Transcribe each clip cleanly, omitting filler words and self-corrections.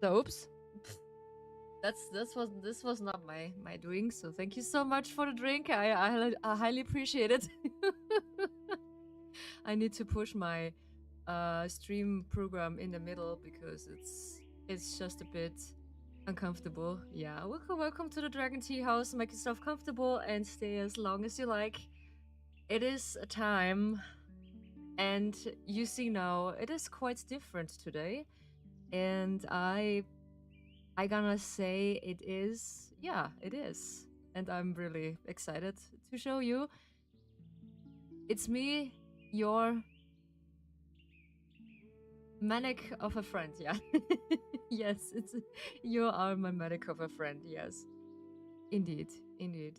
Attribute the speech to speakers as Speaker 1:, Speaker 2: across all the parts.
Speaker 1: So, oops. This was not my doing. So thank you so much for the drink. I highly appreciate it. I need to push my stream program in the middle because it's just a bit uncomfortable. Yeah, welcome to the Dragon Tea House. Make yourself comfortable and stay as long as you like. It is a time, and you see now it is quite different today, and I gonna say it is. Yeah, it is, and I'm really excited to show you. It's me, your manic of a friend. Yeah. Yes, you are my medic of a friend. Yes, indeed, indeed.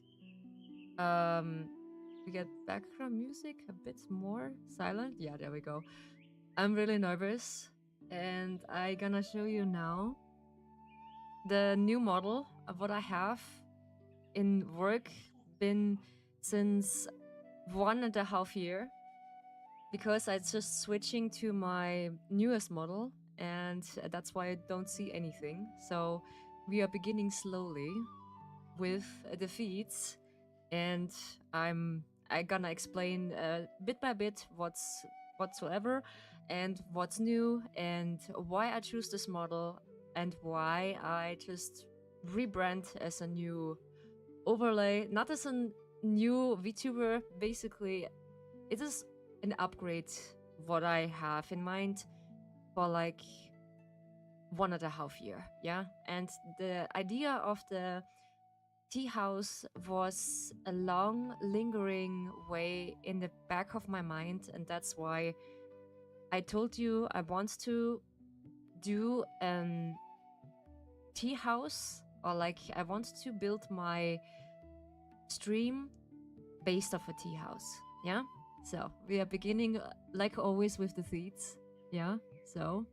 Speaker 1: We get background music a bit more silent. Yeah, there we go. I'm really nervous, and I gonna show you now the new model of what I have in work. Been since 1.5 years because I just switching to my newest model, and that's why I don't see anything. So we are beginning slowly with the feeds, and I gonna explain bit by bit whatsoever and what's new and why I choose this model and why I just rebrand as a new overlay, not as a new VTuber. Basically, it is an upgrade what I have in mind for like 1.5 years. Yeah, and the idea of the tea house was a long lingering way in the back of my mind, and that's why I told you I want to do tea house, or like I want to build my stream based off a tea house. Yeah, so we are beginning like always with the seeds. Yeah, so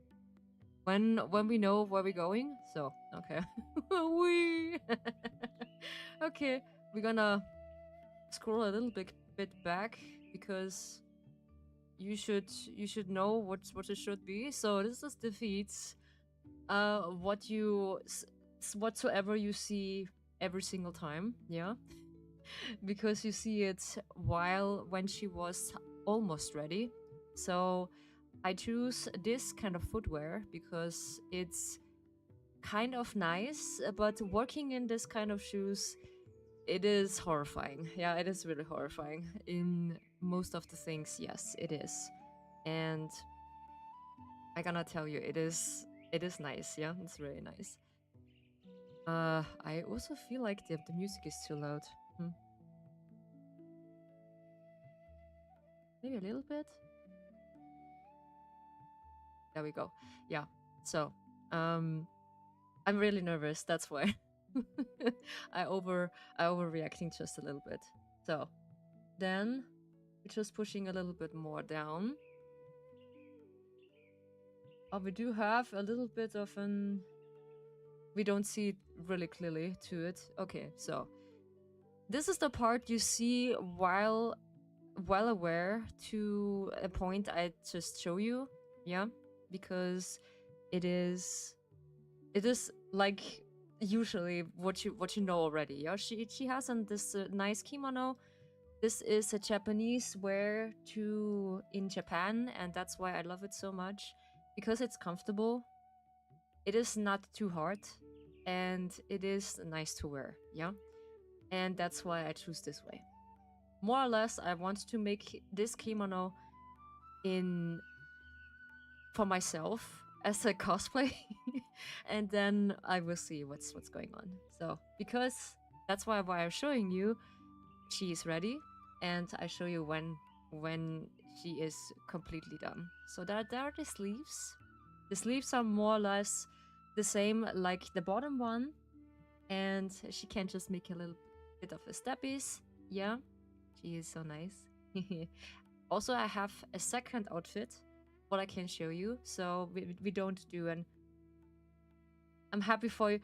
Speaker 1: when we know where we're going. So okay. we okay, we're gonna scroll a little bit back because you should know what it should be. So this is the feeds, what you whatsoever you see every single time. Yeah. Because you see it when she was almost ready. So I choose this kind of footwear because it's kind of nice, but working in this kind of shoes, it is horrifying. Yeah, it is really horrifying. In most of the things, yes, it is. And I gonna tell you, it is nice. Yeah, it's really nice. I also feel like the music is too loud. Maybe a little bit. There we go. Yeah. So, I'm really nervous. That's why I overreacting just a little bit. So, then just pushing a little bit more down. Oh, we do have a little bit of an. We don't see it really clearly to it. Okay, so this is the part you see while well aware to a point I just show you. Yeah, because it is like usually what you know already. Yeah, she has on this nice kimono. This is a Japanese wear to in Japan, and that's why I love it so much because it's comfortable. It is not too hard, and it is nice to wear. Yeah, and that's why I choose this way. More or less, I want to make this kimono in for myself as a cosplay, and then I will see what's going on. So because that's why I'm showing you, she is ready, and I show you when she is completely done. So there are the sleeves. The sleeves are more or less the same like the bottom one, and she can just make a little bit of a steppies. Yeah, she is so nice. Also, I have a second outfit what I can show you. So we don't do an. I'm happy for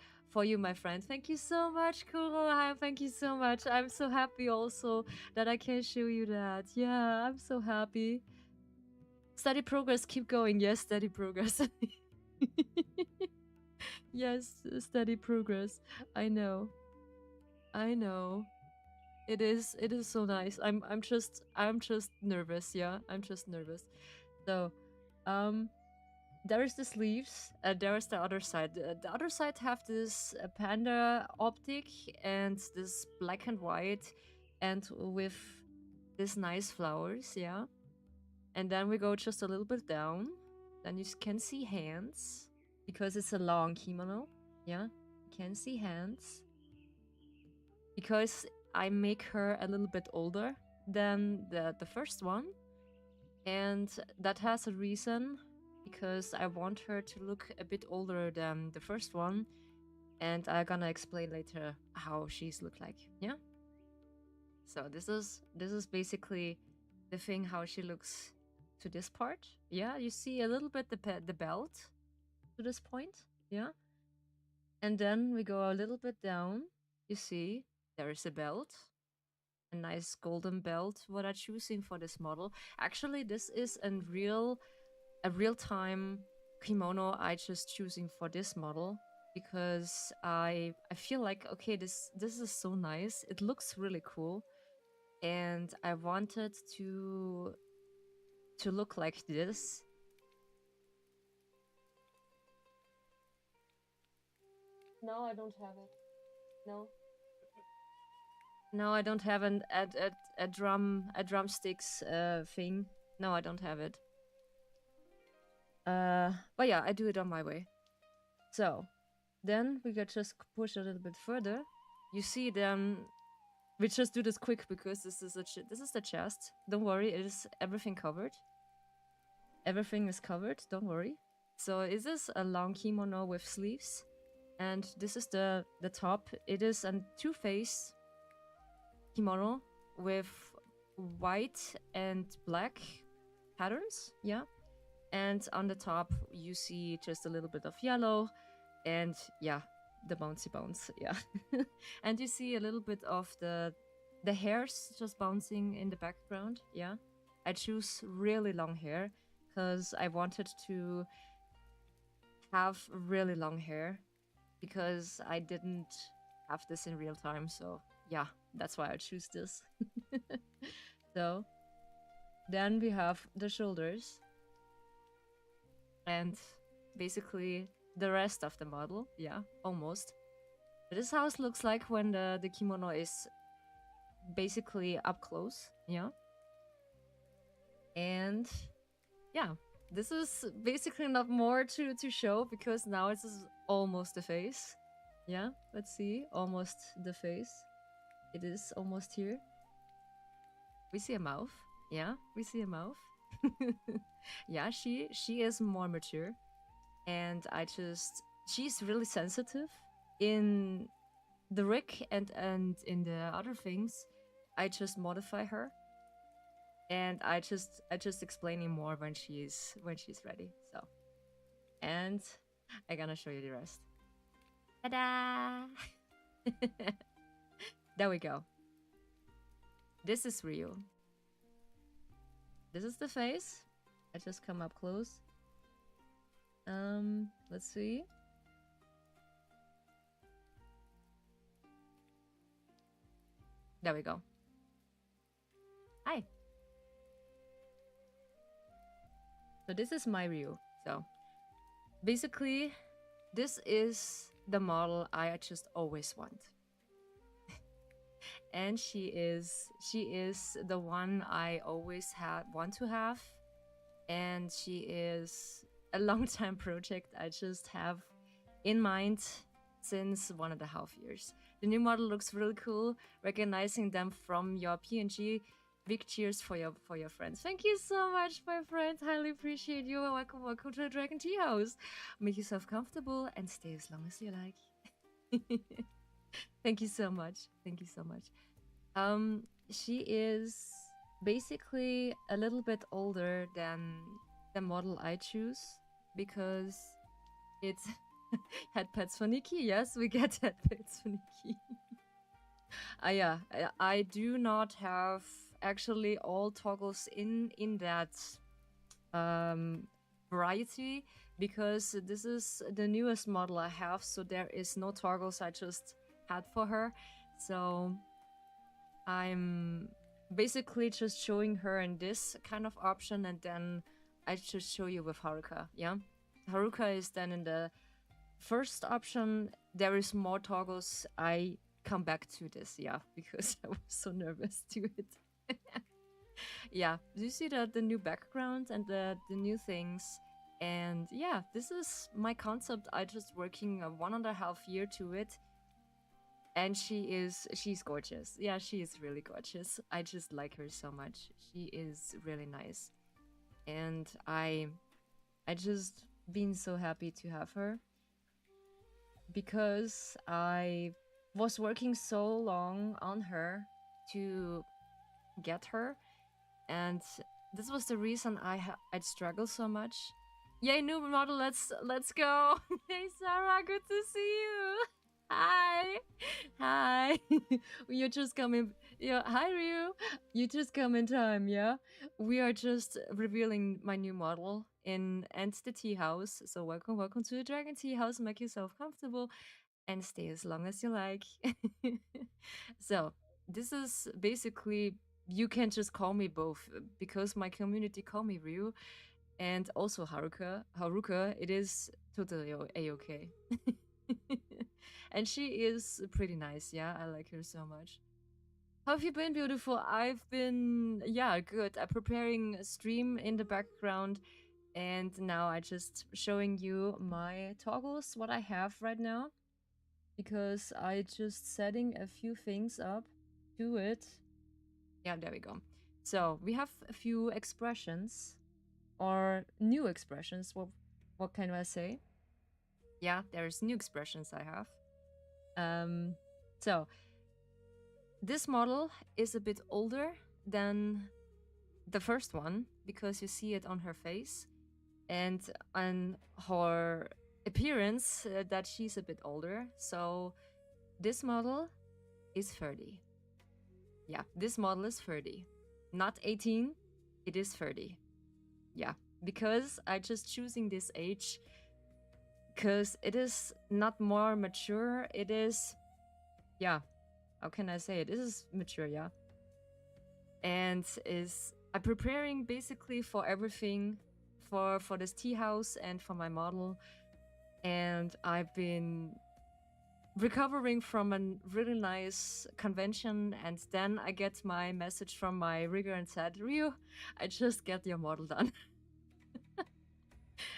Speaker 1: you, my friend. Thank you so much, Kuro. Thank you so much. I'm so happy also that I can show you that. Yeah, I'm so happy. Steady progress, keep going. Yes, steady progress. Yes, steady progress. I know. I know. It is so nice. I'm just nervous, yeah. I'm just nervous. So, um there is the sleeves, there is the other side. The other side have this panda optic and this black and white and with these nice flowers, yeah. And then we go just a little bit down. Then you can see hands because it's a long kimono, yeah. You can see hands because I make her a little bit older than the first one, and that has a reason because I want her to look a bit older than the first one, and I'm gonna explain later how she's look like. Yeah. So this is basically the thing how she looks to this part. Yeah, you see a little bit the belt to this point. Yeah, and then we go a little bit down. You see there is a belt, a nice golden belt. What I'm choosing for this model. Actually, this is a real time kimono I just choosing for this model because I feel like okay this is so nice. It looks really cool, and I wanted to look like this. No, I don't have it. No. No, I don't have a drumsticks thing. No, I don't have it. But yeah, I do it on my way. So then we could just push a little bit further. You see then we just do this quick because this is this is the chest. Don't worry, it is everything covered. Everything is covered, don't worry. So is this a long kimono with sleeves? And this is the top. It is a two-face kimono with white and black patterns, yeah. And on the top you see just a little bit of yellow and yeah, the bouncy bounce, yeah. And you see a little bit of the hairs just bouncing in the background, yeah. I choose really long hair because I wanted to have really long hair because I didn't have this in real time, so yeah, that's why I choose this. So then we have the shoulders and basically the rest of the model, yeah, almost. This is how it looks like when the kimono is basically up close, yeah. And yeah, this is basically not more to show because now it's almost the face. Yeah, let's see, almost the face. It is almost here. We see a mouth. Yeah, we see a mouth. Yeah, she is more mature, and she's really sensitive in the rig and in the other things. I just modify her, and I just explaining more when she's ready. So, and I'm gonna show you the rest. Ta-da! There we go. This is Ryu. This is the face. I just come up close. Let's see. There we go. Hi. So this is my Ryu. So basically, this is the model I just always want. And she is the one I always want to have, and she is a long time project I just have in mind since 1.5 years. The new model looks really cool, recognizing them from your PNG. Big cheers for your friends. Thank you so much, my friends. Highly appreciate you. Welcome to the Dragon Tea House. Make yourself comfortable and stay as long as you like. Thank you so much. Thank you so much. She is basically a little bit older than the model I choose because it's had pets for Nikki. Yes, we get head pets for Nikki. Yeah, I do not have actually all toggles in that variety because this is the newest model I have, so there is no toggles I just had for her. So I'm basically just showing her in this kind of option, and then I just show you with Haruka. Yeah, Haruka is then in the first option. There is more toggles. I come back to this, yeah, because I was so nervous to it. Yeah, do you see the new background and the new things? And yeah, this is my concept. I just working 1.5 year to it, and she's gorgeous. Yeah, she is really gorgeous. I just like her so much. She is really nice, and I just been so happy to have her because I was working so long on her to get her, and this was the reason I'd struggle so much. Yay, new model! Let's go! Hey, Sarah, good to see you. Hi, hi. You just come in. Yeah, hi, Ryu. You just come in time. Yeah, we are just revealing my new model in and the tea house. So welcome to the Dragon Tea House. Make yourself comfortable and stay as long as you like. So this is basically, you can just call me both because my community call me Ryu and also Haruka. It is totally a-okay. And she is pretty nice. Yeah, I like her so much. How have you been, beautiful? I've been, yeah, good. I'm preparing a stream in the background, and now I just showing you my toggles, what I have right now, because I just setting a few things up to it. Yeah, there we go. So we have a few expressions or new expressions. What can I say? Yeah, there's new expressions I have. So this model is a bit older than the first one because you see it on her face and on her appearance that she's a bit older. So this model is 30. Yeah, this model is 30. Not 18, it is 30. Yeah, because I just choosing this age because it is not more mature. It is, yeah, how can I say it? It is mature, yeah. And I'm preparing basically for everything for this tea house and for my model. And I've been recovering from a really nice convention, and then I get my message from my rigger and said, Ryu, I just get your model done.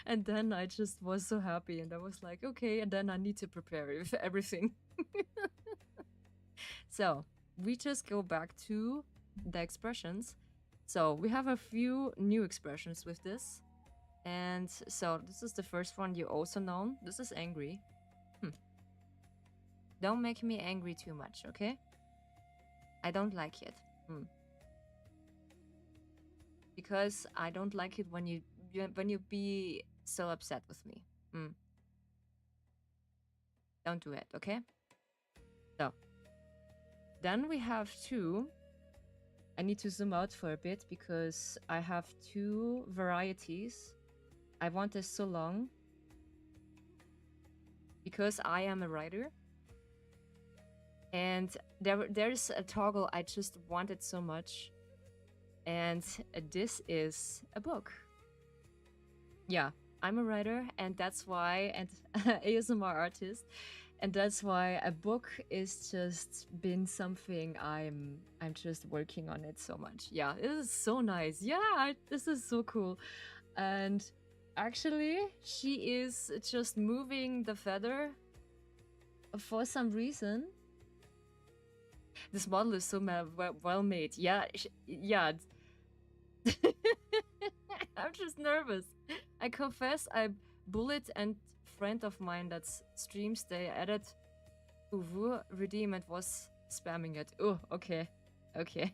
Speaker 1: And then I just was so happy, and I was like, okay, and then I need to prepare everything. So we just go back to the expressions. So we have a few new expressions with this. And so this is the first one you also know. This is angry. Don't make me angry too much, okay? I don't like it. Because I don't like it when you be so upset with me. Don't do it, okay? So then we have two. I need to zoom out for a bit because I have two varieties. I want this so long because I am a writer. And there's a toggle I just wanted so much. And this is a book. Yeah, I'm a writer, and that's why, and ASMR artist, and that's why a book is just been something I'm just working on it so much. Yeah, it is so nice. Yeah, this is so cool. And actually, she is just moving the feather for some reason. This model is so well made. Yeah, yeah. I'm just nervous. I confess, I bullet and friend of mine that streams, they added Uvu redeem and was spamming it. Oh, okay. Okay.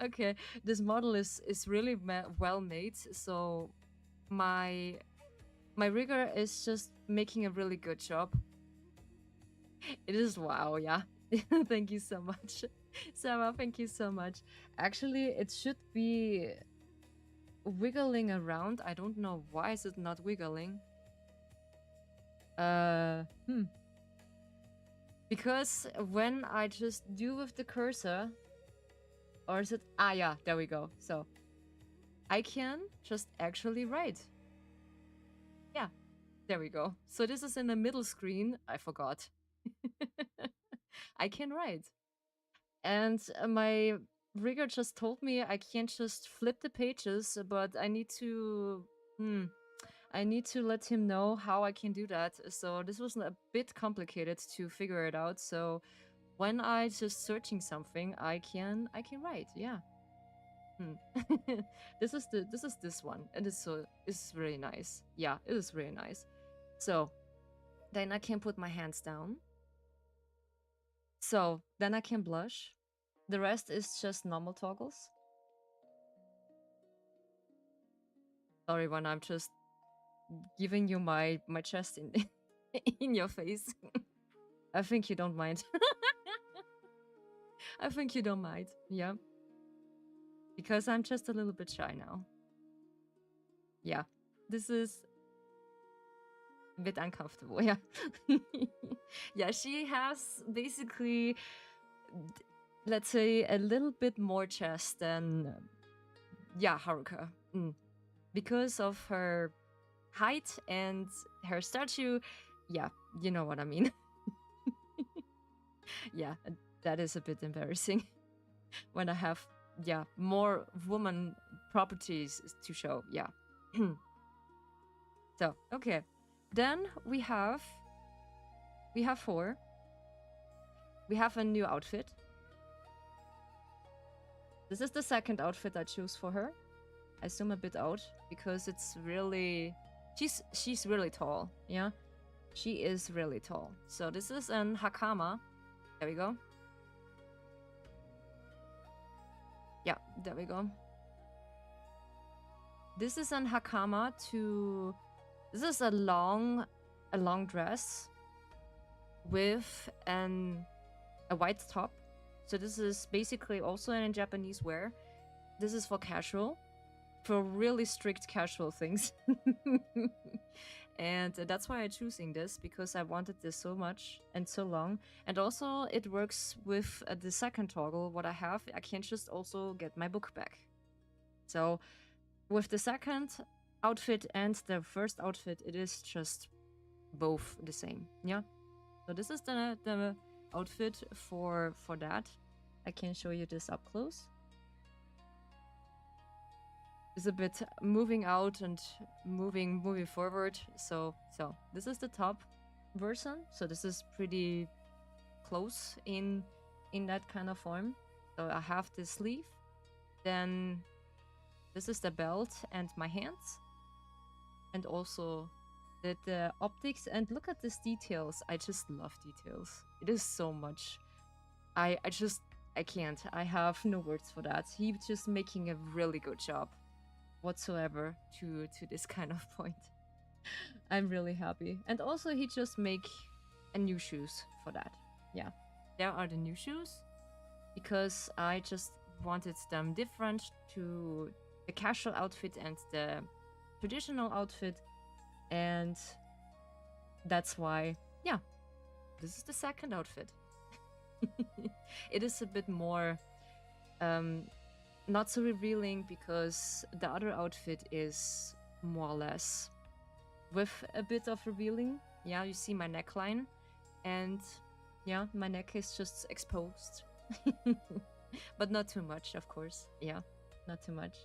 Speaker 1: Okay, this model is really well made, so my rigger is just making a really good job. It is wow, yeah. Thank you so much. Sarah, thank you so much. Actually, it should be wiggling around. I don't know why is it not wiggling. Because when I just do with the cursor, or is it? Ah, yeah, there we go. So I can just actually write. Yeah, there we go. So this is in the middle screen. I forgot. I can write. And my rigger just told me I can't just flip the pages, but I need to let him know how I can do that. So this was a bit complicated to figure it out. So when I just searching something, I can write. Yeah. This is this one, and it's really nice. Yeah, it is really nice. So then I can put my hands down. So then I can blush. The rest is just normal toggles. Sorry when I'm just giving you my chest in in your face. I think you don't mind. I think you don't mind. Yeah. Because I'm just a little bit shy now. Yeah. This is a bit uncomfortable. Yeah. Yeah, she has basically, let's say, a little bit more chest than, yeah, Haruka. Because of her height and her statue. Yeah, you know what I mean. Yeah, that is a bit embarrassing when I have, yeah, more woman properties to show. Yeah. So, okay. Then we have 4. We have a new outfit. This is the second outfit I choose for her. I zoom a bit out because it's really, she's really tall. Yeah, she is really tall. So this is an hakama. There we go. Yeah, there we go. This is an hakama to, this is a long dress with a white top. So this is basically also in Japanese wear. This is for casual, for really strict casual things. And that's why I'm choosing this, because I wanted this so much and so long. And also it works with the second toggle. What I have, I can just also get my book back. So with the second outfit and the first outfit, it is just both the same. Yeah. So this is the outfit for that. I can show you this up close. It's a bit moving out and moving forward. So this is the top version. So this is pretty close in that kind of form. So I have the sleeve. Then this is the belt and my hands. And also the optics. And look at these details. I just love details. It is so much. I can't. I have no words for that. He's just making a really good job whatsoever to this kind of point. I'm really happy. And also he just make a new shoes for that. Yeah, there are the new shoes because I just wanted them different to the casual outfit and the traditional outfit, and that's why, yeah, this is the second outfit. It is a bit more not so revealing because the other outfit is more or less with a bit of revealing. Yeah, you see my neckline, and yeah, my neck is just exposed. But not too much, of course. Yeah, not too much.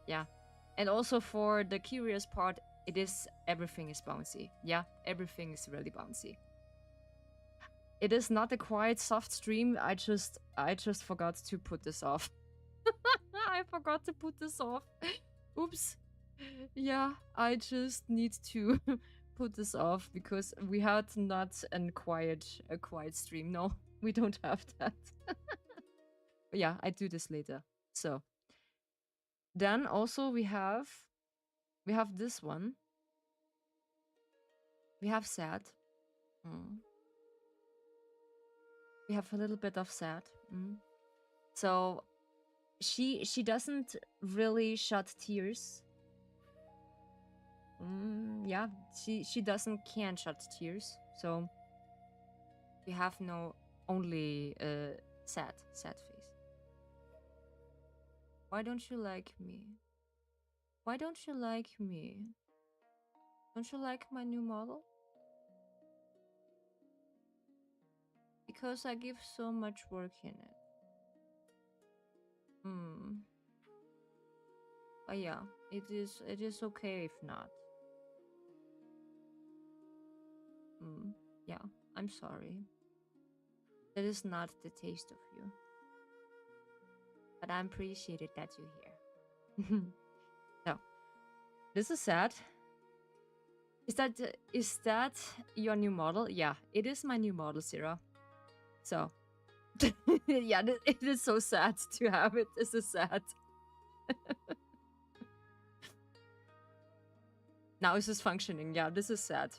Speaker 1: Yeah. And also for the curious part, everything is bouncy. Yeah, everything is really bouncy. It is not a quiet soft stream. I just forgot to put this off. I forgot to put this off. Oops. Yeah, I just need to put this off because we had not a quiet stream. No, we don't have that. But yeah, I do this later. So then also we have this one. We have sad. We have a little bit of sad. So she doesn't really shed tears Yeah, she can't shed tears, so we have no only sad face. Why don't you like me? Why don't you like me? Don't you like my new model? Because I give so much work in it. But yeah, it is okay if not. Yeah, I'm sorry. That is not the taste of you. But I'm appreciated that you're here. No. This is sad. Is that your new model? Yeah, it is my new model, Sarah. So yeah, it is so sad to have it. This is sad. Now this is functioning. Yeah, this is sad.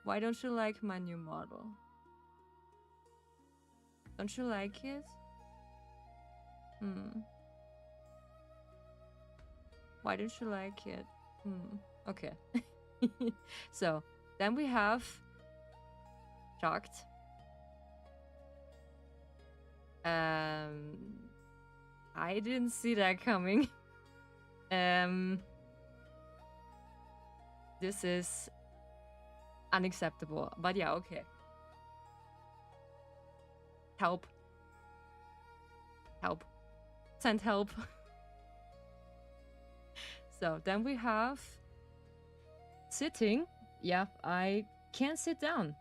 Speaker 1: Why don't you like my new model? Don't you like it? Why don't you like it? Okay. So then we have shocked. I didn't see that coming. This is unacceptable, but yeah, okay. Help. Help. Send help. So then we have sitting. Yeah, I can't sit down.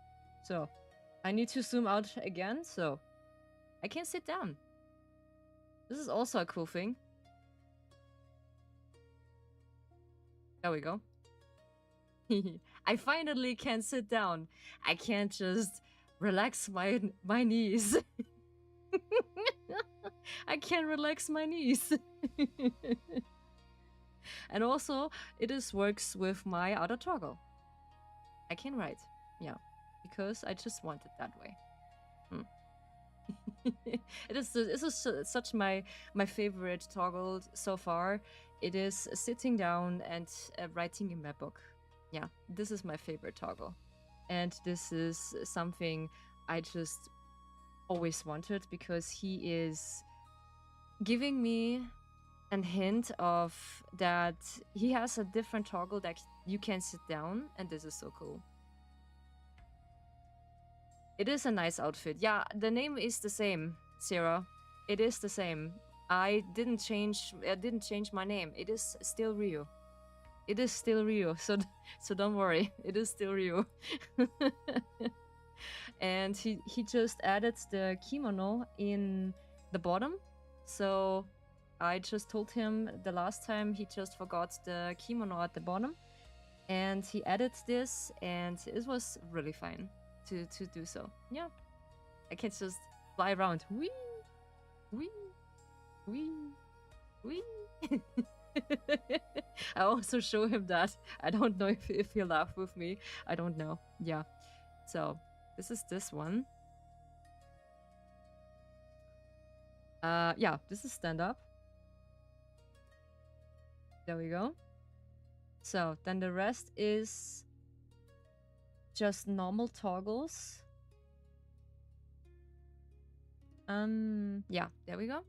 Speaker 1: So I need to zoom out again, so I can't sit down. This is also a cool thing. There we go. I finally can sit down. I can't just relax my knees. I can't relax my knees. And also, it works with my other toggle. I can write, yeah, because I just want it that way. It is such my favorite toggle so far. It is sitting down and writing in my book. Yeah, this is my favorite toggle, and this is something I just always wanted because he is giving me a hint of that he has a different toggle that you can sit down, and this is so cool. It is a nice outfit. Yeah, the name is the same, Sarah. It is the same. I didn't change my name. It is still Ryu. It is still Ryu. So don't worry. It is still Ryu. And he just added the kimono in the bottom. So I just told him the last time he just forgot the kimono at the bottom, and he added this, and it was really fine to do so. Yeah, I can just fly around. Wee, wee, wee, wee. I also show him that. I don't know if he'll laugh with me. I don't know. Yeah. So this is this one. Yeah, this is stand up. There we go. So then the rest is just normal toggles. Yeah, there we go.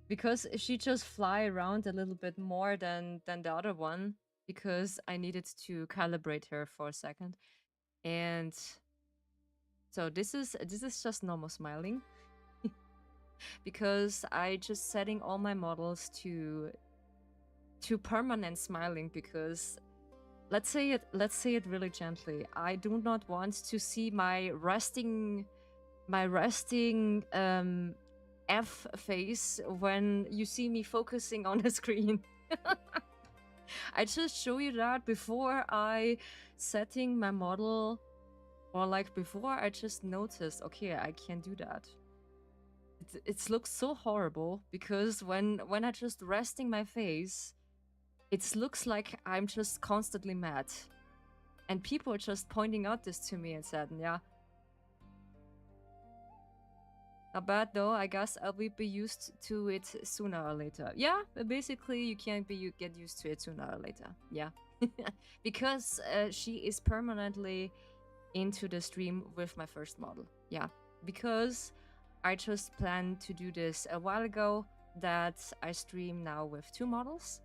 Speaker 1: Because she just fly around a little bit more than the other one, because I needed to calibrate her for a second. And so this is just normal smiling. Because I just setting all my models to permanent smiling, because let's say it really gently. I do not want to see my resting F face when you see me focusing on the screen. I just show you that before I setting my model, or like before I just noticed, okay, I can't do that. It looks so horrible, because when I just resting my face, it looks like I'm just constantly mad. And people are just pointing out this to me and said, yeah. Not bad though. I guess I'll be used to it sooner or later. Yeah, basically you can't get used to it sooner or later. Yeah, because she is permanently into the stream with my first model. Yeah, because I just planned to do this a while ago. That I stream now with 2 models.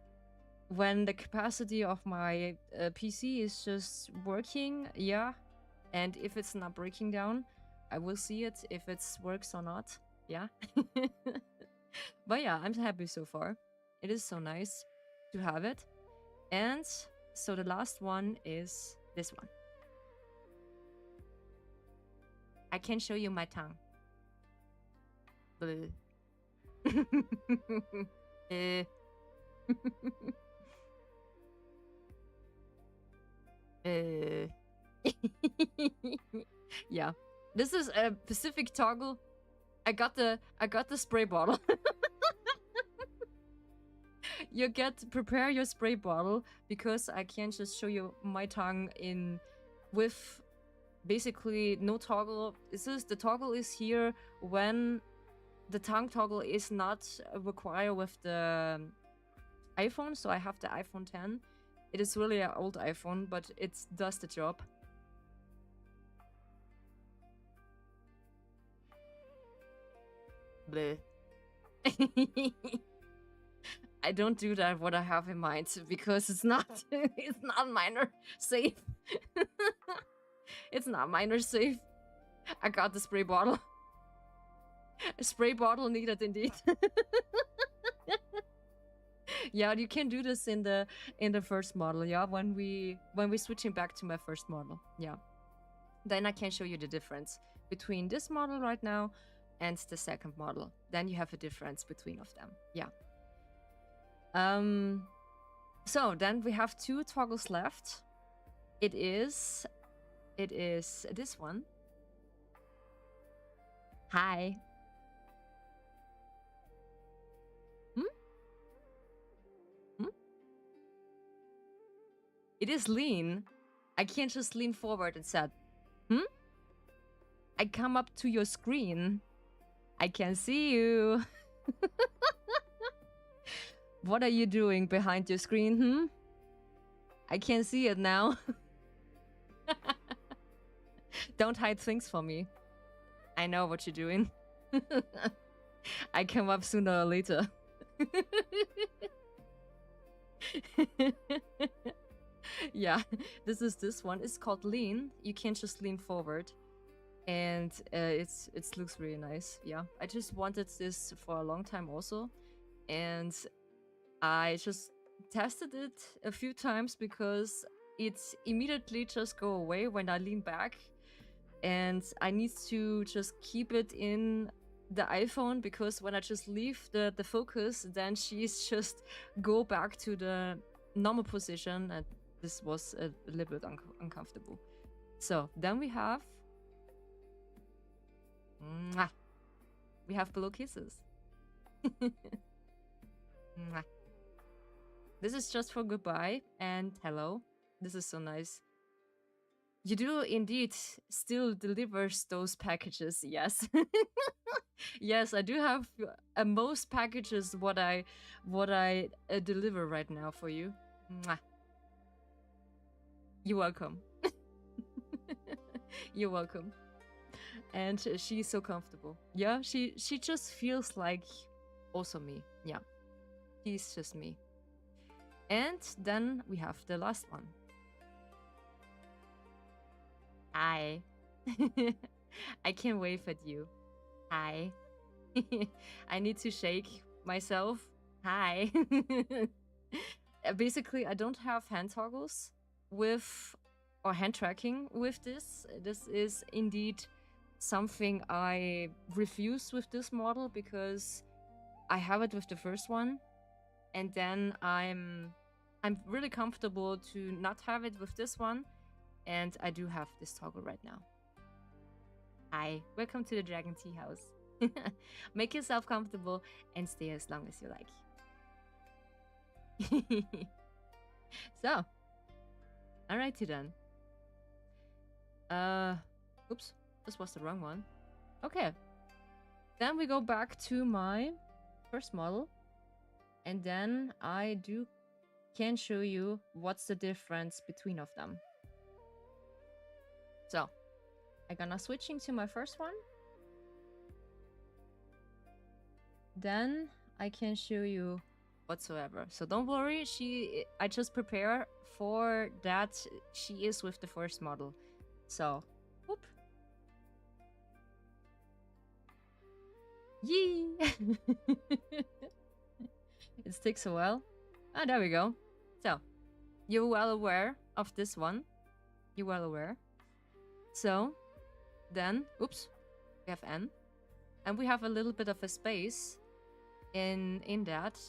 Speaker 1: When the capacity of my PC is just working, yeah, and if it's not breaking down, I will see it if it works or not. Yeah. But yeah, I'm happy so far. It is so nice to have it. And so the last one is this one. I can show you my tongue. Yeah, this is a Pacific toggle. I got the spray bottle. You prepare your spray bottle because I can't just show you my tongue with basically no toggle. The toggle is here when the tongue toggle is not required with the iPhone. So I have the iPhone 10. It is really an old iPhone, but it does the job. Bleh. I don't do that what I have in mind because it's not minor safe. It's not minor safe. I got the spray bottle. A spray bottle needed indeed. Yeah, you can do this in the first model, yeah, when we switching back to my first model. Yeah. Then I can show you the difference between this model right now and the second model. Then you have a difference between of them. Yeah. So then we have 2 toggles left. It is this one. Hi. It is lean. I can't just lean forward and said, I come up to your screen. I can see you. What are you doing behind your screen, I can see it now. Don't hide things from me. I know what you're doing. I come up sooner or later. Yeah, this one. It's called lean. You can't just lean forward. And it looks really nice. Yeah, I just wanted this for a long time also. And I just tested it a few times because it immediately just go away when I lean back. And I need to just keep it in the iPhone because when I just leave the focus, then she's just go back to the normal position, and this was a little bit uncomfortable. So then we have below kisses. This is just for goodbye and hello. This is so nice. You do indeed still delivers those packages, yes. Yes, I do have most packages what I deliver right now for you. Mwah. You're welcome. You're welcome. And she's so comfortable. Yeah, she just feels like also me. Yeah, she's just me. And then we have the last one. Hi. I can wave at you. Hi. I need to shake myself. Hi. Basically, I don't have hand toggles or hand tracking with this. This is indeed something I refuse with this model because I have it with the first one, and then I'm really comfortable to not have it with this one, and I do have this toggle right now. Hi, welcome to the Dragon Tea House. Make yourself comfortable and stay as long as you like. So, alrighty then. Oops, this was the wrong one. Okay. Then we go back to my first model. And then I can show you what's the difference between of them. So I'm gonna switching to my first one. Then I can show you whatsoever. So don't worry, I just prepare for that she is with the first model. So, whoop. Yee! It takes a while. Ah, there we go. So, you're well aware of this one. You're well aware. So, then, oops, we have N. And we have a little bit of a space in that.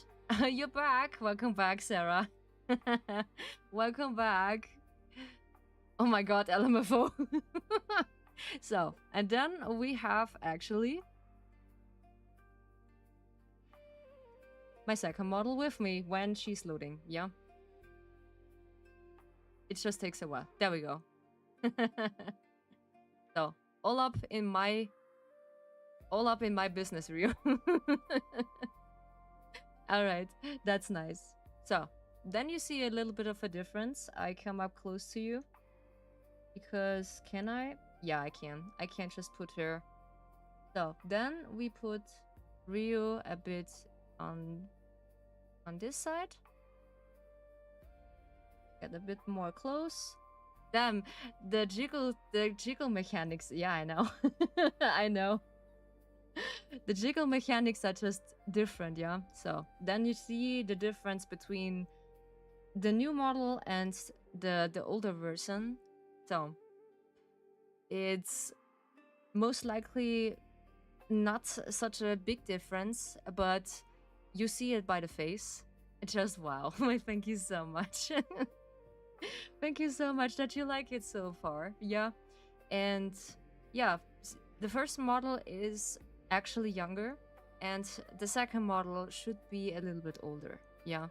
Speaker 1: You're back. Welcome back, Sarah. Welcome back. Oh my god, LMFO. So, and then we have actually my second model with me when she's loading. Yeah. It just takes a while. There we go. So, all up in my business reel. All right, that's nice. So, then you see a little bit of a difference. I come up close to you. Because, can I? Yeah, I can. I can't just put her. So, then we put Rio a bit on this side. Get a bit more close. Damn, the jiggle mechanics. Yeah, I know. I know. The jiggle mechanics are just different, yeah? So, then you see the difference between the new model and the older version. So, it's most likely not such a big difference, but you see it by the face. It's just wow. Thank you so much. Thank you so much that you like it so far. Yeah. And yeah, the first model is actually younger, and the second model should be a little bit older. Yeah.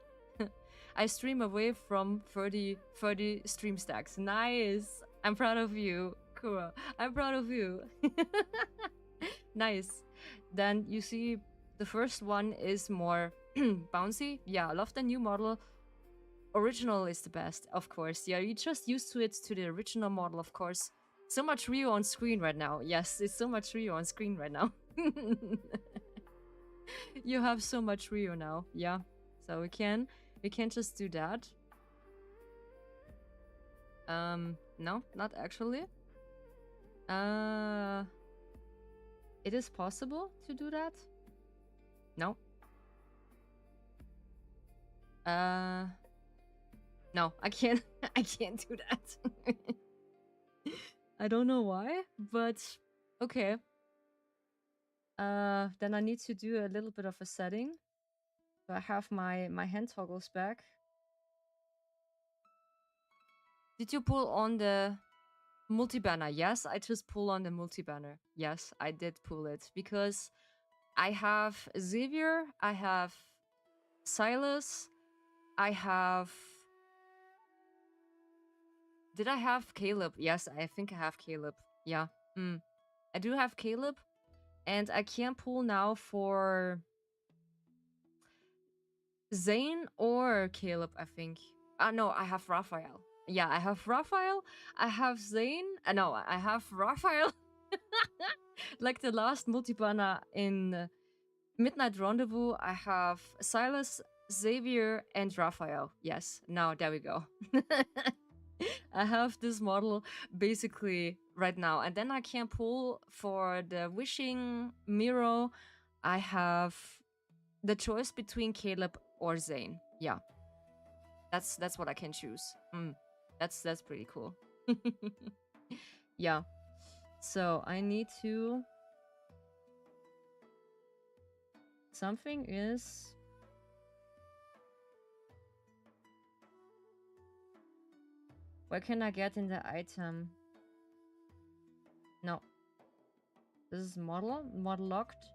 Speaker 1: I stream away from 30 stream stacks. Nice. I'm proud of you. Cool. I'm proud of you. Nice. Then you see the first one is more bouncy. Yeah, I love the new model. Original is the best, of course. Yeah, you're just used to it, to the original model, of course. So much Rio on screen right now. Yes, it's so much Rio on screen right now. You have so much Rio now. Yeah. So we can just do that. No, not actually. It is possible to do that? No. No, I can't. I can't do that. I don't know why, but okay. Then I need to do a little bit of a setting. So I have my hand toggles back. Did you pull on the multi-banner? Yes, I just pull on the multi-banner. Yes, I did pull it because I have Xavier, I have Silas, I have... Did I have Caleb? Yes, I think I have Caleb. Yeah. I do have Caleb, and I can't pull now for Zane or Caleb, I think. No, I have Raphael. Yeah, I have Raphael. I have Zane. No, I have Raphael. Like the last multi-banner in Midnight Rendezvous, I have Silas, Xavier, and Raphael. Yes, now there we go. I have this model basically right now. And then I can pull for the Wishing Miro. I have the choice between Caleb or Zane. Yeah. That's what I can choose. That's pretty cool. Yeah. So I need to... Something is... What can I get in the item? No. This is model locked.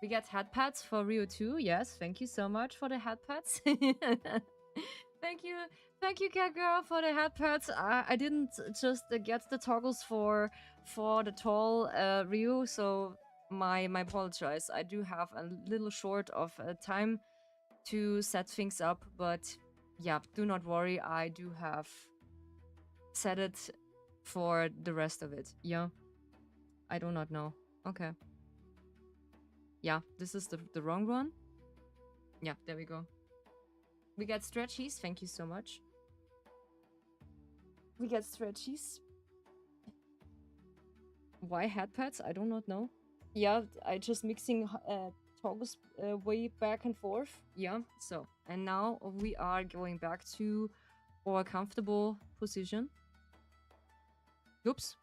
Speaker 1: We get head pads for Rio 2. Yes, thank you so much for the head pads. Thank you. Thank you, cat girl, for the head pets. I didn't just get the toggles for the tall Ryu, so my apologize. I do have a little short of time to set things up, but yeah, do not worry. I do have set it for the rest of it. Yeah, I do not know. Okay. Yeah, this is the wrong one. Yeah, there we go. We get stretchies. Thank you so much. We get stretchies. Why head pads? I do not know. Yeah, I just mixing toggles way back and forth. Yeah, so. And now we are going back to our comfortable position. Oops.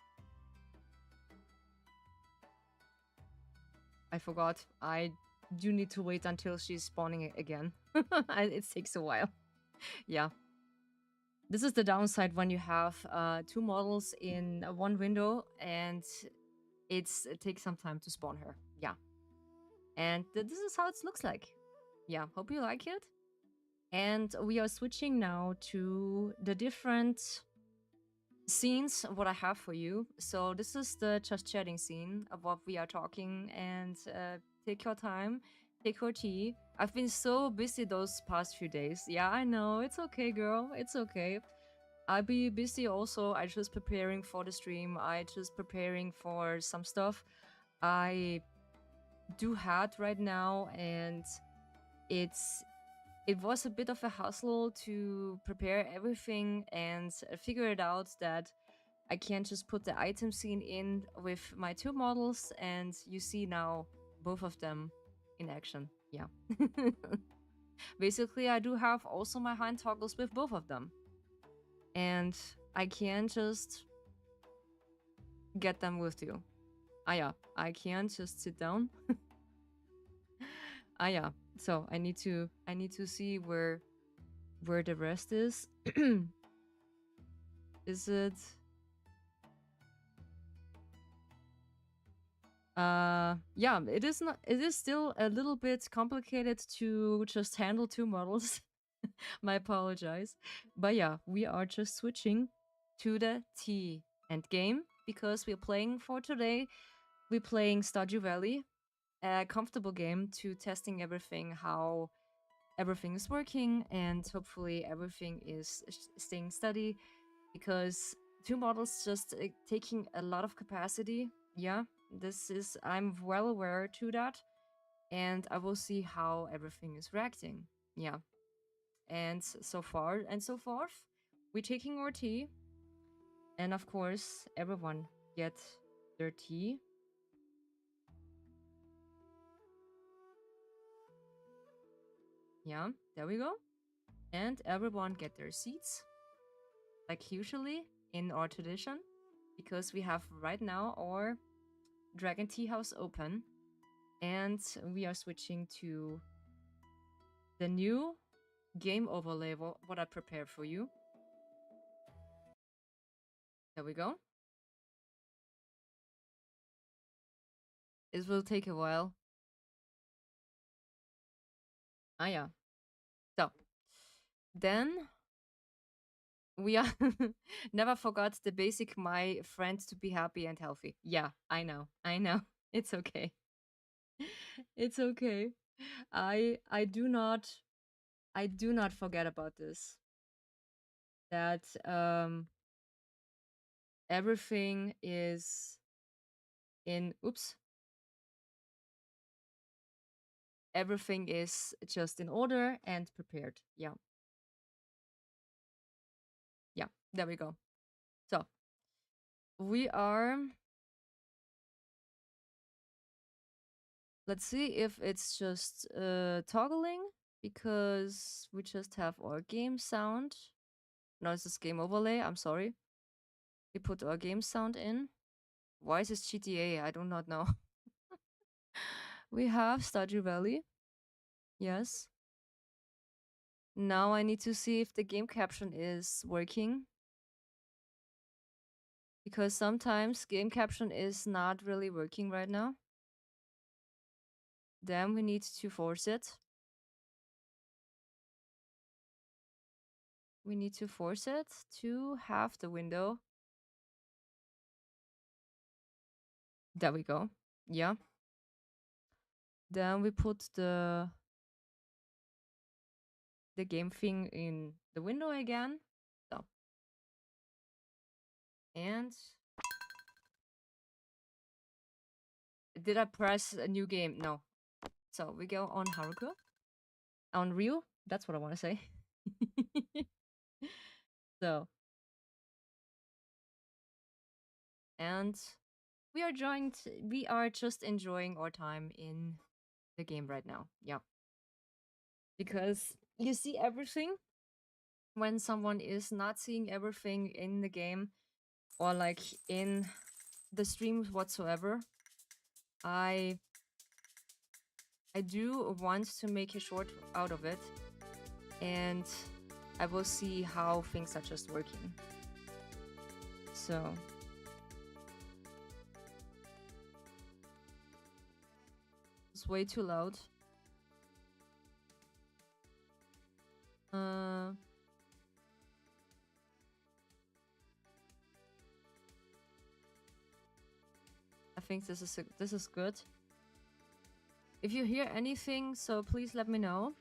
Speaker 1: I forgot. I do need to wait until she's spawning again. It takes a while. Yeah. This is the downside when you have two models in one window and it takes some time to spawn her. Yeah. And this is how it looks like. Yeah, hope you like it. And we are switching now to the different scenes what I have for you. So this is the just chatting scene of what we are talking, and take your time, take your tea. I've been so busy those past few days. Yeah, I know. It's okay, girl. It's okay. I'll be busy also. I just preparing for the stream. I just preparing for some stuff I do had right now, and it was a bit of a hustle to prepare everything and figure it out that I can't just put the item scene in with my two models, and you see now both of them in action. Yeah. Basically, I do have also my hand toggles with both of them. And I can't just get them with you. Ah yeah, I can't just sit down. Ah yeah. So I need to see where the rest is. Is it yeah, it is still a little bit complicated to just handle two models. My apologize. But yeah, we are just switching to the T end game because we're playing for today. We're playing Stardew Valley, a comfortable game to testing everything, how everything is working, and hopefully everything is staying steady because two models just taking a lot of capacity. Yeah, this is, I'm well aware to that, and I will see how everything is reacting. Yeah, and so far and so forth, we're taking our tea, and of course everyone get their tea. Yeah, there we go. And everyone get their seats like usually in our tradition, because we have right now our Dragon Tea House open, and we are switching to the new game overlay what I prepared for you. There we go. It will take a while. Ah yeah. So then we are never forgot the basic my friend to be happy and healthy. Yeah, I know. I know. It's okay. It's okay. I do not forget about this. That everything is in oops. Everything is just in order and prepared. Yeah. Yeah, there we go. So we are, let's see if it's just toggling, because we just have our game sound. No, it's just game overlay. I'm sorry. We put our game sound in. Why is this GTA? I do not know. We have Stardew Valley. Yes. Now I need to see if the game caption is working, because sometimes game caption is not really working right now. Then we need to force it. we need to force it to have the window. There we go. Yeah. Then we put the game thing in the window again. So. And did I press a new game? No. So we go on Haruko. On Ryu. That's what I want to say. So. And we are just enjoying our time in the game right now. Yeah. Because you see everything when someone is not seeing everything in the game or like in the streams whatsoever. I do want to make a short out of it, and I will see how things are just working. So it's way too loud. I think this is good. If you hear anything, so please let me know.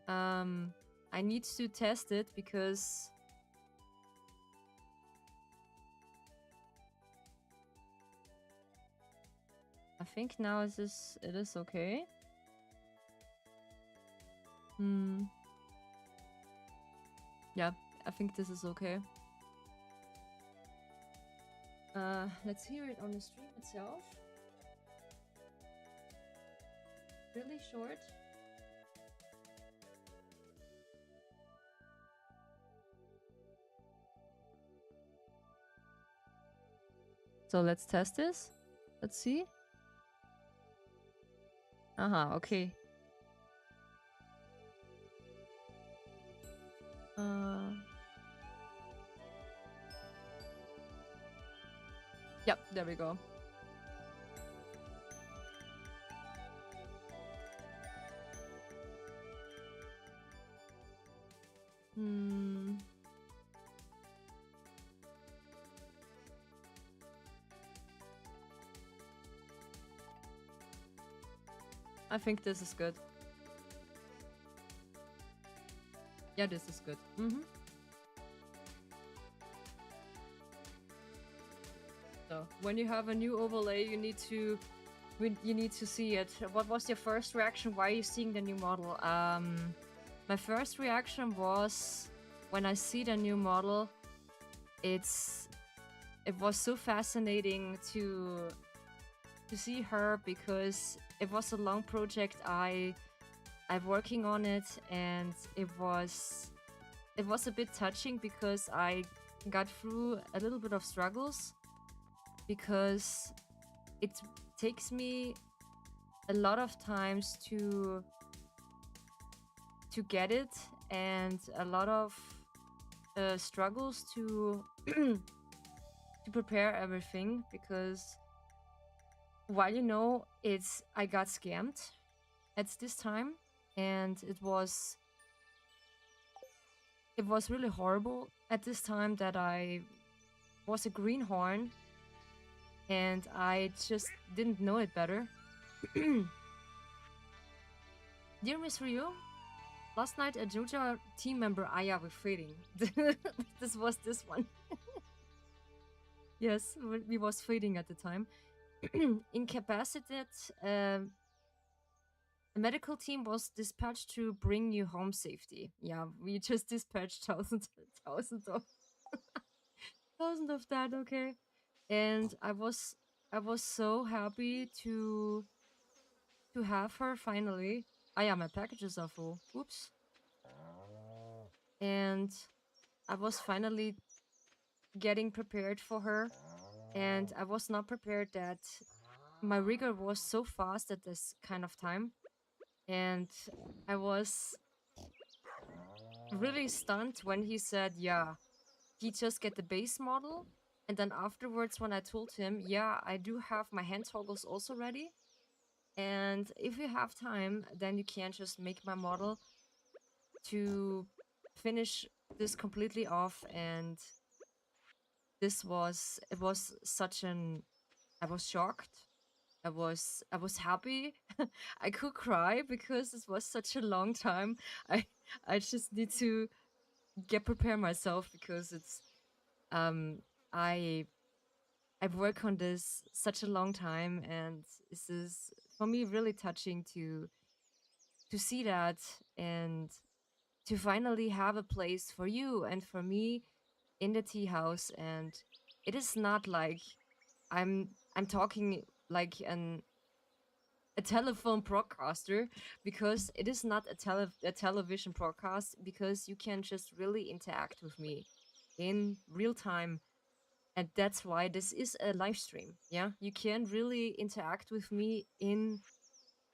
Speaker 1: I need to test it because I think now it is okay. Yeah, I think this is okay. Let's hear it on the stream itself. Really short. So let's test this. Let's see. Okay. Yep, there we go. I think this is good. Yeah, this is good. So when you have a new overlay, you need to see it. What was your first reaction? Why are you seeing the new model? My first reaction was when I see the new model, it was so fascinating to see her because it was a long project. I'm working on it, and it was a bit touching because I got through a little bit of struggles because it takes me a lot of times to get it, and a lot of struggles to prepare everything, because while I got scammed at this time, and it was really horrible at this time that I was a greenhorn and I just didn't know it better. Dear Miss Ryu, last night a Joja team member Aya was fading. This was this one. Yes, we was fading at the time. Incapacitated, a medical team was dispatched to bring you home safety. Yeah, we just dispatched thousands of thousands of that. Okay, and I was so happy to have her finally. Yeah, my packages are full. Oops. And I was finally getting prepared for her, and I was not prepared that my rigger was so fast at this kind of time, and I was really stunned when he said, yeah, he just get the base model, and then afterwards when I told him, yeah, I do have my hand toggles also ready, and if you have time, then you can just make my model to finish this completely off, and it was such an I was shocked. I was happy. I could cry because it was such a long time. I I just need to get prepare myself because it's um I I've worked on this such a long time, and this is for me really touching to see that, and to finally have a place for you and for me in the tea house. And it is not like I'm talking like a telephone broadcaster, because it is not a television broadcast, because you can just really interact with me in real time. And that's why this is a live stream. Yeah, you can really interact with me in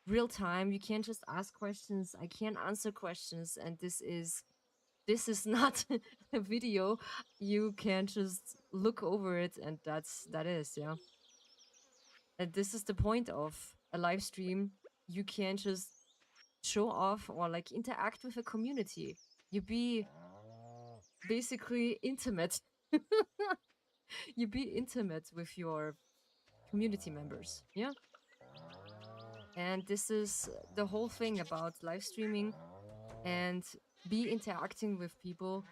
Speaker 1: real time. You can just ask questions, I can answer questions, and this is not a video. You can just look over it, and that is, yeah. And this is the point of a live stream. You can just show off or like interact with a community. You be basically intimate. You be intimate with your community members. Yeah. And this is the whole thing about live streaming, and be interacting with people.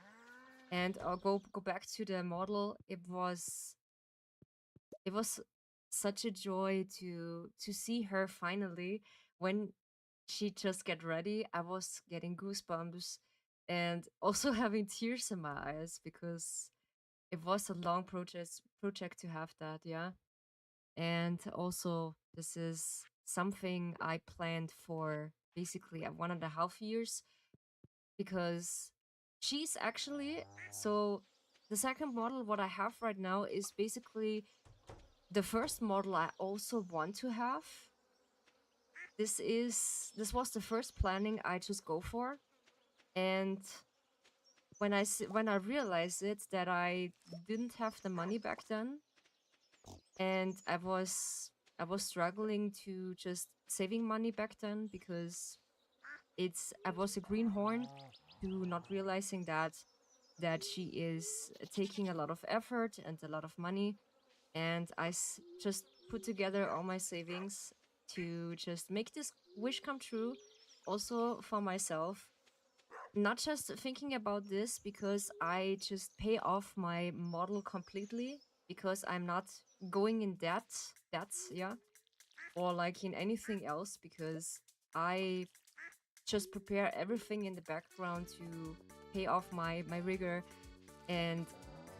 Speaker 1: And I'll go back to the model. It was such a joy to see her finally. When she just get ready, I was getting goosebumps, and also having tears in my eyes, because it was a long project to have that, yeah. And also, this is something I planned for basically 1.5 years, because she's actually, so the second model what I have right now is basically the first model I also want to have. This was the first planning I just go for. And when I realized it, that I didn't have the money back then, and I was struggling to just saving money back then, because I was a greenhorn, to not realizing that she is taking a lot of effort and a lot of money. And just put together all my savings to just make this wish come true, also for myself. Not just thinking about this because I just pay off my model completely, because I'm not going in debts, yeah, or like in anything else, because I just prepare everything in the background to pay off my rigger, and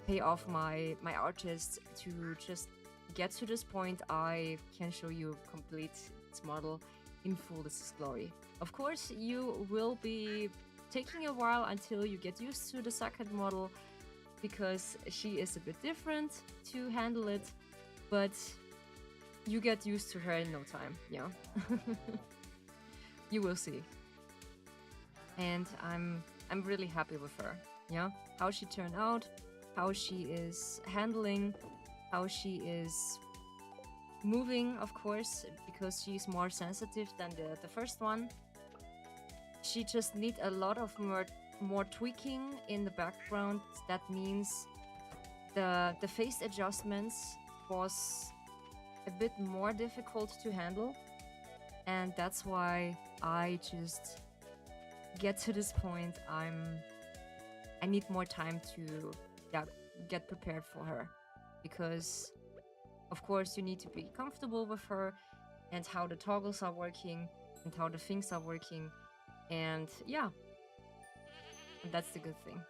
Speaker 1: pay off my artist, to just get to this point. I can show you a complete model in full. This is glory. Of course, you will be taking a while until you get used to the second model, because she is a bit different to handle it, but you get used to her in no time, yeah. You will see. And I'm really happy with her, yeah. How she turned out, how she is handling, how she is moving, of course, because she's more sensitive than the first one. She just need a lot of more tweaking in the background. That means the face adjustments was a bit more difficult to handle, and that's why I just get to this point. I need more time to, yeah, get prepared for her, because of course you need to be comfortable with her, and how the toggles are working, and how the things are working. And yeah, and that's the good thing.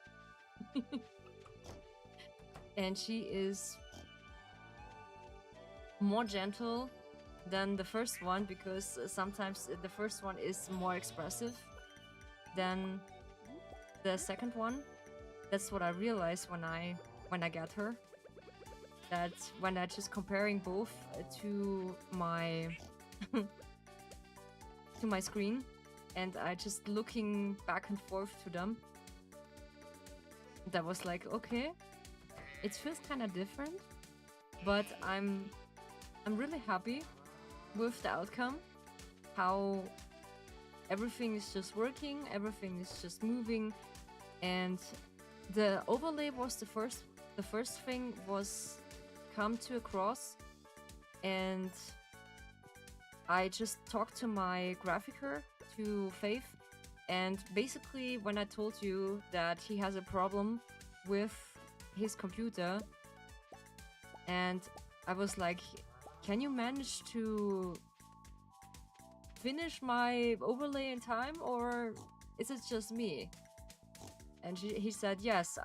Speaker 1: And she is more gentle than the first one, because sometimes the first one is more expressive than the second one. That's what I realized when I got her. That when I just comparing both to my to my screen, and I just looking back and forth to them, that was like, okay, it feels kind of different, but I'm really happy with the outcome. How everything is just working, everything is just moving, and the overlay was the first thing was come to a cross, and I just talked to my graphicer, to Faith, and basically when I told you that he has a problem with his computer, and I was like, can you manage to finish my overlay in time, or is it just me? And he said, yes,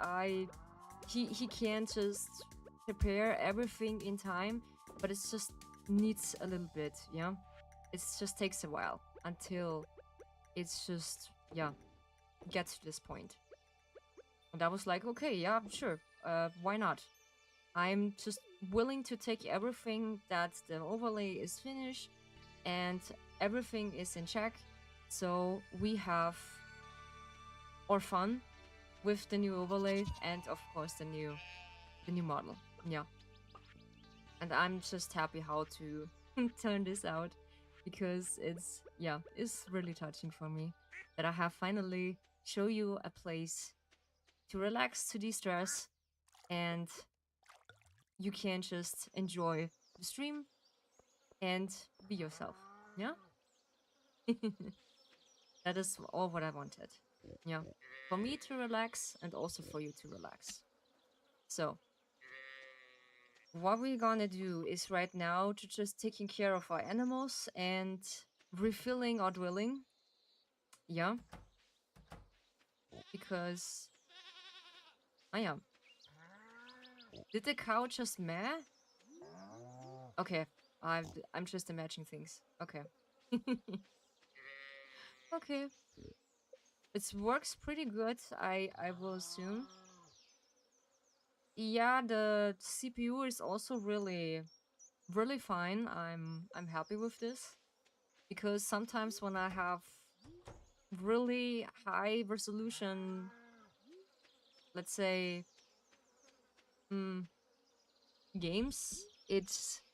Speaker 1: he can just prepare everything in time, but it just needs a little bit, yeah? It just takes a while until it's just, yeah, gets to this point. And I was like, okay, yeah, sure, why not? I'm just willing to take everything that the overlay is finished and everything is in check, so we have our fun with the new overlay and of course the new model. Yeah. And I'm just happy how to turn this out, because it's really touching for me that I have finally show you a place to relax, to de-stress, and you can just enjoy the stream and be yourself. Yeah. That is all what I wanted. Yeah. For me to relax and also for you to relax. So what we're gonna do is right now to just taking care of our animals and refilling our dwelling. Yeah. Because I am. Did the cow just meh? Okay. I'm just imagining things. Okay. Okay. It works pretty good, I will assume. Yeah, the CPU is also really fine. I'm happy with this, because sometimes when I have really high resolution, let's say, games, it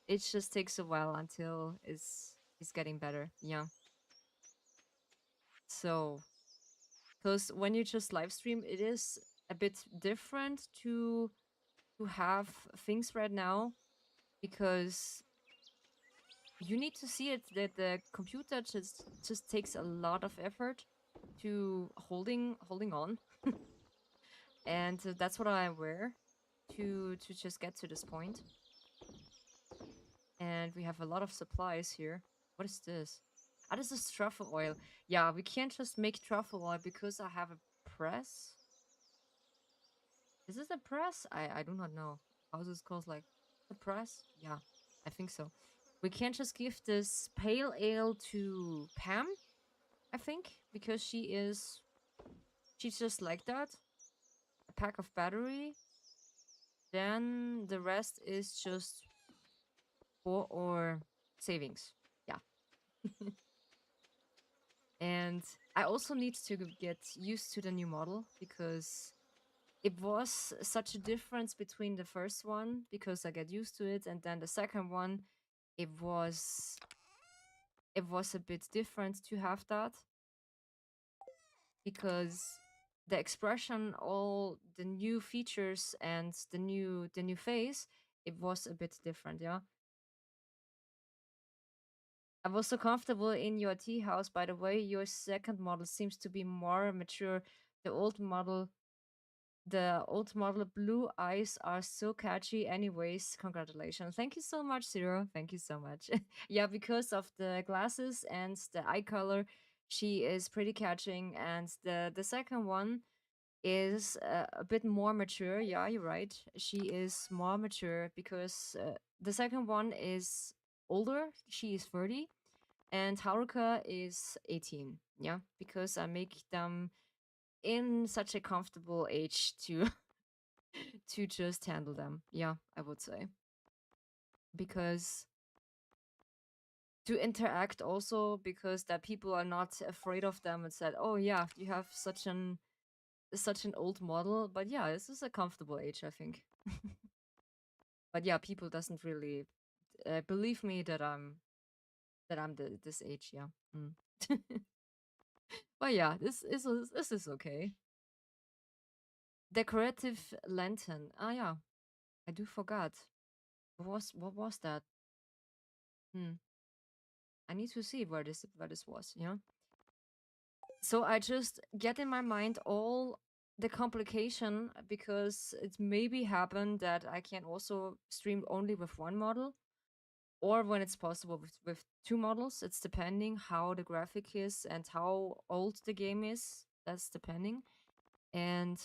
Speaker 1: just takes a while until it's getting better. Yeah. So, because when you just live stream, it is a bit different to have things right now, because you need to see it that the computer just takes a lot of effort to holding on. And that's what I'm aware to just get to this point. And we have a lot of supplies here. What is this? Ah, this is truffle oil. Yeah, we can't just make truffle oil because I have a press. Is this a press? I do not know. How this called, like a press? Yeah, I think so. We can't just give this pale ale to Pam, I think, because she's just like that. A pack of battery. Then the rest is just for our savings. Yeah. And I also need to get used to the new model, because it was such a difference between the first one, because I get used to it, and then the second one, it was a bit different to have that, because the expression, all the new features and the new face, it was a bit different. Yeah. I was so comfortable in your tea house. By the way, your second model seems to be more mature. The old model blue eyes are so catchy. Anyways, congratulations. Thank you so much, Zero. Thank you so much. Yeah, because of the glasses and the eye color, she is pretty catching. And the second one is a bit more mature. Yeah, you're right. She is more mature, because the second one is older. She is 30 and Haruka is 18. Yeah, because I make them in such a comfortable age to to just handle them. Yeah, I would say. Because to interact also, because that people are not afraid of them and said, "Oh yeah, you have such an old model." But yeah, this is a comfortable age, I think. But yeah, people doesn't really believe me that I'm this age. Yeah. Mm. But yeah, this is okay. Decorative lantern. Ah yeah, I do forgot. What was that? Hmm. I need to see where this was. Yeah. So I just get in my mind all the complication because it maybe happened that I can also stream only with one model or when it's possible with two models. It's depending how the graphic is and how old the game is. That's depending. And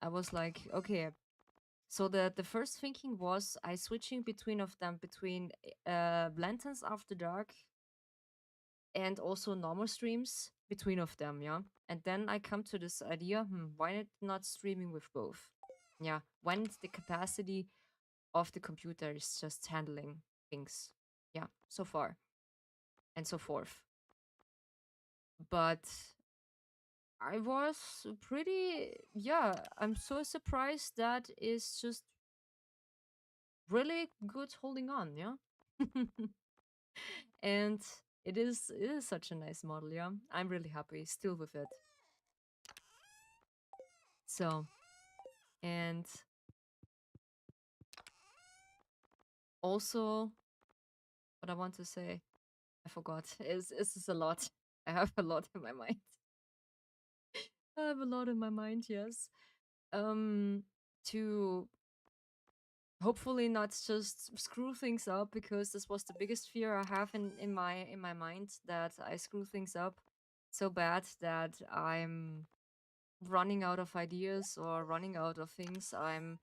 Speaker 1: I was like, okay. So the first thinking was I switching between of them between Lanterns After Dark and also normal streams between of them, yeah. And then I come to this idea, why not streaming with both? Yeah, when the capacity of the computer is just handling things. Yeah, so far and so forth. But I was pretty, yeah, I'm so surprised that is just really good holding on, yeah. And it is such a nice model, yeah. I'm really happy still with it. So, and also what I want to say, I forgot. Is a lot. I have a lot in my mind. I have a lot in my mind, yes. Um to hopefully not just screw things up because this was the biggest fear I have in my mind that I screw things up so bad that I'm running out of ideas or running out of things I'm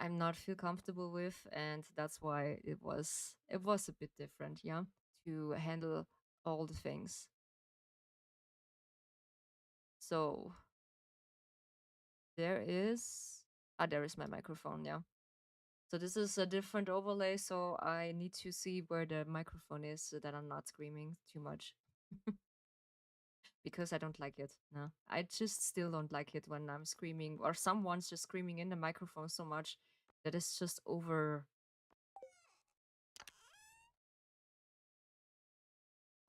Speaker 1: not feel comfortable with, and that's why it was a bit different, yeah, to handle all the things. So there is my microphone, yeah. So this is a different overlay, so I need to see where the microphone is so that I'm not screaming too much. Because I don't like it. No. I just still don't like it when I'm screaming or someone's just screaming in the microphone so much that it's just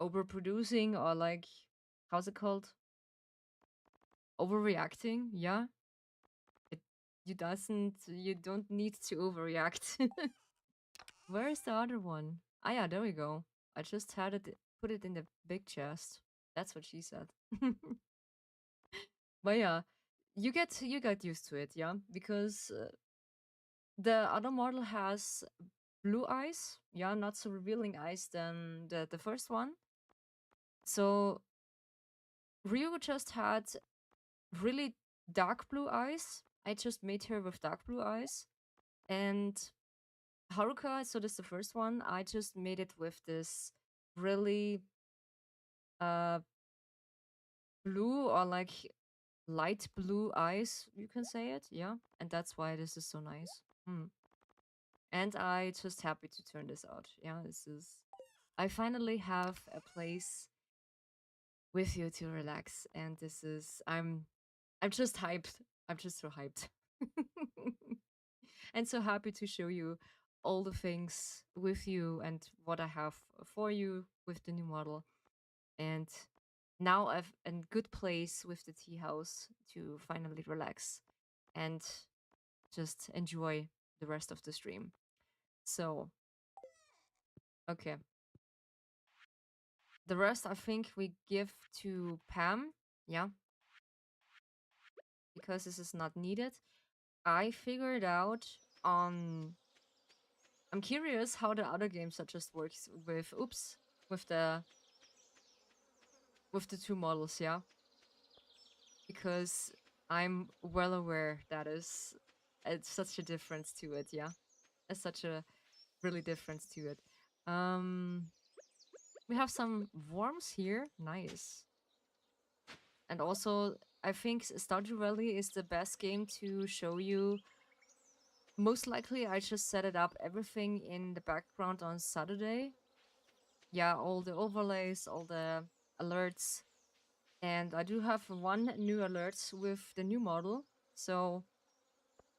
Speaker 1: overproducing or like how's it called? Overreacting, yeah. It you don't need to overreact. Where is the other one? Ah yeah, there we go. I just had it put it in the big chest. That's what she said. But yeah, you get used to it, yeah, because the other model has blue eyes, yeah, not so revealing eyes than the first one. So Ryu just had really dark blue eyes. I just made her with dark blue eyes. And Haruka, so this is the first one, I just made it with this really uh blue or like light blue eyes, you can say it, yeah. And that's why this is so nice. And I just happy to turn this out. Yeah, I finally have a place with you to relax, and I'm just hyped. I'm just so hyped. And so happy to show you all the things with you and what I have for you with the new model. And now I've a good place with the tea house to finally relax and just enjoy the rest of the stream. So, okay. The rest I think we give to Pam. Yeah, because this is not needed. I figured out on I'm curious how the other games such as works with with the with the two models, yeah. Because I'm well aware that is it's such a difference to it, yeah. It's such a really difference to it. Um we have some worms here. Nice. And also I think Stardew Valley is the best game to show you. Most likely, I just set it up everything in the background on Saturday. Yeah, all the overlays, all the alerts. And I do have one new alert with the new model. So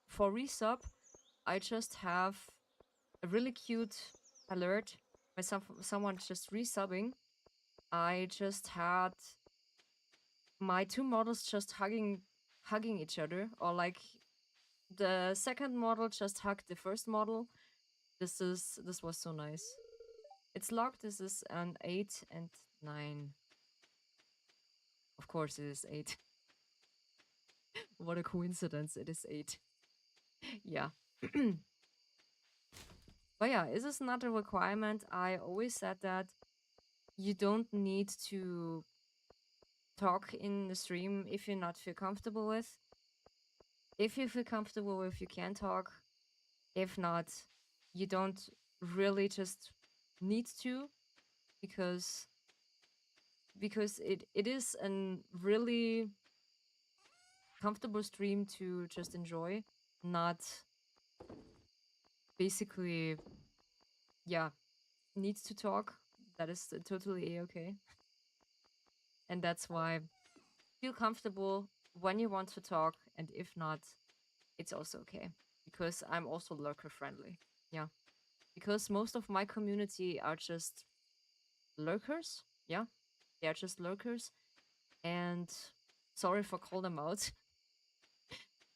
Speaker 1: for resub, I just have a really cute alert when someone just resubbing. I just had my two models just hugging each other, or like the second model just hugged the first model. This was so nice. It's locked. This is an 8 and 9. Of course, it is 8. What a coincidence! It is 8. Yeah. But yeah, is this not a requirement? I always said that you don't need to talk in the stream if you're not feel comfortable with. If you feel comfortable with, you can talk. If not, you don't really just need to, because it is a really comfortable stream to just enjoy, not basically, yeah, needs to talk. That is totally okay. And that's why feel comfortable when you want to talk, and if not, it's also okay, because I'm also lurker friendly. Yeah, because most of my community are just lurkers. Yeah, they are just lurkers, and sorry for calling them out,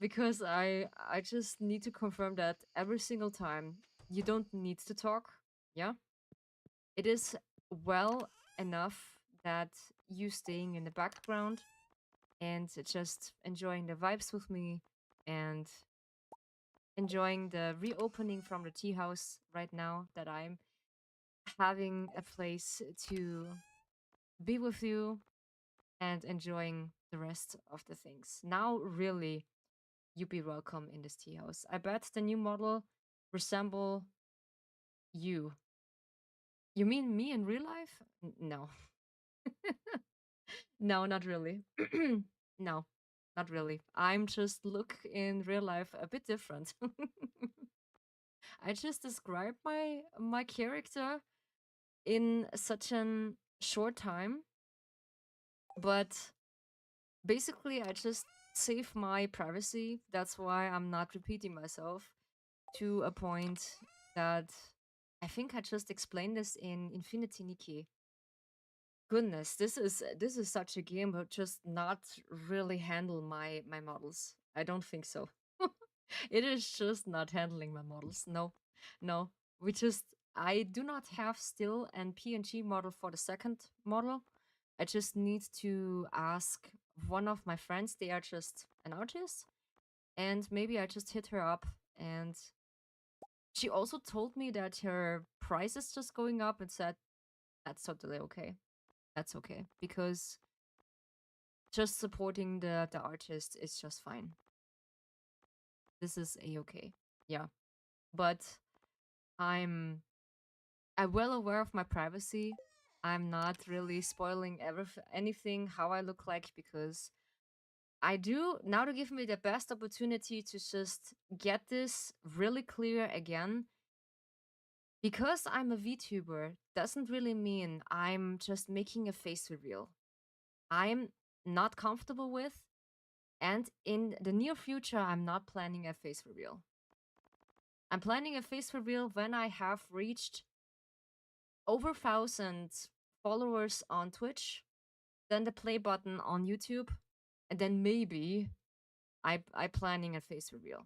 Speaker 1: because I just need to confirm that every single time. You don't need to talk. Yeah, it is well enough that you staying in the background and just enjoying the vibes with me, and enjoying the reopening from the tea house right now, that I'm having a place to be with you and enjoying the rest of the things. Now, really, you be welcome in this tea house. I bet the new model resemble you. You mean me in real life? No. No, not really. No, not really. I'm just look in real life a bit different. I just described my character in such an short time, but basically I just save my privacy. That's why I'm not repeating myself to a point that I think I just explained this in Infinity Nikki. Goodness, this is such a game, but just not really handle my models. I don't think so. It is just not handling my models. No, no. We just I do not have still an PNG model for the second model. I just need to ask one of my friends. They are just an artist, and maybe I just hit her up, and she also told me that her price is just going up, and said that's totally okay. That's okay, because just supporting the artist is just fine. This is a-okay. Yeah. But I'm I'm well aware of my privacy. I'm not really spoiling anything how I look like, because I do now, to give me the best opportunity to just get this really clear again. Because I'm a VTuber doesn't really mean I'm just making a face reveal. I'm not comfortable with, and in the near future, I'm not planning a face reveal. I'm planning a face reveal when I have reached over 1,000 followers on Twitch, then the play button on YouTube, and then maybe I planning a face reveal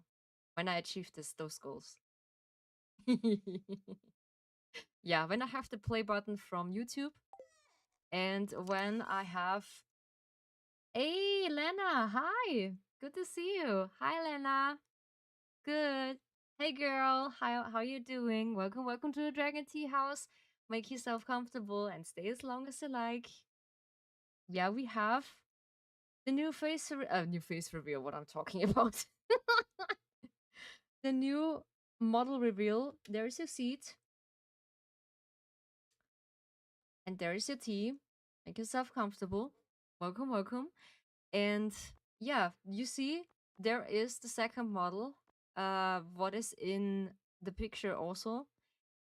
Speaker 1: when I achieve those goals. Yeah, when I have the play button from YouTube, and when I have, hey Lena, hi, good to see you. Hi Lena, good. Hey girl, how you doing? Welcome to the Dragon Tea House. Make yourself comfortable and stay as long as you like. Yeah, we have the new face reveal. What I'm talking about? The new model reveal. There's your seat, and there's your tea. Make yourself comfortable. Welcome, welcome. And yeah, you see, there is the second model. What is in the picture also,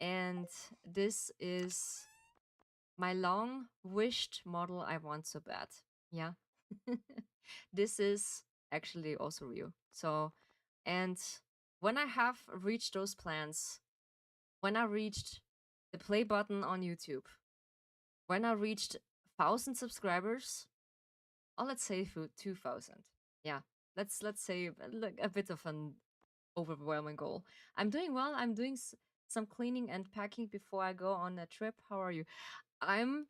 Speaker 1: and this is my long wished model I want so bad. Yeah. This is actually also real. So, and when I have reached those plans, when I reached the play button on YouTube, when I reached 1,000 subscribers, Oh, let's say 2000. Yeah, let's say like a bit of an overwhelming goal. I'm doing well. I'm doing some cleaning and packing before I go on a trip. How are you? I'm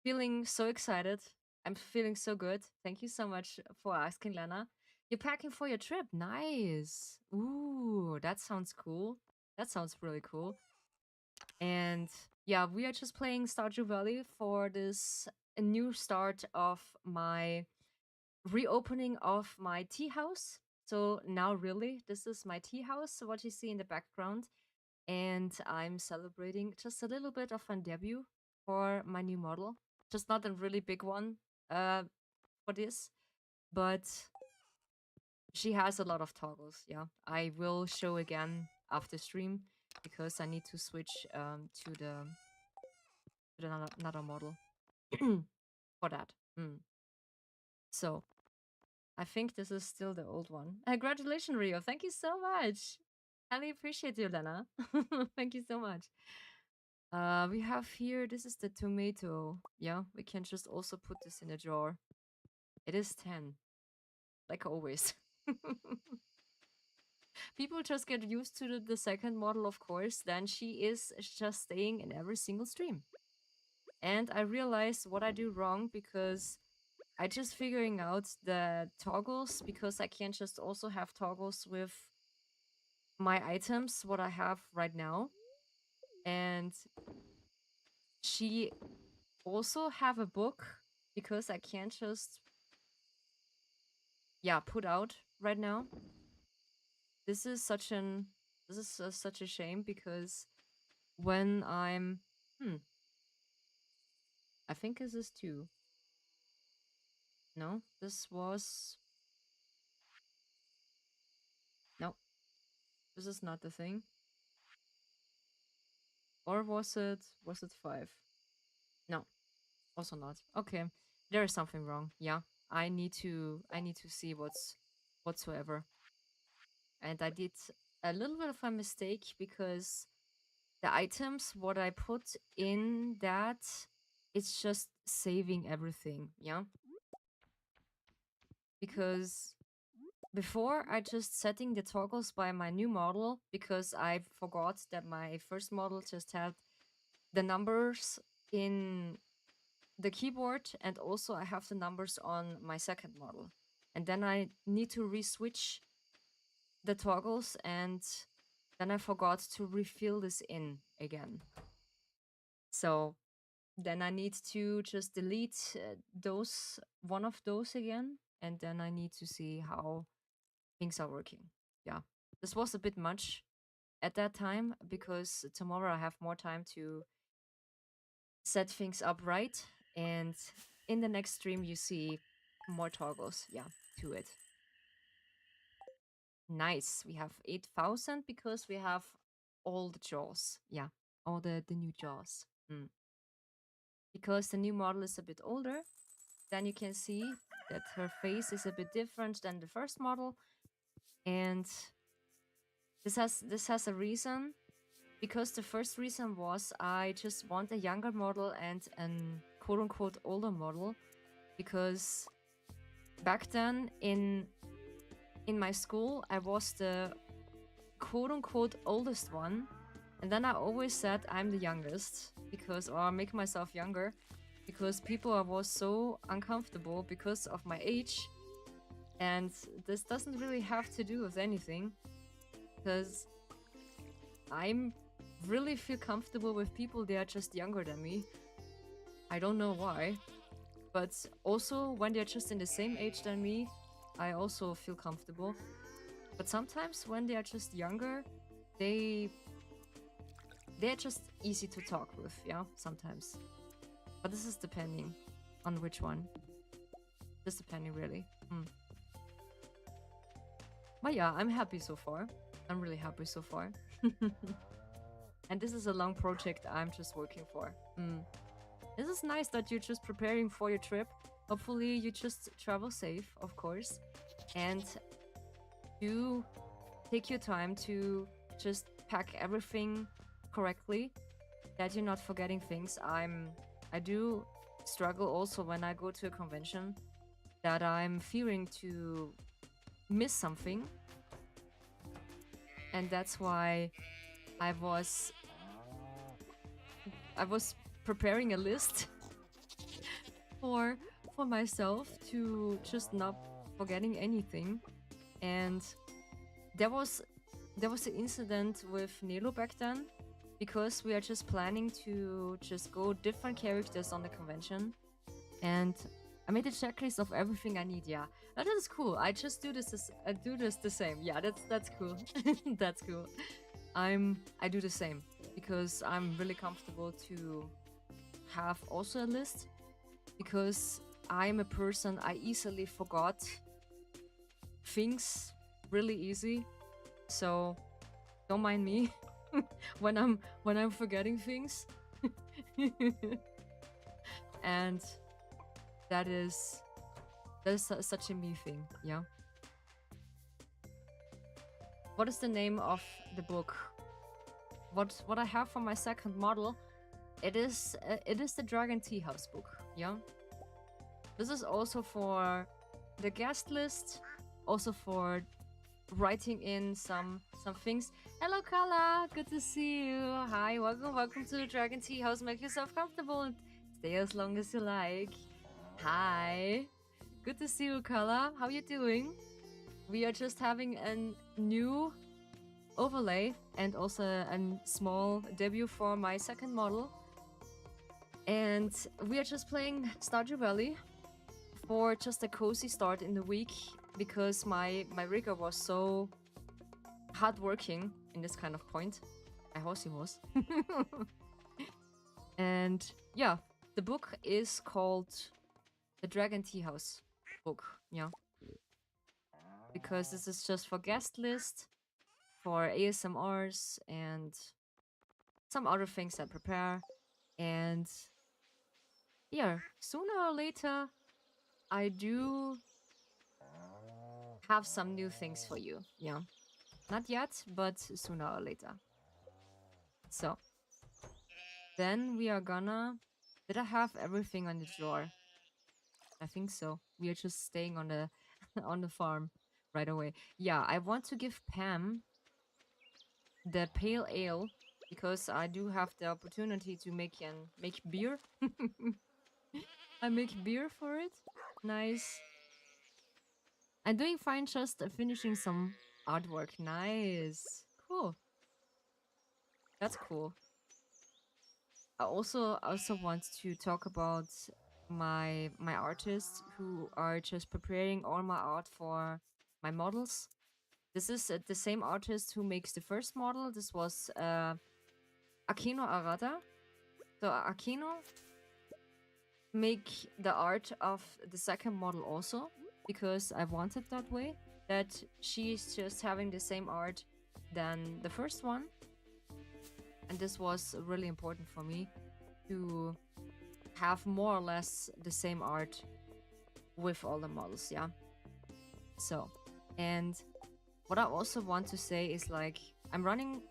Speaker 1: feeling so excited. I'm feeling so good. Thank you so much for asking, Lena. You're packing for your trip. Nice. Ooh, that sounds cool. That sounds really cool. And yeah, we are just playing Stardew Valley for this new start of my reopening of my tea house. So now, really, this is my tea house, what you see in the background. And I'm celebrating just a little bit of a debut for my new model. Just not a really big one for this, but she has a lot of toggles. Yeah, I will show again after stream because I need to switch to the another model for that. So I think this is still the old one. Congratulations, Rio. Thank you so much. Highly appreciate you, Lena. Thank you so much. We have here, this is the tomato. Yeah, we can just also put this in a jar. It is 10, like always. People just get used to the second model, of course. Then she is just staying in every single stream. And I realized what I do wrong because I just figuring out the toggles because I can't just also have toggles with my items, what I have right now. And she also have a book because I can't just, yeah, put out right now. This is such an, this is such a shame because when I'm, I think this is 2. No, this was, no, this is not the thing. Or was it 5? No, also not. Okay, there is something wrong. Yeah, I need to see what's whatsoever. And I did a little bit of a mistake because the items what I put in that, it's just saving everything. Yeah, because before I just setting the toggles by my new model because I forgot that my first model just had the numbers in the keyboard and also I have the numbers on my second model. And then I need to re-switch the toggles and then I forgot to refill this in again. So then I need to just delete one of those again and then I need to see how things are working. Yeah, this was a bit much at that time because tomorrow I have more time to set things up right. And in the next stream, you see more toggles. Yeah, to it. Nice. We have 8,000 because we have all the jaws. Yeah, all the new jaws. Because the new model is a bit older, then you can see that her face is a bit different than the first model. And this has a reason because the first reason was I just want a younger model and an quote unquote older model because back then in my school I was the quote unquote oldest one and then I always said I'm the youngest because or I make myself younger because people was so uncomfortable because of my age and this doesn't really have to do with anything because I'm really feel comfortable with people they are just younger than me. I don't know why. But also when they're just in the same age than me, I also feel comfortable. But sometimes when they are just younger, they're just easy to talk with, yeah, sometimes. But this is depending on which one. Just depending really. But yeah, I'm happy so far. I'm really happy so far. And this is a long project I'm just working for. This is nice that you're just preparing for your trip. Hopefully you just travel safe, of course. And you take your time to just pack everything correctly, that you're not forgetting things. I do struggle also when I go to a convention that I'm fearing to miss something. And that's why I was preparing a list for myself to just not forgetting anything. And there was an incident with Nelo back then, because we are just planning to just go different characters on the convention, and I made a checklist of everything I need. Yeah, that is cool. I just do this. I do this the same. Yeah, that's cool. That's cool. I do the same because I'm really comfortable to have also a list, because I'm a person, I easily forgot things really easy. So don't mind me when I'm forgetting things. And that is such a me thing, yeah. What is the name of the book? What I have for my second model, it is the Dragon Tea House book, yeah. This is also for the guest list, also for writing in some things. Hello Carla, good to see you. Hi, welcome to the Dragon Tea House. Make yourself comfortable and stay as long as you like. Hi, good to see you Carla. How you doing? We are just having a new overlay and also a small debut for my second model, and we are just playing Stardew Valley for just a cozy start in the week, because my rigger was so hardworking in this kind of point. I hope he was. And yeah, the book is called the Dragon Tea House book, yeah. Because this is just for guest list, for ASMRs, and some other things I prepare. And yeah, sooner or later, I do have some new things for you, yeah. Not yet, but sooner or later. So, then we are gonna... Did I have everything on the drawer? I think so. We are just staying on the on the farm right away. Yeah, I want to give Pam the pale ale, because I do have the opportunity to make beer. I make beer for it. Nice. I'm doing fine, just finishing some artwork. Nice. Cool. That's cool. I also want to talk about my artists who are just preparing all my art for my models. This is the same artist who makes the first model. This was Akino Arata. So Akino make the art of the second model also, because I wanted that way, that she's just having the same art than the first one. And this was really important for me to have more or less the same art with all the models, yeah. So, and what I also want to say is, like, I'm running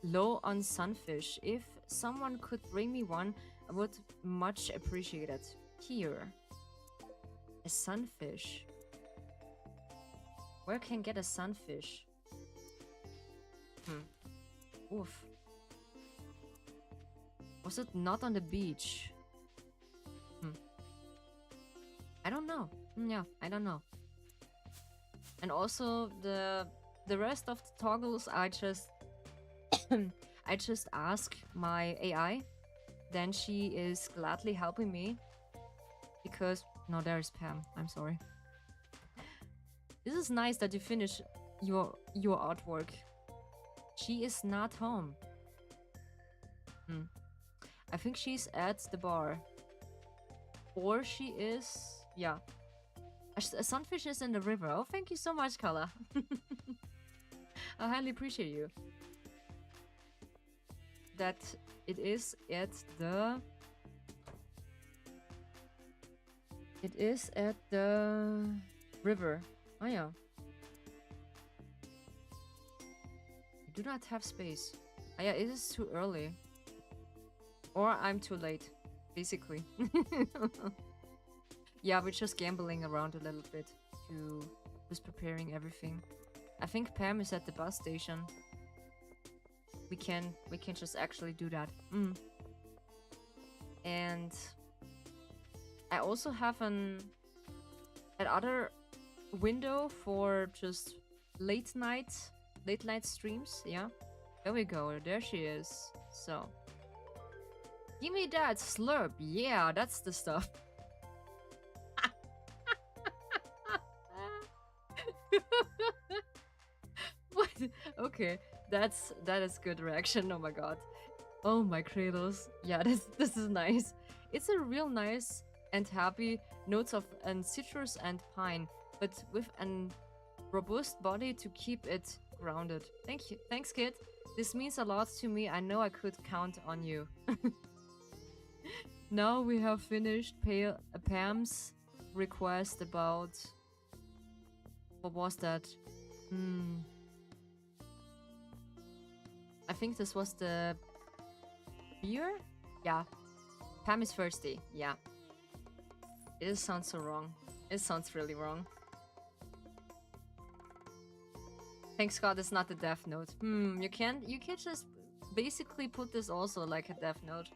Speaker 1: low on sunfish. If someone could bring me one, I would much appreciate it. Here. A sunfish. Where can I get a sunfish? Oof. Was it not on the beach? I don't know. Yeah, I don't know. And also the rest of the toggles, I just I just ask my AI. Then she is gladly helping me, because no, there's Pam. I'm sorry. This is nice that you finish your artwork. She is not home. I think she's at the bar. Or she is... Yeah. A sunfish is in the river. Oh, thank you so much, Kala. I highly appreciate you. That it is at the... It is at the river. Oh, yeah. I do not have space. Oh, yeah, it is too early. Or I'm too late, basically. Yeah, we're just gambling around a little bit to just preparing everything. I think Pam is at the bus station. We can just actually do that. And I also have an other window for just late night streams. Yeah, there we go. There she is. So give me that slurp. Yeah, that's the stuff. What? Okay, that is good reaction. Oh my god. Oh my cradles. Yeah, this is nice. It's a real nice and happy notes of and citrus and pine, but with an robust body to keep it grounded. Thank you. Thanks, kid. This means a lot to me. I know I could count on you. Now we have finished Pam's request about what was that? I think this was the beer? Yeah. Pam is thirsty. Yeah. It sounds so wrong. It sounds really wrong. Thanks God it's not the death note. You can just basically put this also like a death note.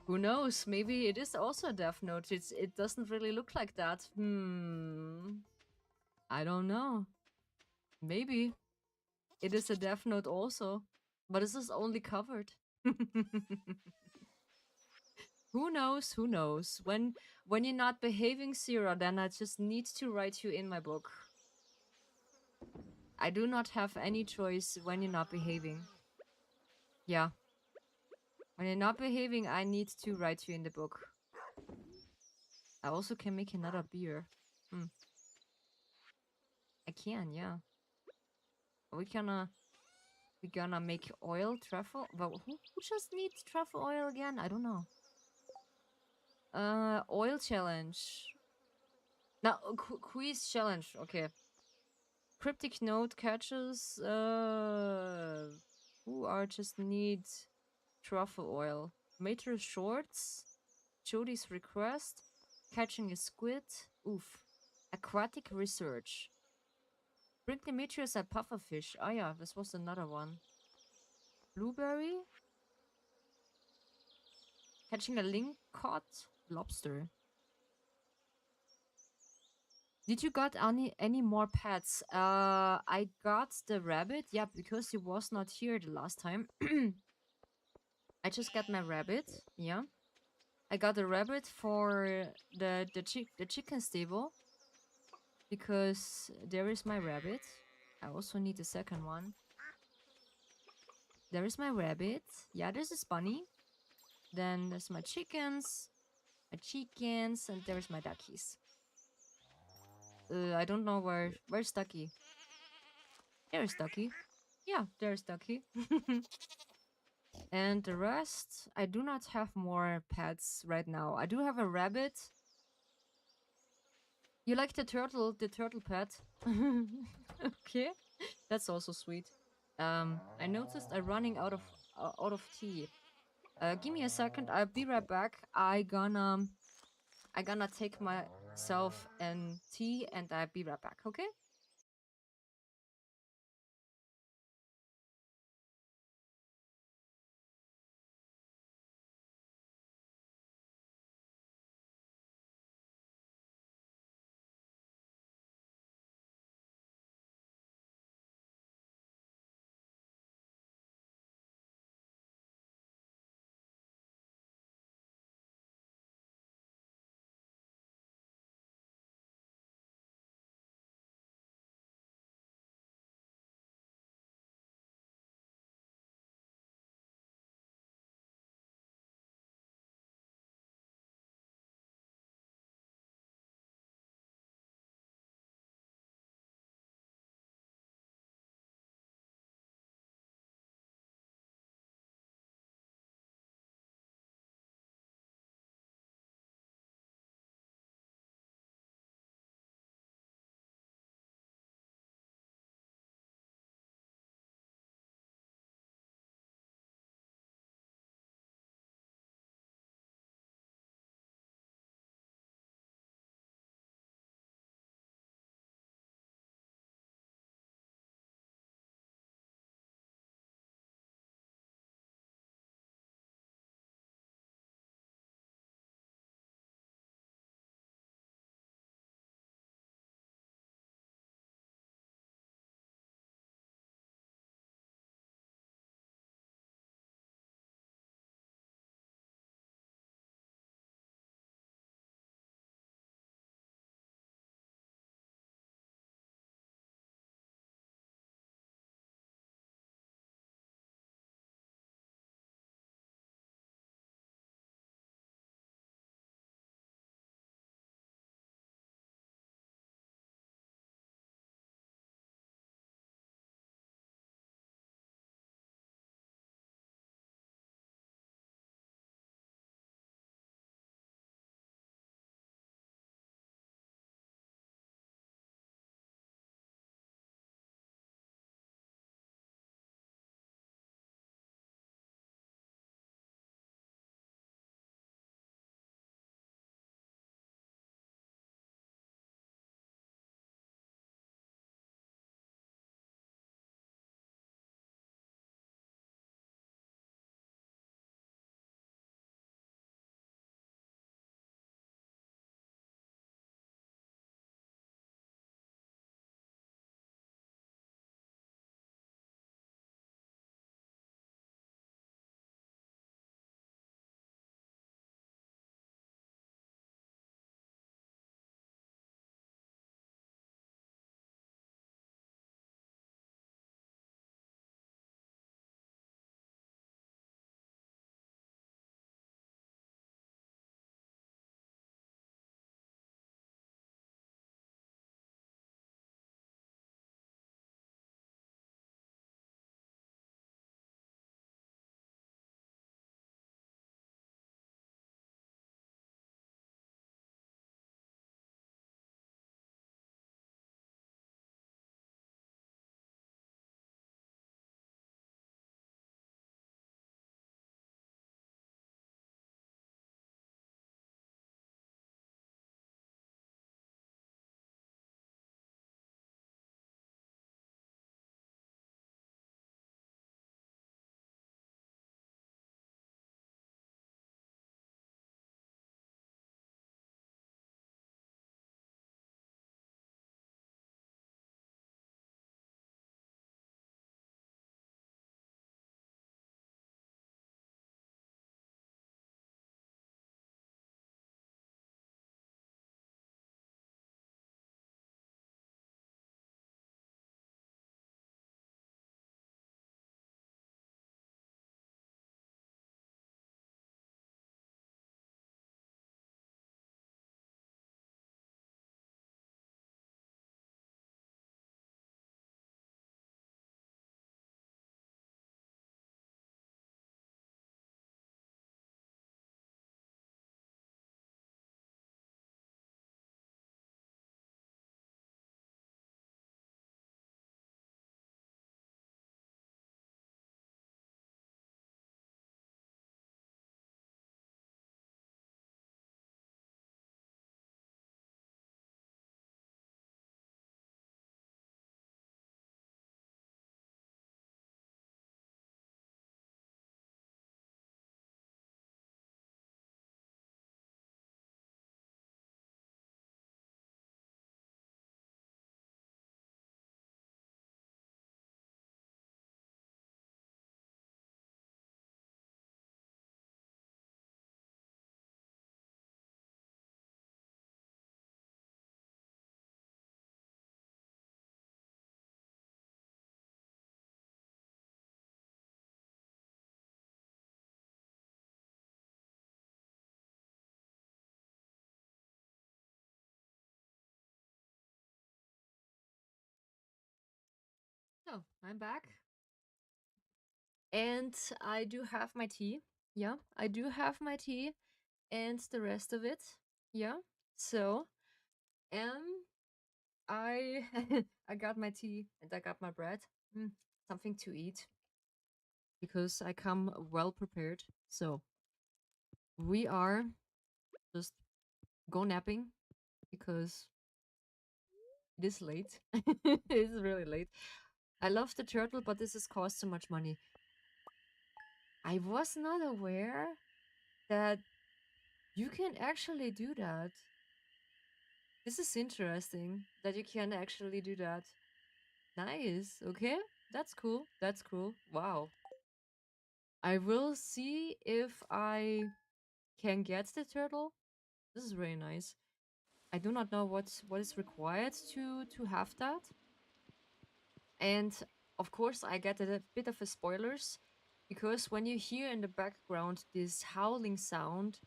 Speaker 1: Who knows? Maybe it is also a death note. It doesn't really look like that. I don't know. Maybe. It is a death note also. But this is only covered. Who knows? Who knows? When you're not behaving, Zero, then I just need to write you in my book. I do not have any choice when you're not behaving. Yeah. When you're not behaving, I need to write you in the book. I also can make another beer. I can, yeah. We're gonna make oil, truffle. But who just needs truffle oil again? I don't know. Oil challenge. Now, quiz challenge. Okay. Cryptic note catches. Who are just need truffle oil? Mater shorts. Jody's request. Catching a squid. Oof. Aquatic research. Bring Demetrius a pufferfish. Ah yeah, this was another one. Blueberry. Catching a lingcod lobster. Did you got any more pets? I got the rabbit. Yeah, because he was not here the last time. I just got my rabbit. Yeah, I got a rabbit for the chicken stable because there is my rabbit. I also need a second one. There is my rabbit. Yeah, this is Bunny. Then there's my chickens, and there's my duckies. I don't know where's Ducky. There's Ducky. Yeah, there's Ducky. And the rest, I do not have more pets right now. I do have a rabbit. You like the turtle pet? Okay, that's also sweet. I noticed I'm running out of tea. Give me a second. I'll be right back. I gonna take myself and tea, and I'll be right back. Okay. So, I'm back. And I do have my tea. Yeah, I do have my tea and the rest of it. Yeah. So, um, I I got my tea and I got my bread. Something to eat because I come well prepared. So, we are just go napping because it is late. It's really late. I love the turtle, but this has cost so much money. I was not aware that you can actually do that. This is interesting that you can actually do that. Nice. Okay. That's cool. That's cool. Wow. I will see if I can get the turtle. This is really nice. I do not know what is required to have that. And of course, I get a bit of a spoilers because when you hear in the background this howling sound,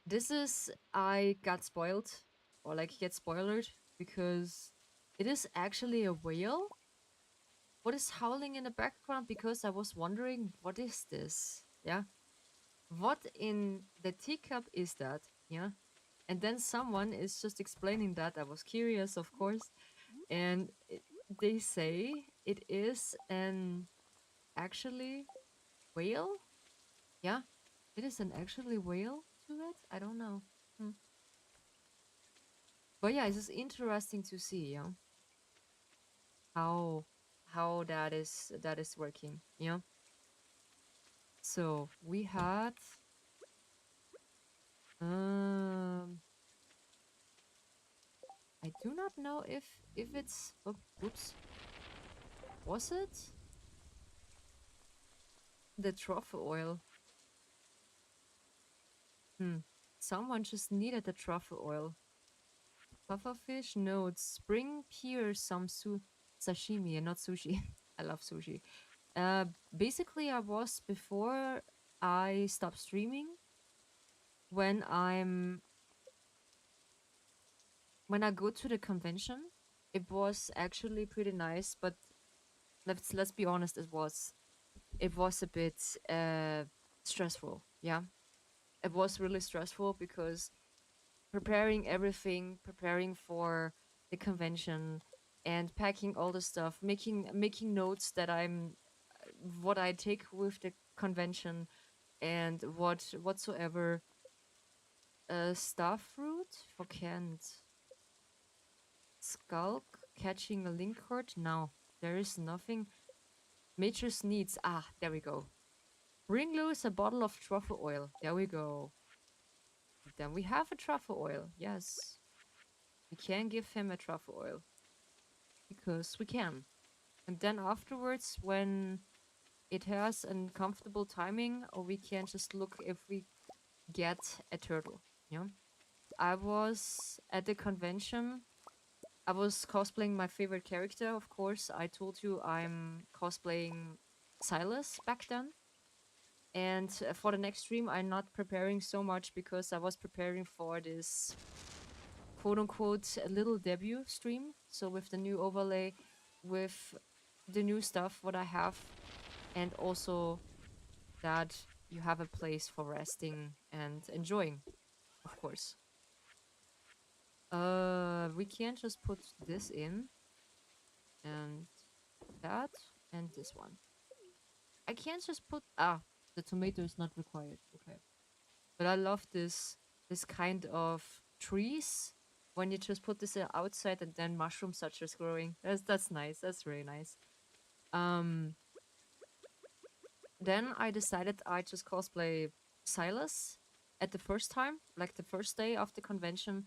Speaker 1: this is I got spoiled or like get spoiled because it is actually a whale. What is howling in the background? Because I was wondering what is this? Yeah. What in the teacup is that? Yeah. And then someone is just explaining that. I was curious, of course. And they say it is an actually whale. Yeah. It is an actually whale to it. I don't know. Hmm. But yeah, it's just interesting to see, yeah, how that is working. Yeah. So we had um I do not know if it's oh, whoops. Was it the truffle oil? Hmm. Someone just needed the truffle oil. Pufferfish? No, it's spring pear some sashimi and not sushi. I love sushi. Uh Basically I was before I stopped streaming when when I go to the convention, it was actually pretty nice, but let's be honest, it was a bit stressful. Yeah, it was really stressful because preparing everything, preparing for the convention, and packing all the stuff, making notes that I'm what I take with the convention and whatsoever. Star fruit for canned. Skulk catching a link cord? No, there is nothing. Nature's needs. Ah, there we go. Bring Lewis a bottle of truffle oil. There we go. Then we have a truffle oil. Yes. We can give him a truffle oil. Because we can. And then afterwards, when it has an comfortable timing, or we can just look if we get a turtle. Yeah. I was at the convention. I was cosplaying my favorite character, of course. I told you I'm cosplaying Silas back then. And for the next stream, I'm not preparing so much because I was preparing for this quote unquote little debut stream. So, with the new overlay, with the new stuff, what I have, and also that you have a place for resting and enjoying, of course. We can't just put this in and that and this one. I can't just put the tomato is not required. Okay. But I love this kind of trees when you just put this outside and then mushrooms are just growing. That's nice. That's really nice. Um then I decided I just cosplay Silas at the first time, like the first day of the convention.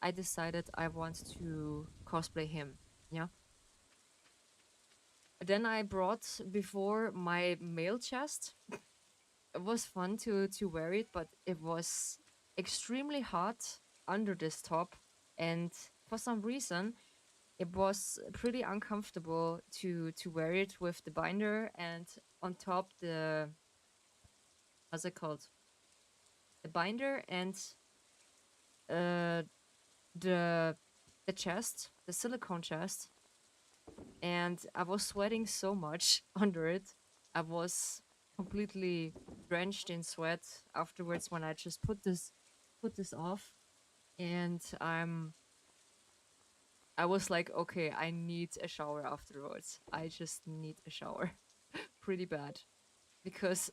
Speaker 1: I decided I want to cosplay him. Yeah. Then I brought before my mail chest. It was fun to wear it, but it was extremely hot under this top, and for some reason, it was pretty uncomfortable to wear it with the binder and on top the what's it called? The binder and uh the the chest, the silicone chest. and I was sweating so much under it. I was completely drenched in sweat afterwards when I just put this off, and I was like, okay, I need a shower afterwards. I just need a shower pretty bad because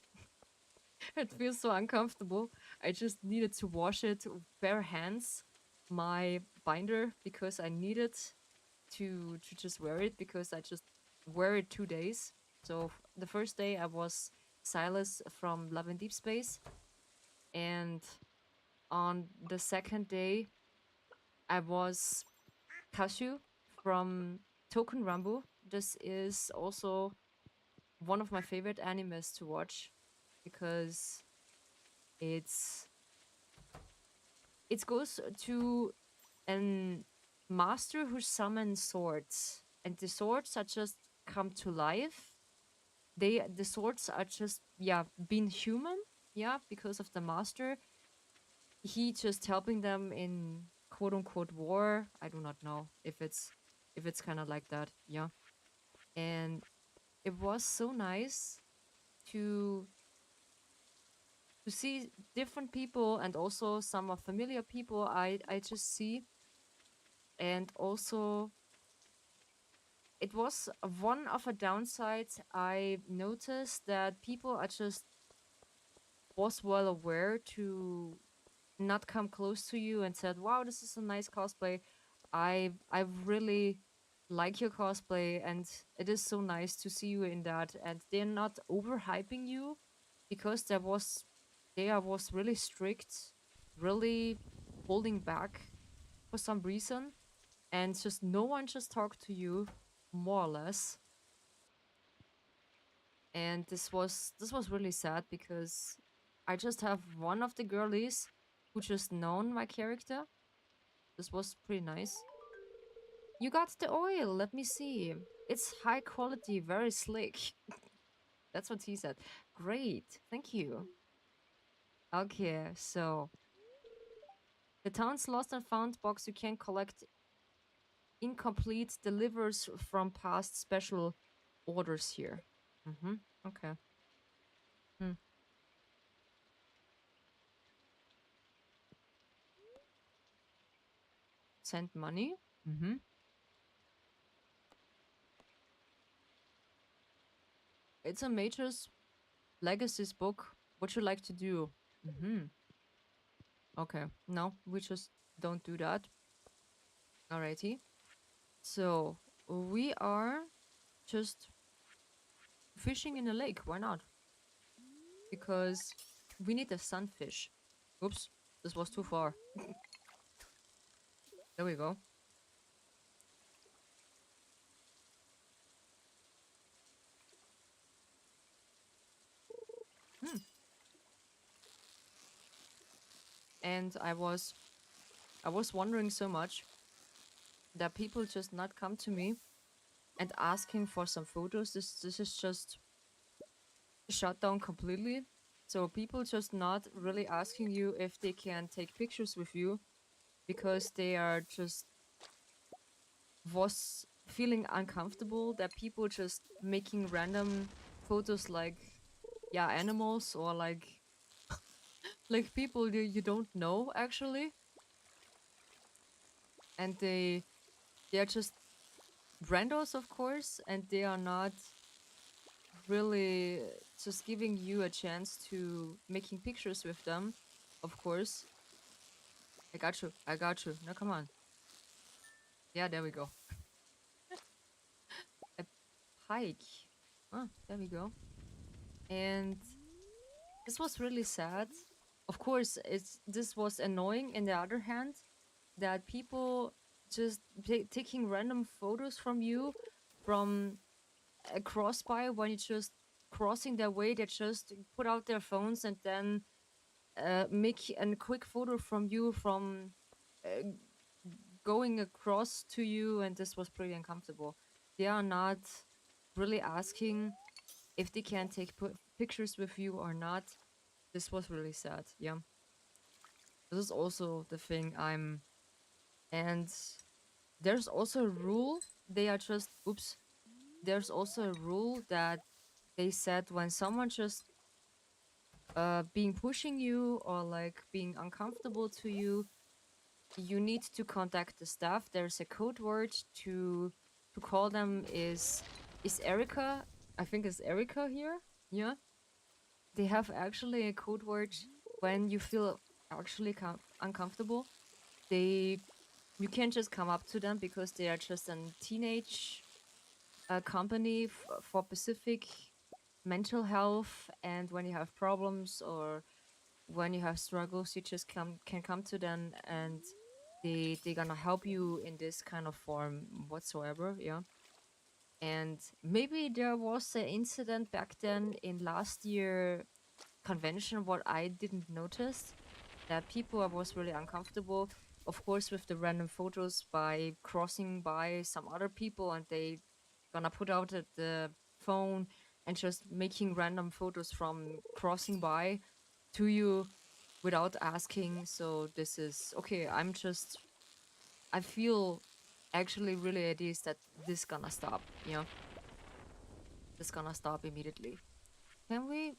Speaker 1: it feels so uncomfortable. I just needed to wash it with bare hands, my binder, because I needed to just wear it because I just wear it 2 days. So the first day I was Silas from Love and Deep Space, and on the second day I was Kashu from Token Rambo. This is also one of my favorite animes to watch because it's it goes to an master who summons swords, and the swords are just come to life. The swords are just, yeah, being human, yeah, because of the master. He just helping them in quote unquote war. I do not know if it's kind of like that, yeah. And it was so nice to to see different people, and also some of familiar people I just see. And also it was one of a downside. I noticed that people are just was well aware to not come close to you and said, "Wow, this is a nice cosplay. I really like your cosplay, and it is so nice to see you in that." And they're not overhyping you because they was really strict, really holding back for some reason, and just no one just talked to you, more or less. And this was really sad because I just have one of the girlies who just known my character. This was pretty nice. You got the oil, let me see. It's high quality, very slick. That's what he said. Great, thank you. Okay, so the town's lost and found box you can collect incomplete delivers from past special orders here. Mm-hmm. Okay. Hmm. Send money. Mm-hmm. It's a Mage's Legacy's book. What you like to do? Mm-hmm. Okay. No, we just don't do that. Alrighty. So we are just fishing in a lake. Why not? Because we need a sunfish. Oops, this was too far. There we go. Hmm. And I was wondering so much that people just not come to me and asking for some photos. This is just shut down completely. So people just not really asking you if they can take pictures with you because they are just was feeling uncomfortable that people just making random photos, like, yeah, animals, or like people you don't know actually, and they are just randos, of course, and they are not really just giving you a chance to making pictures with them, of course. I got you. No, come on. Yeah, there we go. A pike. Oh, there we go. And this was really sad. Of course, this was annoying. In the other hand, that people just taking random photos from you from a crossby when you're just crossing their way. They just put out their phones and then make a quick photo from you from uh, going across to you, and this was pretty uncomfortable. They are not really asking if they can take pictures with you or not. This was really sad. Yeah, this is also the thing. And there's also a rule. they are just, oops, there's also a rule that they said when someone just being pushing you or like being uncomfortable to you, you need to contact the staff. There's a code word to call them is Erica. I think it's Erica here. Yeah. They have actually a code word when you feel actually uncomfortable. They you can't just come up to them because they are just a teenage company for specific mental health, and when you have problems or when you have struggles, you just can come to them, and they gonna help you in this kind of form whatsoever. Yeah. And maybe there was an incident back then in last year convention what I didn't notice, that people was really uncomfortable, of course, with the random photos by crossing by some other people, and they gonna put out the phone and just making random photos from crossing by to you without asking. So this is okay. I feel actually really at ease that this gonna stop. You know, this gonna stop immediately. Can we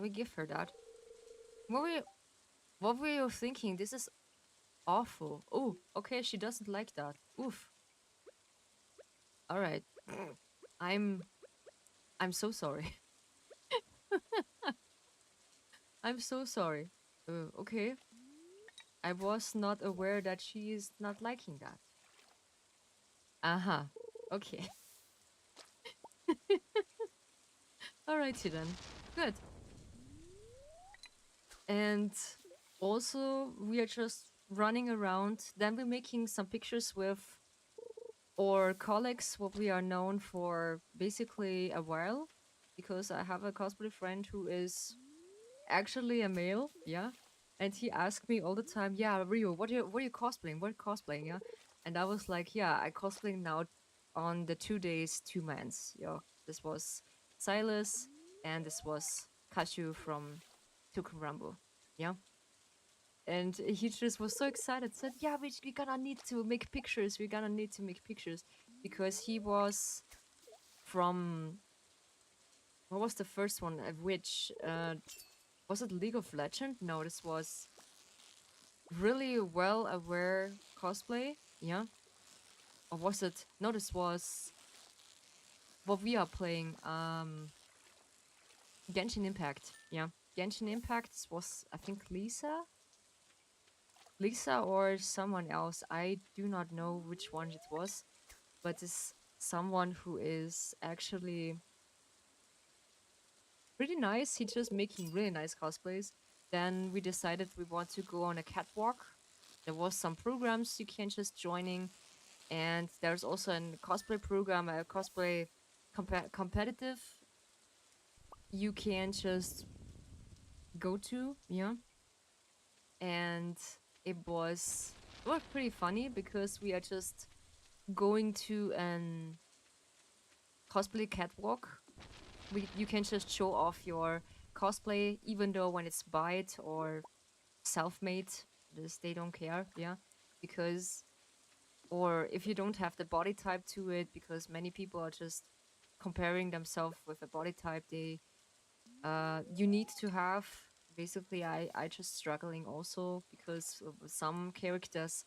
Speaker 1: give her that? What were you, what were you thinking? This is awful. Oh, okay, she doesn't like that. Oof. All right. I'm I'm so sorry. I'm so sorry. Okay. I was not aware that she is not liking that. Uh-huh. Okay. Alrighty then. Good. And also we are just running around. Then we're making some pictures with our colleagues, what we are known for basically a while. Because I have a cosplay friend who is actually a male, yeah. And he asked me all the time, yeah, Rio, what are you cosplaying? What are you cosplaying, yeah? And I was like, yeah, I cosplaying now on the 2 days, 2 mans, yeah. This was Silas and this was Kashu from Tukun Rambo, yeah. And he just was so excited, said, yeah, we're gonna need to make pictures, we're gonna need to make pictures. Because he was from, what was the first one? Which was it League of Legend? No, this was really well aware cosplay. Yeah. Or was it? No, this was what we are playing. Genshin Impact. Yeah. Genshin Impact was, I think, Lisa or someone else. I do not know which one it was, but it's someone who is actually pretty nice. He's just making really nice cosplays. Then we decided we want to go on a catwalk. There was some programs you can just joining, and there's also a cosplay program, a cosplay competitive you can just go to, yeah. And it was pretty funny because we are just going to an cosplay catwalk. You can just show off your cosplay, even though when it's bite or self-made, this they don't care, yeah. Because, or if you don't have the body type to it, because many people are just comparing themselves with a body type they you need to have. Basically, I just struggling also because of some characters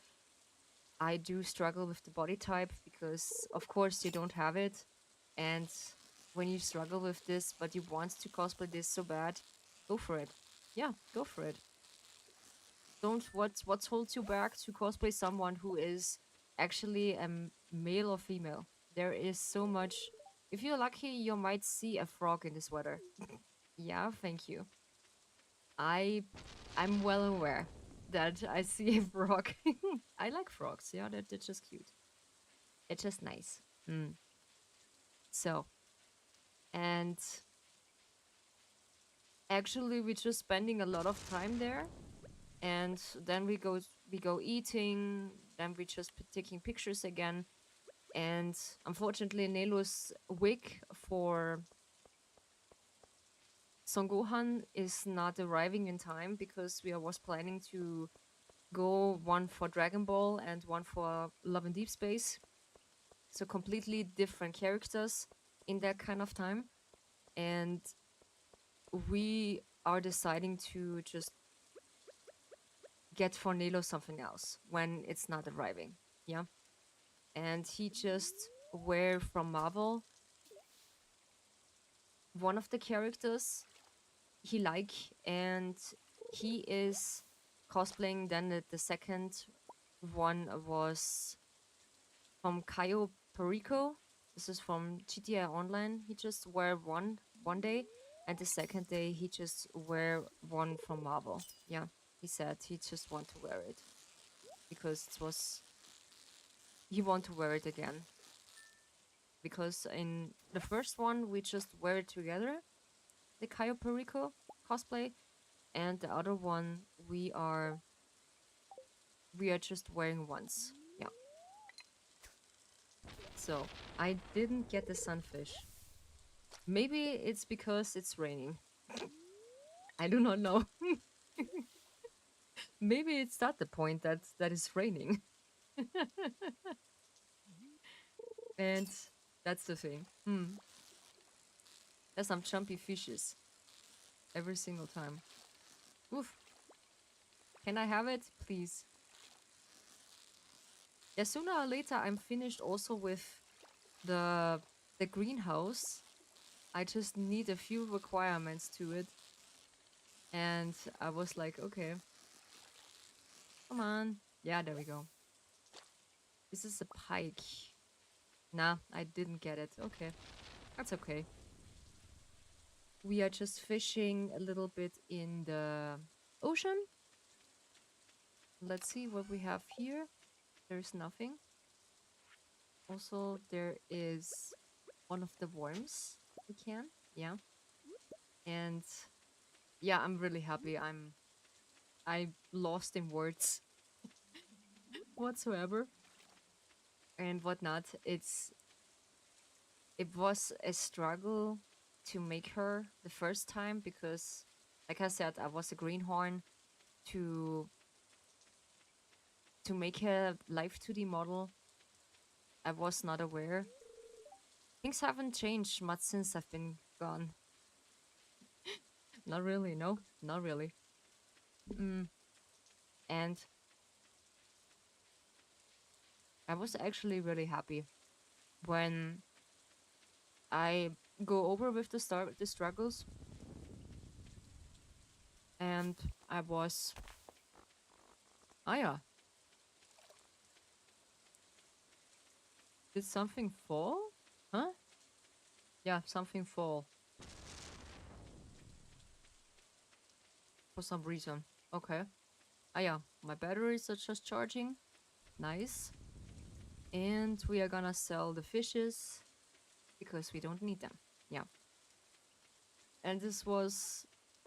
Speaker 1: I do struggle with the body type because of course you don't have it. And when you struggle with this but you want to cosplay this so bad, go for it. Yeah, go for it. Don't what holds you back to cosplay someone who is actually a male or female. There is so much. If you're lucky, you might see a frog in this weather. Yeah, thank you. I I'm well aware that I see a frog. I like frogs. Yeah, they're just cute. It's just nice. Mm. So, and actually, we're just spending a lot of time there, and then we go eating. Then we just taking pictures again. And unfortunately, Nelo's wig for Son Gohan is not arriving in time because we was planning to go one for Dragon Ball and one for Love and Deep Space. So completely different characters in that kind of time. And we are deciding to just get for Nilo something else when it's not arriving. Yeah. And he just wear from Marvel one of the characters he like, and he is cosplaying. Then the second one was from Cayo Perico. This is from GTA Online. He just wear one day, and the second day he just wear one from Marvel. Yeah, he said he just want to wear it because it was he want to wear it again. Because in the first one we just wear it together, the Cayo Perico cosplay, and the other one we are just wearing once. Yeah. So I didn't get the sunfish. Maybe it's because it's raining. I do not know. Maybe it's not the point that it's raining. And that's the thing. There's some chumpy fishes every single time. Oof. Can I have it, please? Yeah, sooner or later I'm finished also with the greenhouse. I just need a few requirements to it. And I was like, okay, come on. Yeah, there we go. This is a pike. Nah, I didn't get it. Okay, that's okay. We are just fishing a little bit in the ocean. Let's see what we have here. There's nothing. Also, there is one of the worms we can. Yeah. And yeah, I'm really happy. I lost in words whatsoever and whatnot. It was a struggle to make her the first time because, like I said, I was a greenhorn to make her live 2D model. I was not aware. Things haven't changed much since I've been gone. Not really, no, not really. And I was actually really happy when I go over with the struggles, and I was, oh yeah, did something fall? Huh? Yeah, something fall for some reason. Okay. Ah yeah, my batteries are just charging. Nice. And we are gonna sell the fishes because we don't need them. Yeah. And this was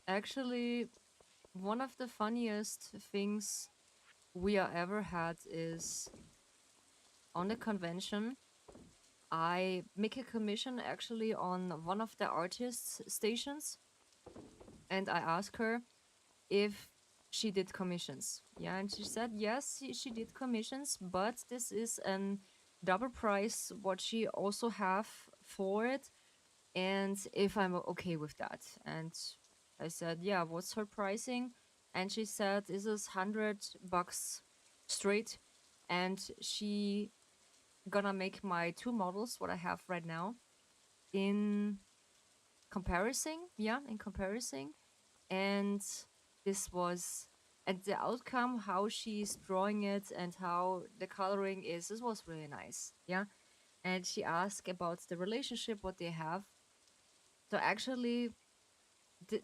Speaker 1: actually one of the funniest things we are ever had is on the convention. I make a commission actually on one of the artists' stations, and I ask her if she did commissions. Yeah, and she said yes, she did commissions, but this is an double price what she also have for it, and if I'm okay with that. And I said, yeah, what's her pricing? And she said, this is $100 straight, and she gonna make my two models what I have right now in comparison. Yeah, in comparison. And this was, and the outcome, how she's drawing it and how the coloring is, this was really nice. Yeah. And she asked about the relationship what they have. So actually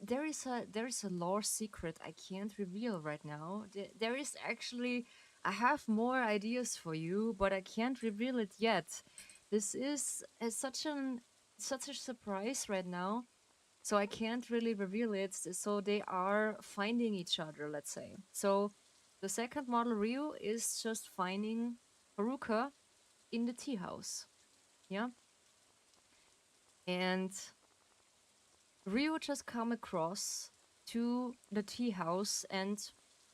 Speaker 1: there is a lore secret I can't reveal right now. There is actually, I have more ideas for you, but I can't reveal it yet. This is such a surprise right now, so I can't really reveal it. So they are finding each other, let's say. So the second model, Ryu, is just finding Haruka in the tea house. Yeah. And Ryu just come across to the tea house and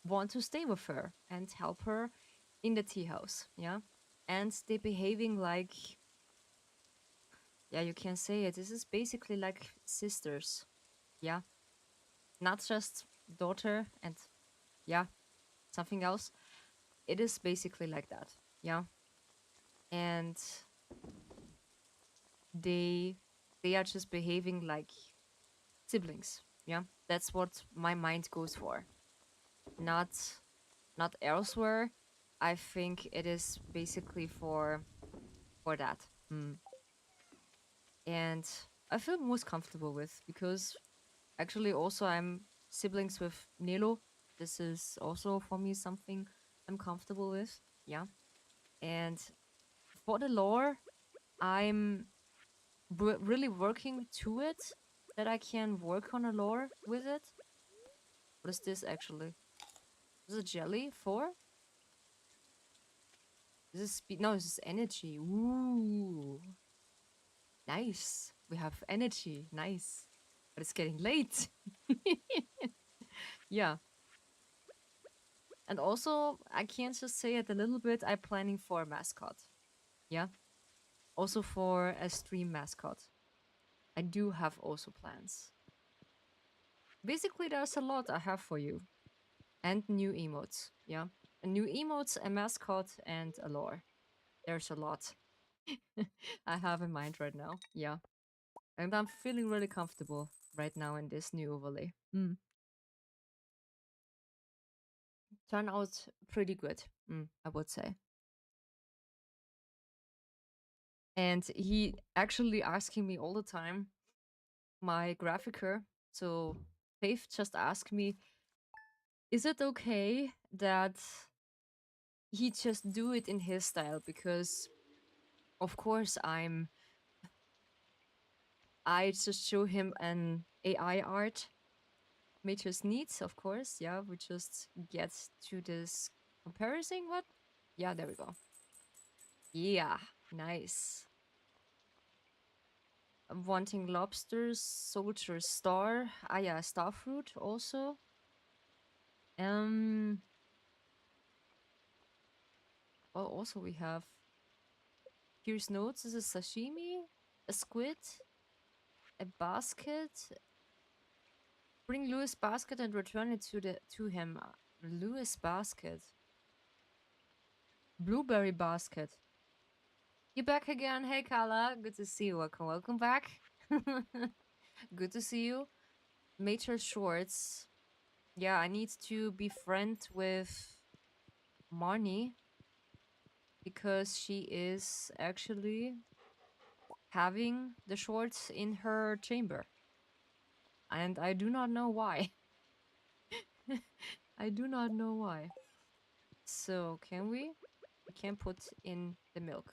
Speaker 1: want to stay with her and help her in the tea house. Yeah. and they behaving like, yeah, you can say it. This is basically like sisters. Yeah. Not just daughter and, yeah, something else. It is basically like that. Yeah. And they they are just behaving like siblings. Yeah. That's what my mind goes for. Not not elsewhere. I think it is basically for that. And I feel most comfortable with, because actually also I'm siblings with Nelo. This is also for me something I'm comfortable with. Yeah. And for the lore, I'm really working to it, that I can work on a lore with it. What is this actually? Is it jelly for? This is speed. No, this is energy. Ooh, nice. We have energy. Nice. But it's getting late. Yeah. And also, I can't just say it a little bit. I'm planning for a mascot. Yeah. Also for a stream mascot. I do have also plans. Basically, there's a lot I have for you. And new emotes. Yeah. A new emotes, a mascot, and a lore. There's a lot I have in mind right now. Yeah. And I'm feeling really comfortable right now in this new overlay. Turn out pretty good, I would say. And he actually asking me all the time, my graphicer. So Faith just asked me, is it okay that he just do it in his style? Because of course I just show him an AI art made his needs, of course. Yeah, we just get to this comparison. What? Yeah, there we go. Yeah, nice. Wanting lobsters, soldier star. Ah, yeah, starfruit also. Um. Well, also we have here's notes. This is sashimi, a squid, a basket. Bring Lewis basket and return it to him. Lewis basket. Blueberry basket. You back again? Hey, Kala. Good to see you. Welcome back. Good to see you. Major Shorts. Yeah, I need to be friend with Marnie, because she is actually having the shorts in her chamber. And I do not know why. I do not know why. So, can we? We can put in the milk.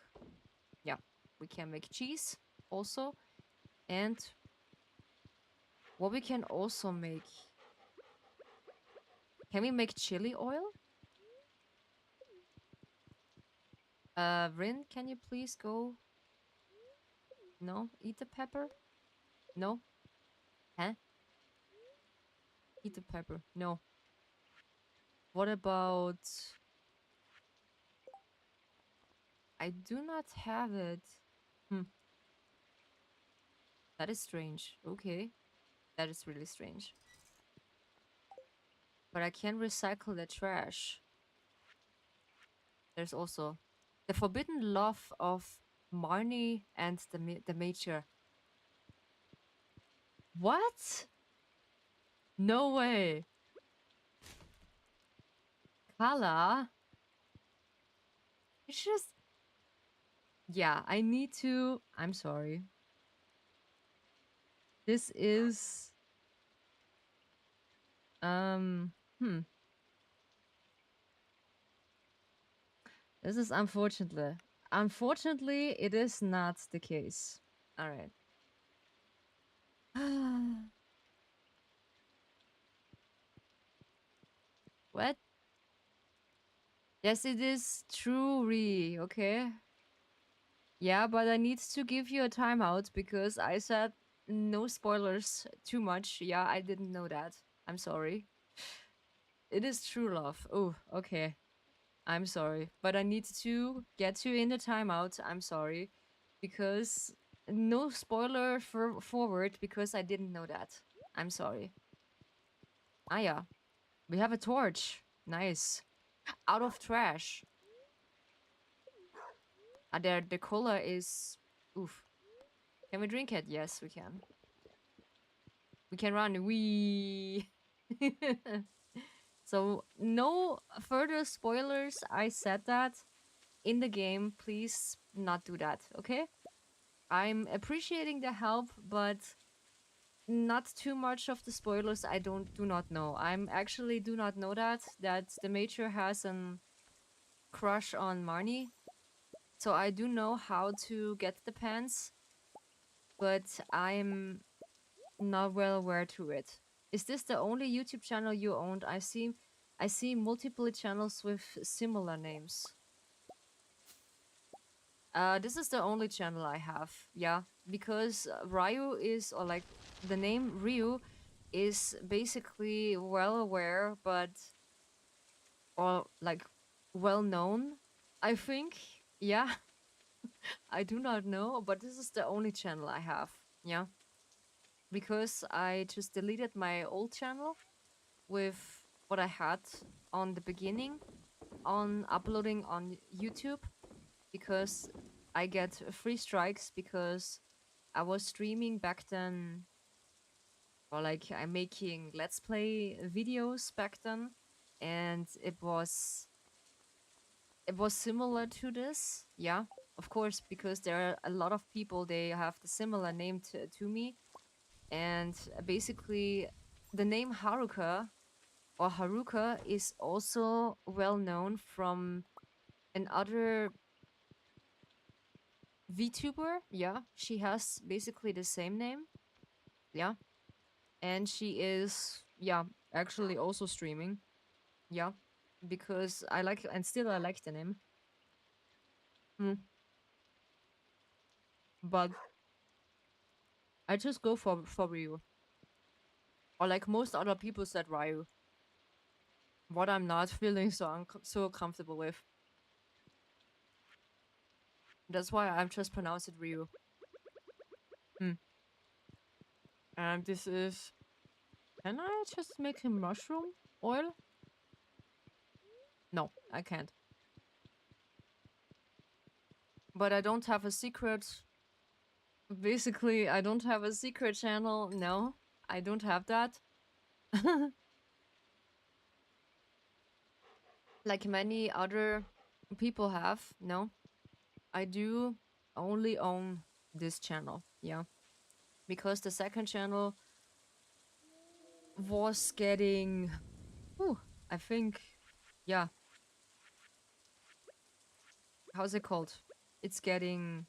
Speaker 1: Yeah, we can make cheese also. And what we can also make. Can we make chili oil? Rin, can you please go? No? Eat the pepper? No? Huh? Eat the pepper. No. What about... I do not have it. Hmm. That is strange. Okay. That is really strange. But I can recycle the trash. There's also the forbidden love of Marnie and the Major. What? No way. Kala? It's just... Yeah, I need to... I'm sorry. This is... Hmm. This is unfortunately. Unfortunately, it is not the case. All right. What? Yes, it is true, Ri. Okay. Yeah, but I need to give you a timeout because I said no spoilers too much. Yeah, I didn't know that. I'm sorry. It is true love. Oh, okay. I'm sorry, but I need to get you in the timeout. I'm sorry, because no spoiler for forward because I didn't know that. I'm sorry. Ah yeah, we have a torch. Nice. Out of trash. The cola is oof. Can we drink it? Yes, we can. We can run. We. So no further spoilers. I said that in the game. Please not do that. Okay. I'm appreciating the help, but not too much of the spoilers. I do not know. I'm actually do not know that the Major has an crush on Marnie. So I do know how to get the pants, but I'm not well aware to it. Is this the only YouTube channel you owned? I see multiple channels with similar names. This is the only channel I have. Yeah, because Ryu is, or like the name Ryu is basically well aware, but or like well known. I think. Yeah, I do not know, but this is the only channel I have. Yeah, because I just deleted my old channel with what I had on the beginning on uploading on YouTube because I get free strikes because I was streaming back then, or like I'm making let's play videos back then, and it was similar to this. Yeah, of course, because there are a lot of people they have the similar name to me, and basically the name Haruka is also well known from another VTuber. Yeah, she has basically the same name. Yeah, and she is actually also streaming. Yeah, because I like and still I like the name. Hmm. But I just go for Ryu, or like most other people said Ryu. What I'm not feeling so comfortable with. That's why I've just pronounced it Ryu. Hmm. And this is. Can I just make him mushroom oil? No, I can't. But I don't have a secret. Basically, I don't have a secret channel. No, I don't have that. Like many other people have. No, I do only own this channel. Yeah. Because the second channel was getting. Whew, I think. Yeah. How's it called? It's getting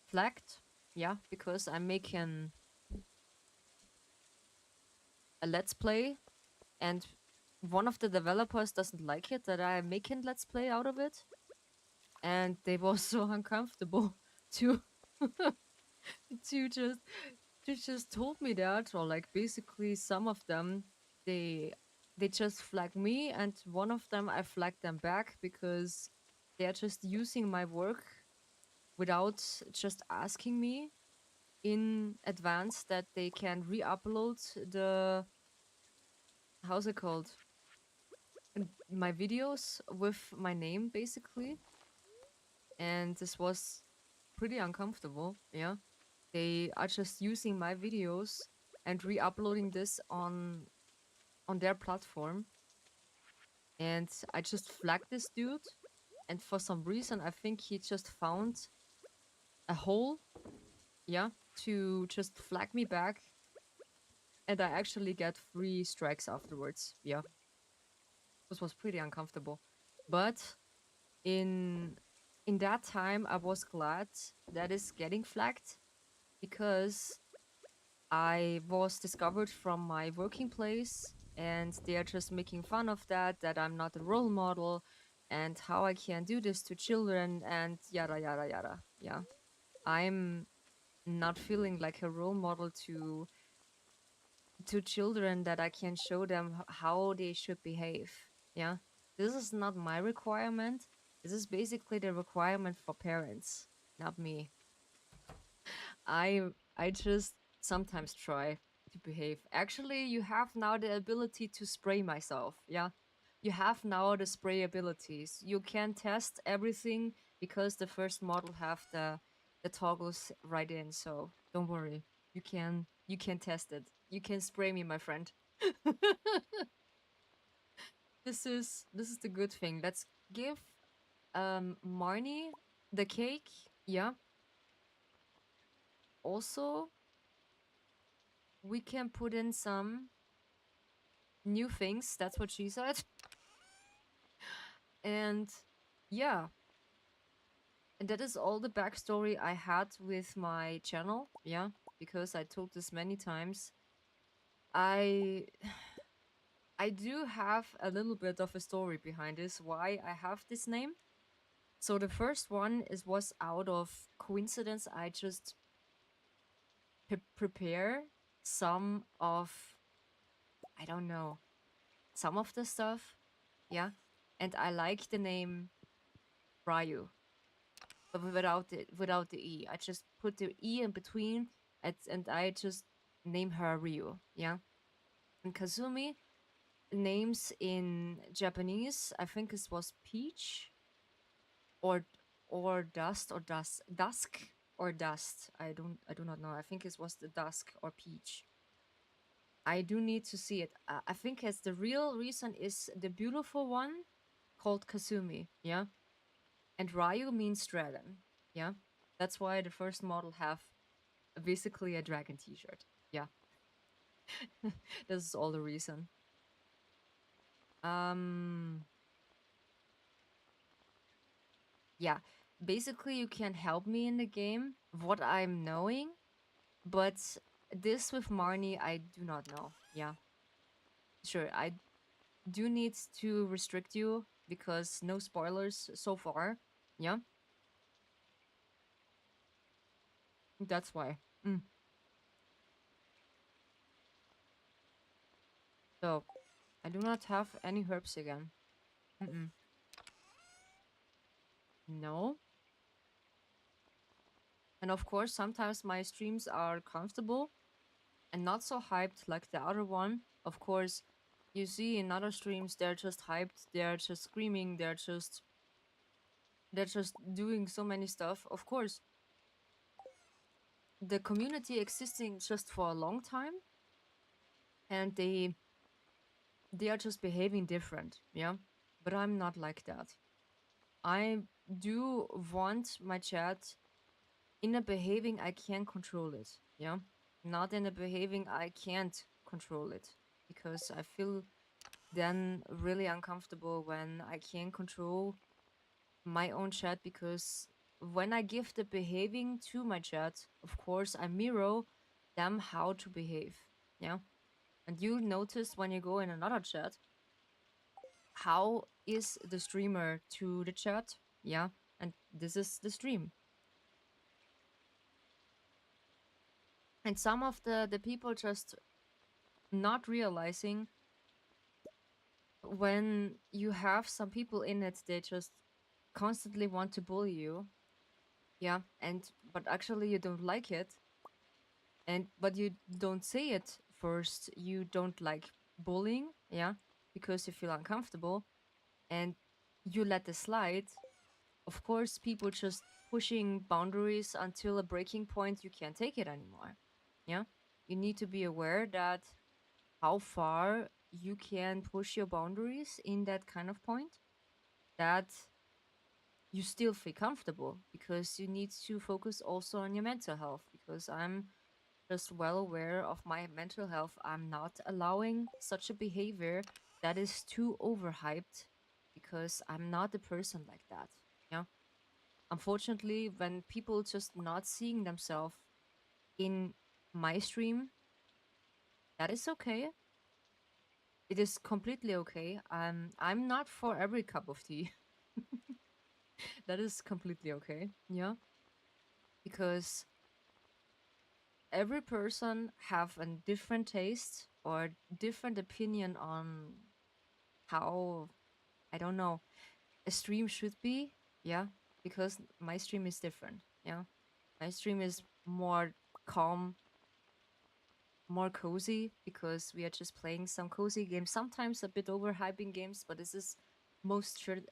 Speaker 1: flagged. Yeah. Because I'm making a let's play and one of the developers doesn't like it that I'm making let's play out of it, and they were so uncomfortable to to just told me that, or like basically some of them they they just flag me, and one of them I flagged them back because they're just using my work without just asking me in advance that they can re-upload the how's it called my videos with my name basically, and this was pretty uncomfortable. Yeah, they are just using my videos and re-uploading this on their platform, and I just flagged this dude, and for some reason I think he just found a hole, yeah, to just flag me back, and I actually get 3 strikes afterwards. Yeah, this was pretty uncomfortable, but in in that time I was glad that is getting flagged because I was discovered from my working place, and they are just making fun of that I'm not a role model and how I can do this to children and yada yada yada. Yeah. I'm not feeling like a role model to children that I can show them how they should behave. Yeah. This is not my requirement. This is basically the requirement for parents, not me. I I just sometimes try to behave. Actually, you have now the ability to spray myself. Yeah. You have now the spray abilities. You can test everything because the first model have the toggles right in, so don't worry. You can test it. You can spray me, my friend. This is the good thing. Let's give Marnie the cake. Yeah. Also, we can put in some new things. That's what she said. And yeah, and that is all the backstory I had with my channel. Yeah, because I told this many times. I I do have a little bit of a story behind this, why I have this name. So the first one was out of coincidence. I just prepare some of, I don't know, some of the stuff. Yeah, and I like the name Ryu, but without the e. I just put the e in between, and I just name her Ryu. Yeah, and Kazumi names in Japanese, I think it was Peach or Dust or Dusk or Dust. I do not know. I think it was the Dusk or Peach. I do need to see it. I think as the real reason is the beautiful one called Kasumi. Yeah, and Ryu means dragon. Yeah, that's why the first model have basically a dragon T-shirt. Yeah, this is all the reason. Um, yeah, basically you can help me in the game. What I'm knowing, but this with Marnie, I do not know. Yeah, sure, I do need to restrict you because no spoilers so far. Yeah, that's why. Mm. So I do not have any herbs again. Mm-mm. No. And of course, sometimes my streams are comfortable and not so hyped like the other one. Of course, you see in other streams they're just hyped, they're just screaming, they're just doing so many stuff. Of course, the community existing just for a long time and they are just behaving different, yeah? But I'm not like that. I do want my chat in a behaving I can control it, yeah? Not in a behaving I can't control it because I feel then really uncomfortable when I can't control my own chat because when I give the behaving to my chat, of course I mirror them how to behave, yeah? And you'll notice when you go in another chat, how is the streamer to the chat, yeah? And this is the stream. And some of the people just not realizing when you have some people in it, they just constantly want to bully you, yeah, and but actually you don't like it, and but you don't say it first. You don't like bullying, yeah, because you feel uncomfortable, and you let it slide. Of course, people just pushing boundaries until a breaking point. You can't take it anymore. Yeah, you need to be aware that how far you can push your boundaries in that kind of point that you still feel comfortable because you need to focus also on your mental health because I'm just well aware of my mental health. I'm not allowing such a behavior that is too overhyped because I'm not a person like that. Yeah. Unfortunately, when people just not seeing themselves in my stream, that is okay. It is completely okay. I'm not for every cup of tea. That is completely okay. Yeah. Because every person have a different taste or different opinion on how I don't know. A stream should be, yeah, because my stream is different. Yeah, my stream is more calm, more cozy because we are just playing some cozy games. Sometimes a bit overhyping games, but this is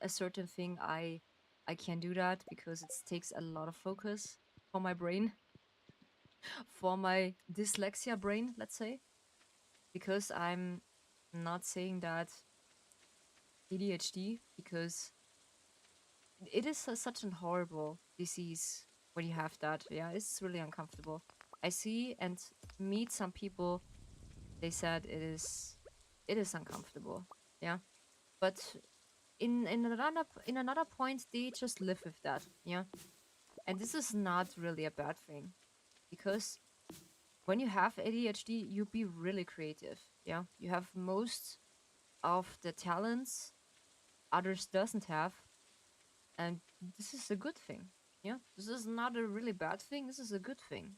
Speaker 1: a certain thing. I can do that because it takes a lot of focus for my brain, for my dyslexia brain, let's say. Because I'm not saying that ADHD, because it is such an horrible disease when you have that. Yeah, it's really uncomfortable. I see and meet some people. They said it is uncomfortable. Yeah, but in another point, they just live with that. Yeah, and this is not really a bad thing because when you have ADHD, you be really creative. Yeah, you have most of the talents others doesn't have, and this is a good thing. Yeah, this is not a really bad thing. This is a good thing.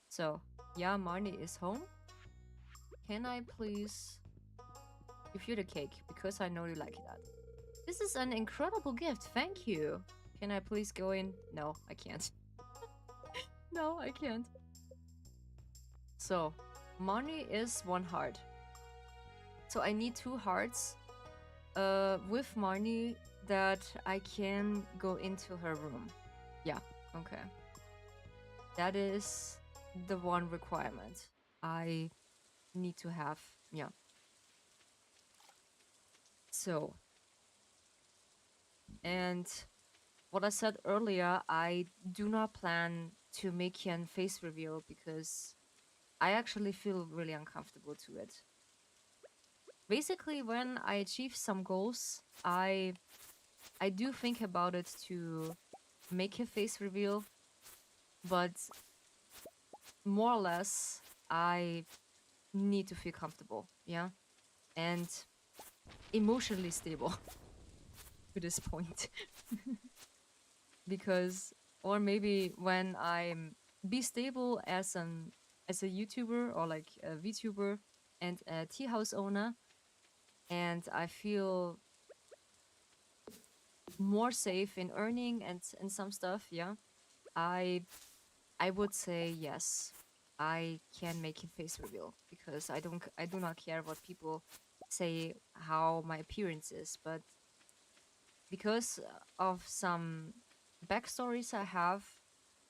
Speaker 1: So yeah, Marnie is home. Can I please give you the cake because I know you like that? This is an incredible gift. Thank you. Can I please go in? No, I can't. No, I can't. So Marnie is one heart. So I need 2 hearts. With Marnie that I can go into her room. Yeah. Okay. That is the one requirement I need to have. Yeah. So, and what I said earlier, I do not plan to make an face reveal because I actually feel really uncomfortable to it. Basically, when I achieve some goals, I do think about it to make a face reveal, but more or less I need to feel comfortable, yeah, and emotionally stable to this point. Because or maybe when I'm be stable as a YouTuber or like a VTuber and a tea house owner, and I feel more safe in earning and some stuff, yeah, I I would say yes. I can make a face reveal because I do not care what people say how my appearance is, but because of some backstories I have,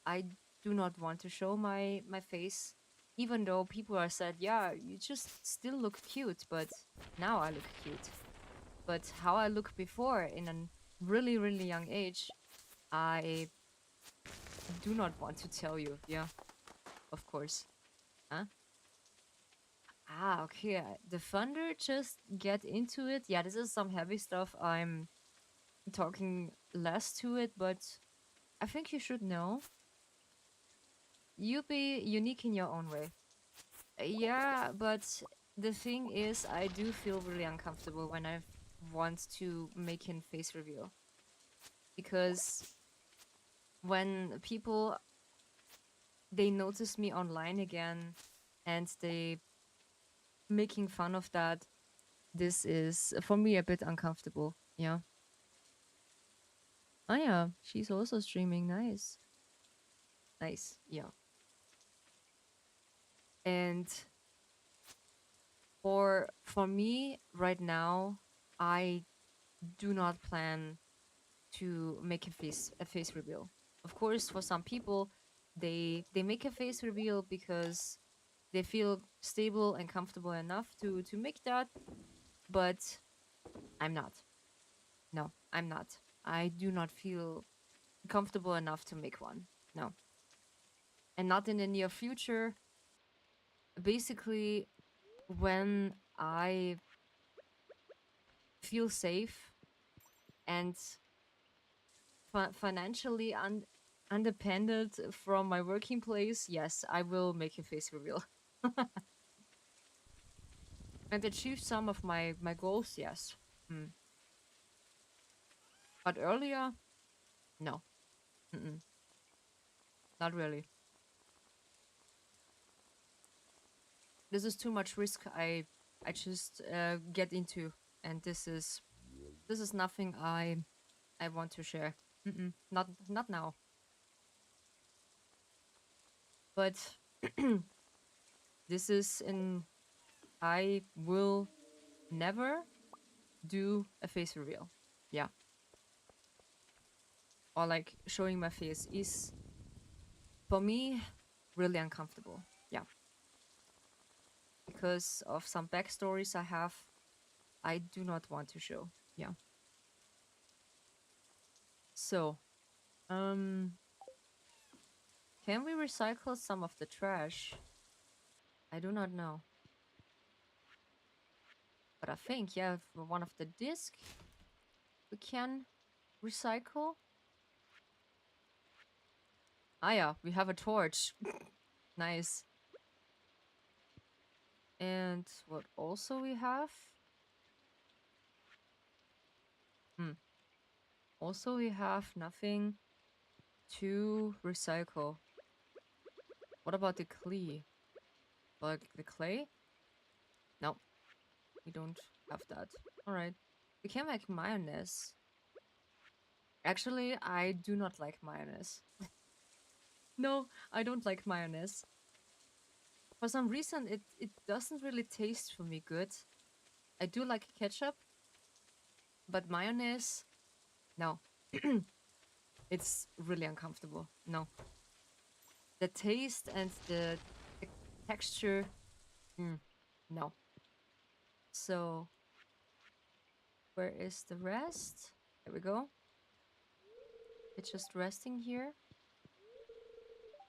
Speaker 1: I do not want to show my face, even though people are said, yeah, you just still look cute, but now I look cute. But how I look before in a really really young age, I do not want to tell you. Yeah, of course. Huh? Ah, okay. The thunder just get into it. Yeah, this is some heavy stuff. I'm talking less to it, but I think you should know. You be unique in your own way. Yeah, but the thing is, I do feel really uncomfortable when I want to make a face reveal because when people they notice me online again and they making fun of that, this is for me a bit uncomfortable. Yeah. Oh yeah, she's also streaming. Nice, nice. Yeah. And for me right now, I do not plan to make a face reveal. Of course, for some people, they make a face reveal because they feel stable and comfortable enough to make that, but I'm not. No, I'm not. I do not feel comfortable enough to make one. No. And not in the near future. Basically, when I feel safe and financially independent from my working place, yes, I will make a face reveal. And achieve some of my goals, yes. Mm. But earlier, no. Mm-mm. Not really. This is too much risk I just get into, and This is nothing I want to share. Not now. But this is in I will never do a face reveal. Yeah. Or like showing my face is for me really uncomfortable. Yeah. Because of some backstories I have, I do not want to show. Yeah. So, can we recycle some of the trash? I do not know. But I think, yeah, for one of the disc we can recycle. Ah yeah, we have a torch. Nice. And what also we have? Also we have nothing to recycle. What about the clay? Like the clay? No, we don't have that. Alright. We can make mayonnaise. Actually, I do not like mayonnaise. No, I don't like mayonnaise. For some reason, it doesn't really taste for me good. I do like ketchup, but mayonnaise, no. It's really uncomfortable. No. The taste and the texture, no. So, where is the rest? There we go. It's just resting here.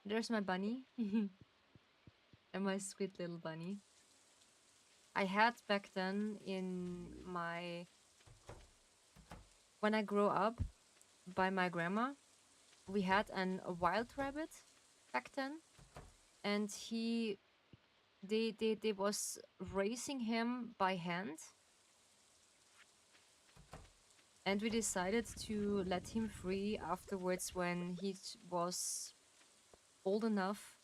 Speaker 1: There's my bunny. And my sweet little bunny. I had back then in my... When I grew up by my grandma, we had a wild rabbit back then. And they was raising him by hand. And we decided to let him free afterwards when he was old enough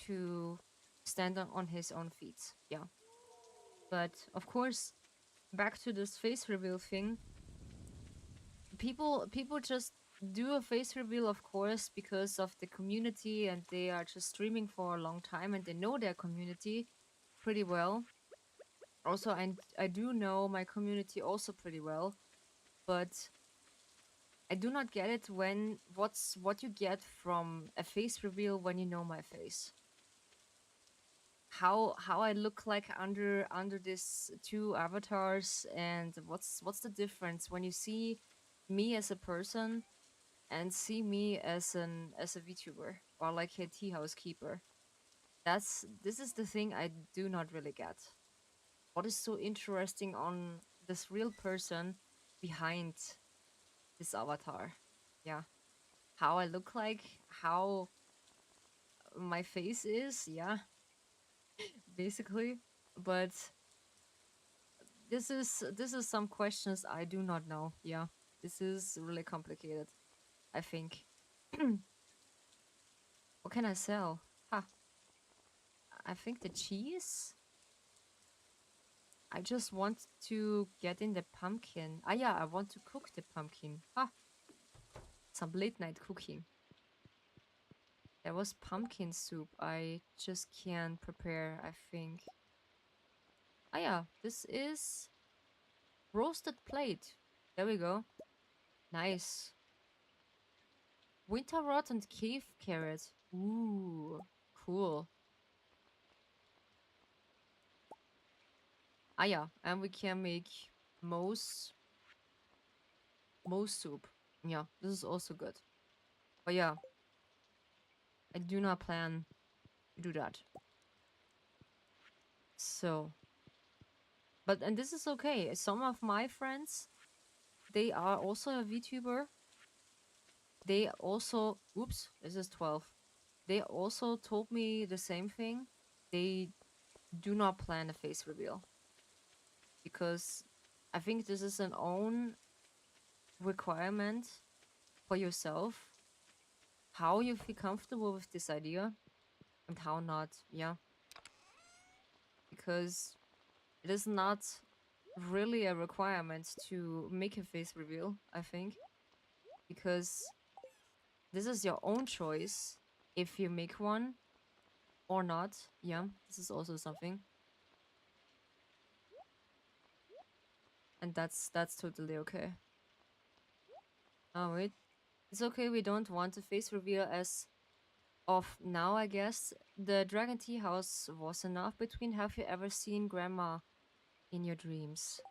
Speaker 1: to stand on his own feet. Yeah. But of course, back to this face reveal thing. People just do a face reveal, of course, because of the community, and they are just streaming for a long time and they know their community pretty well. Also, I do know my community also pretty well, but I do not get it when what you get from a face reveal when you know my face. How I look like under these two avatars, and what's the difference when you see me as a person and see me as a VTuber or like a tea housekeeper. This is the thing I do not really get. What is so interesting on this real person behind this avatar? Yeah. How I look like, how my face is, yeah, basically. But this is some questions I do not know. Yeah. This is really complicated, I think. What can I sell? Ha. I think the cheese? I just want to get in the pumpkin. Ah yeah, I want to cook the pumpkin. Ah. Some late night cooking. There was pumpkin soup. I just can't prepare, I think. Ah yeah, this is roasted plate. There we go. Nice. Winter rot and cave carrot. Ooh, cool. Ah yeah, and we can make mouse soup. Yeah, this is also good. But yeah, I do not plan to do that. So, and this is okay. Some of my friends, they are also a VTuber. They also, oops, this is 12. They also told me the same thing. They do not plan a face reveal because I think this is an own requirement for yourself, how you feel comfortable with this idea and how not. Yeah, because it is not really a requirement to make a face reveal, I think, because this is your own choice if you make one or not. Yeah, this is also something. And that's totally okay. Oh wait. It's okay, we don't want a face reveal as of now, I guess. The Dragon Tea House was enough between. Have you ever seen Grandma in your dreams?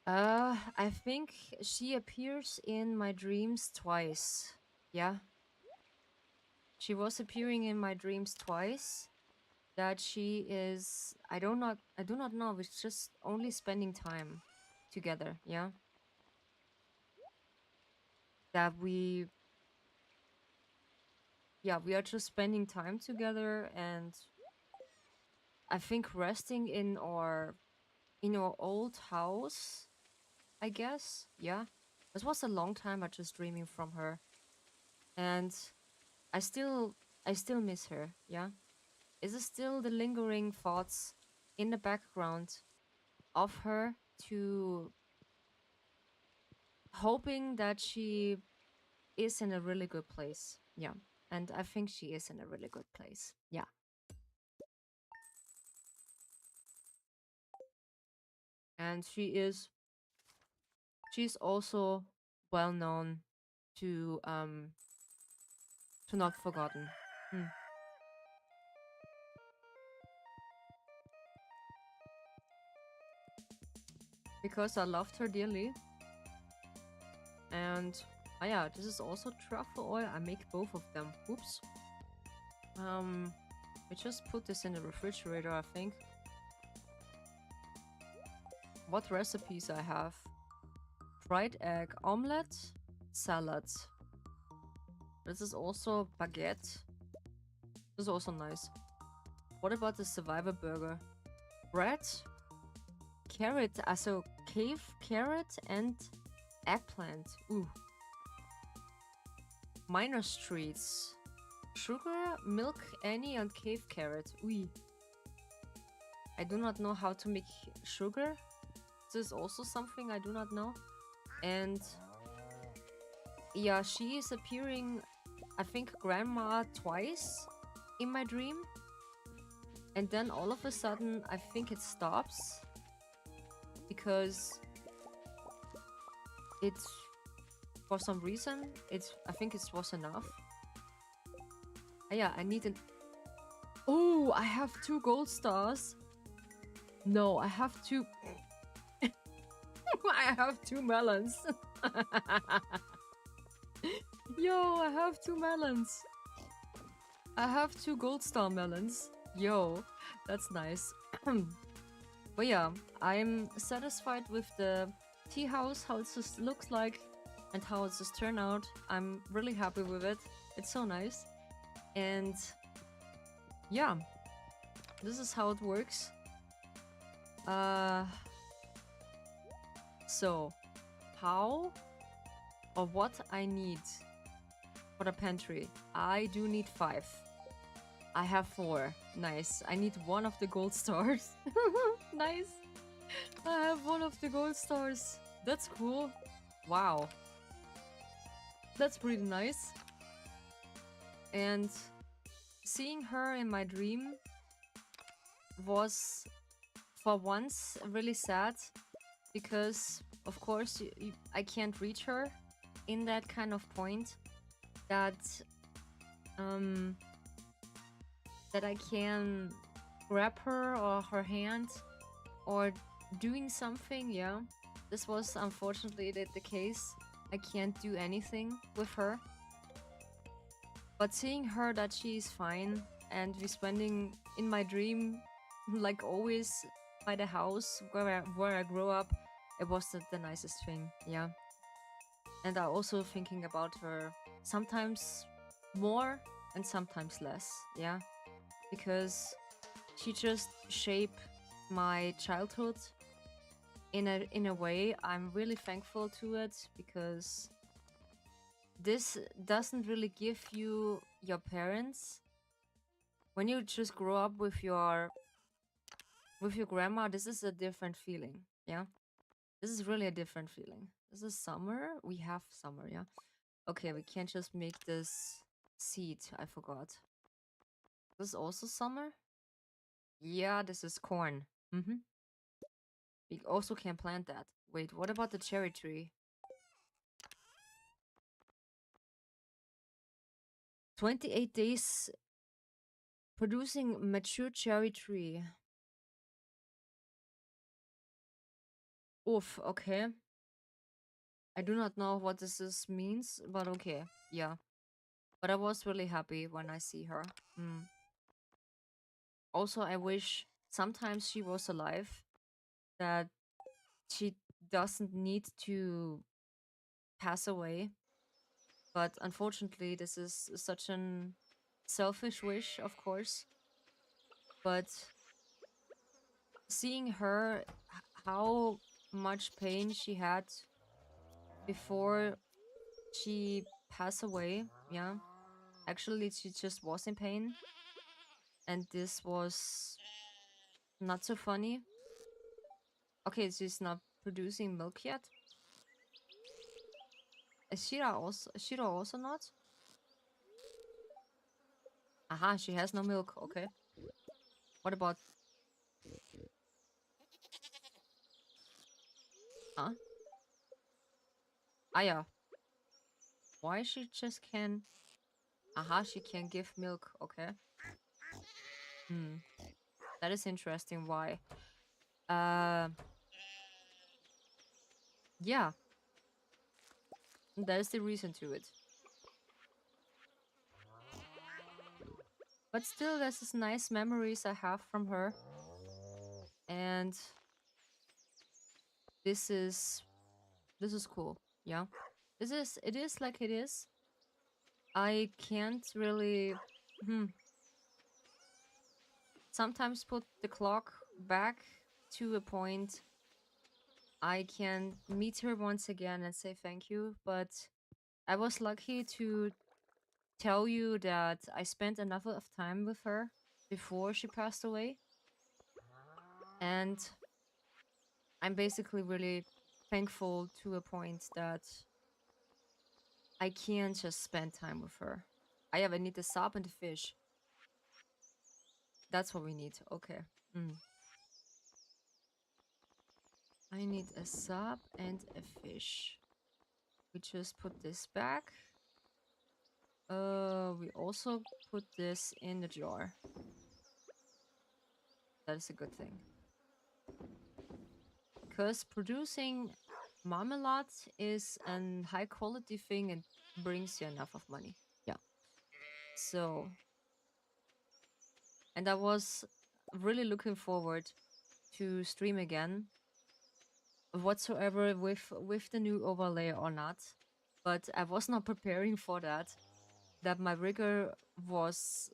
Speaker 1: I think she appears in my dreams twice. Yeah. She was appearing in my dreams twice. That she is I do not know, we're just only spending time together, yeah. That we Yeah, we are just spending time together, and I think resting in our old house, I guess. Yeah. This was a long time I just dreaming from her. And I still I still miss her, yeah. Is it still the lingering thoughts in the background of her, to hoping that she is in a really good place. Yeah. And I think she is in a really good place. Yeah. And she's also well known to not forgotten. Hmm. Because I loved her dearly. And yeah, this is also truffle oil. I make both of them. Oops. I just put this in the refrigerator, I think. What recipes I have? Fried egg omelette, salad. This is also baguette. This is also nice. What about the survivor burger? Bread, carrot, also cave carrot and eggplant. Ooh. Minor streets. Sugar, milk, Annie, and cave carrot. Ooh. I do not know how to make sugar. This is also something I do not know. And yeah, she is appearing, I think, grandma twice in my dream. And then all of a sudden, I think it stops. Because it's, for some reason, I think it was enough. Yeah, I need an... Oh, I have 2 gold stars. No, I have 2... I have 2 melons. Yo, I have 2 melons. I have 2 gold star melons. Yo, that's nice. But yeah, I'm satisfied with the tea house, how it just looks like, and how it just turned out. I'm really happy with it. It's so nice. And yeah, this is how it works. So, how or what I need for the pantry? I do need 5. I have 4. Nice. I need 1 of the gold stars. Nice. I have 1 of the gold stars. That's cool. Wow. That's pretty nice. And seeing her in my dream was, for once, really sad. Because, of course, I can't reach her in that kind of point that that I can grab her or her hand or doing something. Yeah, this was unfortunately the case. I can't do anything with her. But seeing her that she is fine and we're spending in my dream, like always, by the house where I grew up, it was the nicest thing, yeah. And I also thinking about her sometimes more and sometimes less, yeah. Because she just shaped my childhood in a way. I'm really thankful to it, because this doesn't really give you your parents when you just grow up with your with your grandma, this is a different feeling. Yeah, this is really a different feeling. This is summer. We have summer. Yeah. Okay, we can't just make this seed. I forgot. This is also summer. Yeah, this is corn. Mm-hmm. We also can plant that. Wait, what about the cherry tree? 28 days producing mature cherry tree. Oof, okay. I do not know what means, but okay. Yeah. But I was really happy when I see her. Mm. Also, I wish sometimes she was alive, that she doesn't need to pass away. But unfortunately, this is such an selfish wish, of course. But seeing her, how much pain she had before she passed away, yeah. Actually, she just was in pain, and this was not so funny. Okay, she's not producing milk yet. Is Shira also not? Aha, she has no milk. Okay. What about? Huh? Ah, yeah. Why she just can? Aha, she can give milk. Okay. Hmm. That is interesting. Why? Uh. Yeah. That is the reason to it. But still, there's this nice memories I have from her, and this is cool. Yeah. It is like it is. I can't really sometimes put the clock back to a point. I can meet her once again and say thank you, but I was lucky to tell you that I spent enough of time with her before she passed away, and I'm basically really thankful to a point that I can't just spend time with her. I need the sap and the fish. That's what we need. Okay. Mm. I need a sub and a fish. We just put this back. We also put this in the jar. That is a good thing. Because producing marmalade is a high quality thing and brings you enough of money. Yeah. So, and I was really looking forward to stream again whatsoever with the new overlay or not, but I was not preparing for that my rigor was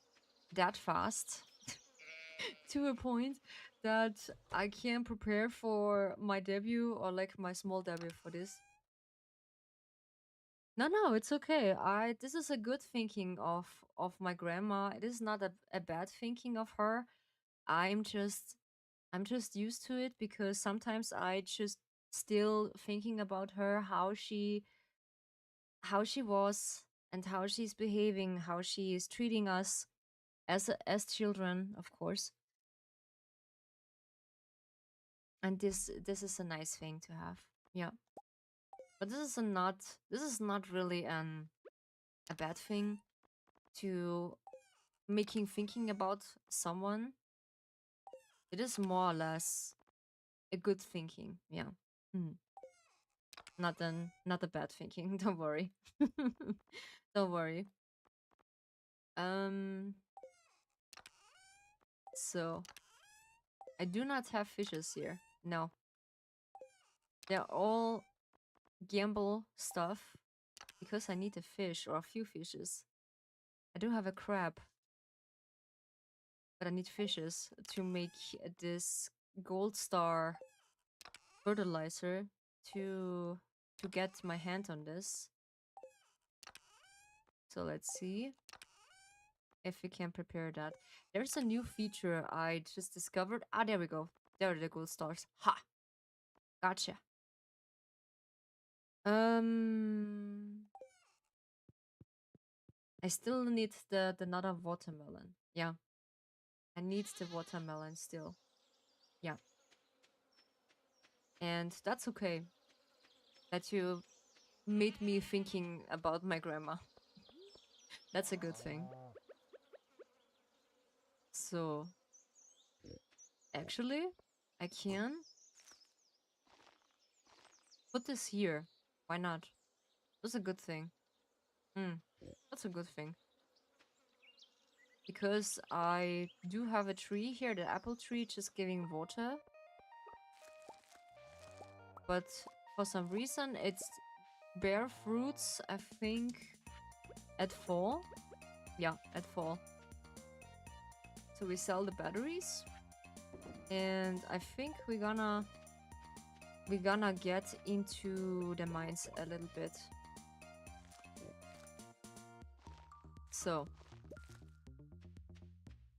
Speaker 1: that fast to a point that I can't prepare for my debut or like my small debut for this. No, it's okay. I This is a good thinking of my grandma. It is not a bad thinking of her. I'm just I'm just used to it because sometimes I just still thinking about her, how she was and how she's behaving, how she is treating us as children, of course. And this is a nice thing to have. Yeah. But this is not really a bad thing to making thinking about someone. It is more or less a good thinking. Yeah. Mm. Not a bad thinking. Don't worry. Don't worry. Um so I do not have fishes here. No. They're all gamble stuff because I need a fish or a few fishes. I do have a crab, but I need fishes to make this gold star fertilizer to get my hand on this. So let's see. if we can prepare that. There's a new feature I just discovered. Ah, there we go. There are the gold stars. Ha! Gotcha. I still need the another watermelon. Yeah. I need the watermelon still. Yeah. And that's okay. That you made me thinking about my grandma. That's a good thing. So, actually, I can put this here. Why not? That's a good thing. That's a good thing. Because I do have a tree here, the apple tree, just giving water. But for some reason, it's bear fruits, I think, at fall. Yeah, at fall. So we sell the batteries. And I think we're gonna get into the mines a little bit. So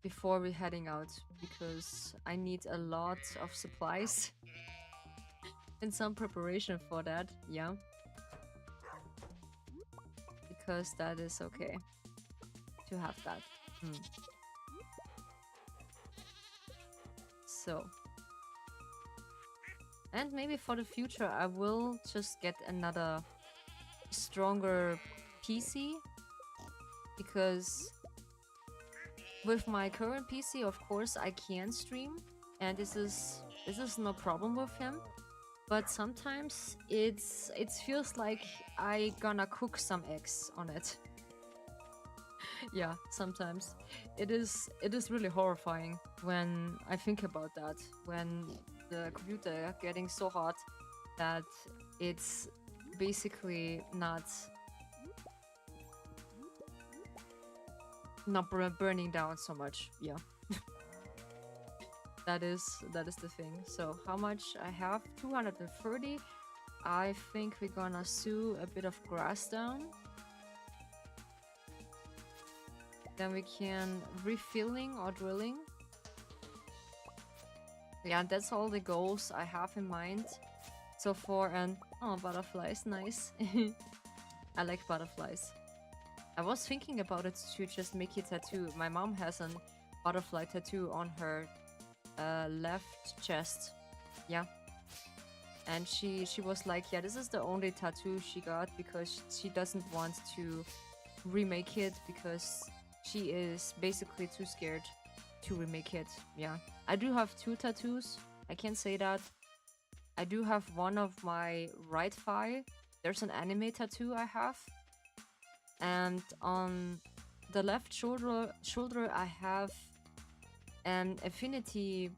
Speaker 1: before we're heading out, because I need a lot of supplies and some preparation for that, yeah. Because that is okay to have that. So, and maybe for the future I will just get another stronger PC, because with my current PC, of course, I can stream, and this is no problem with him. But sometimes it feels like I gonna cook some eggs on it. Yeah, sometimes it is really horrifying when I think about that. When the computer getting so hot that it's basically not burning down so much. Yeah. that is the thing. So how much I have? 230. I think we're gonna sew a bit of grass down. Then we can refilling or drilling. Yeah, that's all the goals I have in mind so far. And oh, butterflies, nice. I like butterflies. I was thinking about it to just make a tattoo. My mom has a butterfly tattoo on her left chest. Yeah. And she was like, yeah, this is the only tattoo she got because she doesn't want to remake it because she is basically too scared to remake it. Yeah. I do have 2 tattoos. I can say that. I do have one of my right thigh. There's an anime tattoo I have. And on the left shoulder I have an affinity.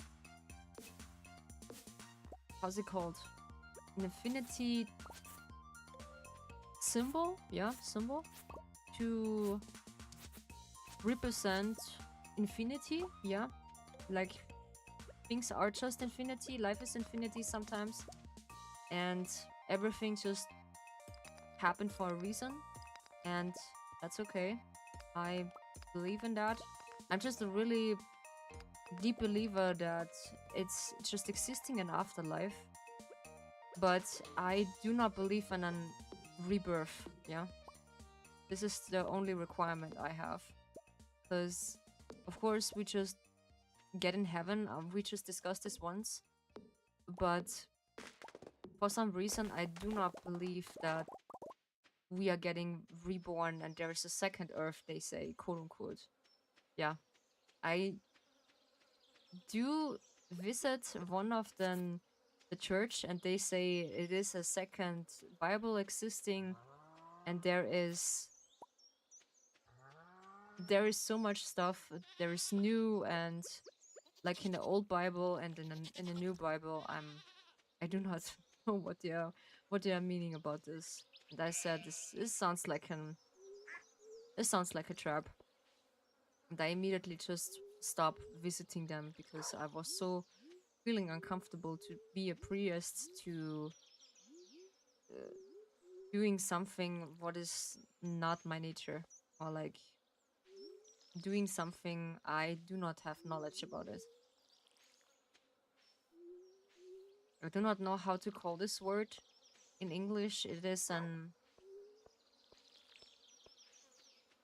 Speaker 1: How's it called? An affinity symbol? Yeah, symbol to represent infinity. Yeah, like things are just infinity. Life is infinity sometimes, and everything just happened for a reason, and that's okay. I believe in that. I'm just a really deep believer that it's just existing in afterlife, but I do not believe in a rebirth. Yeah, this is the only requirement I have, because of course we just get in heaven. We just discussed this once, but for some reason I do not believe that we are getting reborn and there is a second Earth. They say, quote unquote. Yeah, I do visit one of the church, and they say it is a second Bible existing, and there is so much stuff. There is new, and like in the old Bible and in the new Bible, I do not know what they are meaning about this. And I said this sounds like a trap. And I immediately just stopped visiting them because I was so feeling uncomfortable to be a priest, to doing something what is not my nature, or like doing something I do not have knowledge about it. I do not know how to call this word in English. It is an...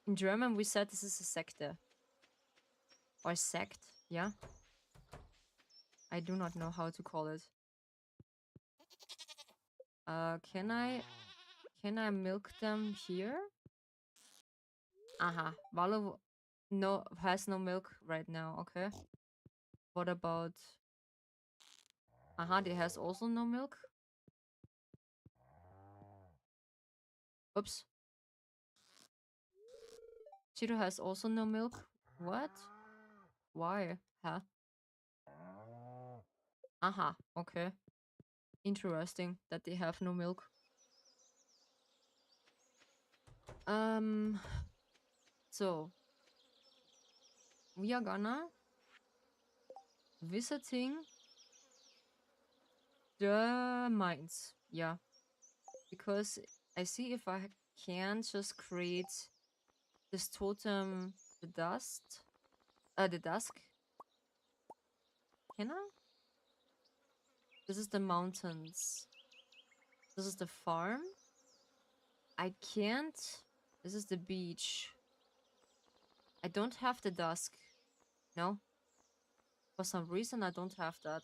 Speaker 1: In German, we said this is a secte. Or sect, yeah. I do not know how to call it. Can I milk them here? Aha, Valo no has no milk right now. Okay. What about... Aha, they has also no milk. Oops. Cheeto has also no milk. What? Why? Huh? Aha, okay. Interesting that they have no milk. So we are gonna visiting the mines. Yeah. Because I see if I can just create this totem, the dust, the dusk. Can I? This is the mountains. This is the farm. I can't. This is the beach. I don't have the dusk. No. For some reason, I don't have that.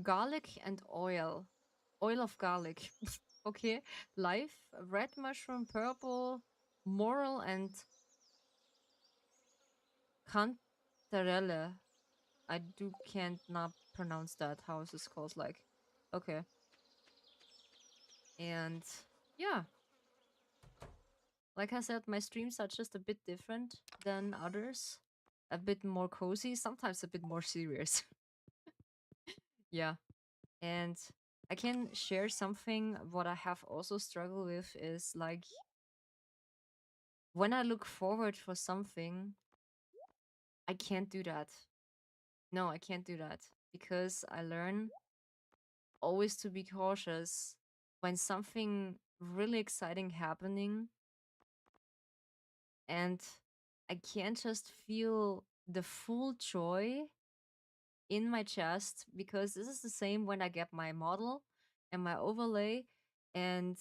Speaker 1: Garlic and oil. Oil of garlic. Okay. Life, red mushroom, purple, moral, and cantarelle. I can't not pronounce that. How is this called? Like, okay. And yeah, like I said, my streams are just a bit different than others. A bit more cozy, sometimes a bit more serious. Yeah. And I can share something. What I have also struggled with is like when I look forward for something, I can't do that. No, I can't do that because I learn always to be cautious when something really exciting happening and I can't just feel the full joy in my chest because this is the same when I get my model and my overlay and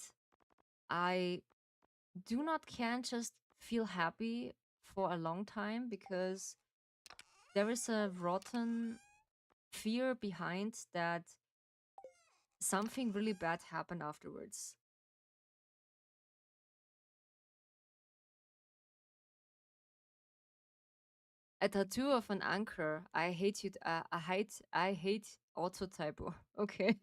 Speaker 1: I do not can't just feel happy for a long time because there is a rotten fear behind that something really bad happened afterwards. A tattoo of an anchor. I hate you. I hate auto typo. Okay.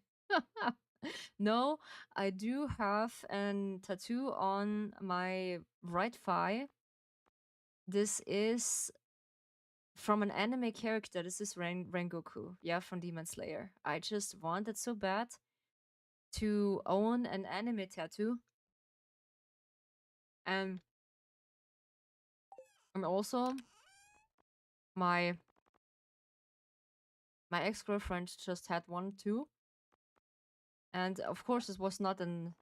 Speaker 1: No, I do have a tattoo on my right thigh. This is from an anime character. This is Rengoku. Yeah, from Demon Slayer. I just wanted so bad to own an anime tattoo. And also my ex-girlfriend just had one too. And of course, this was not an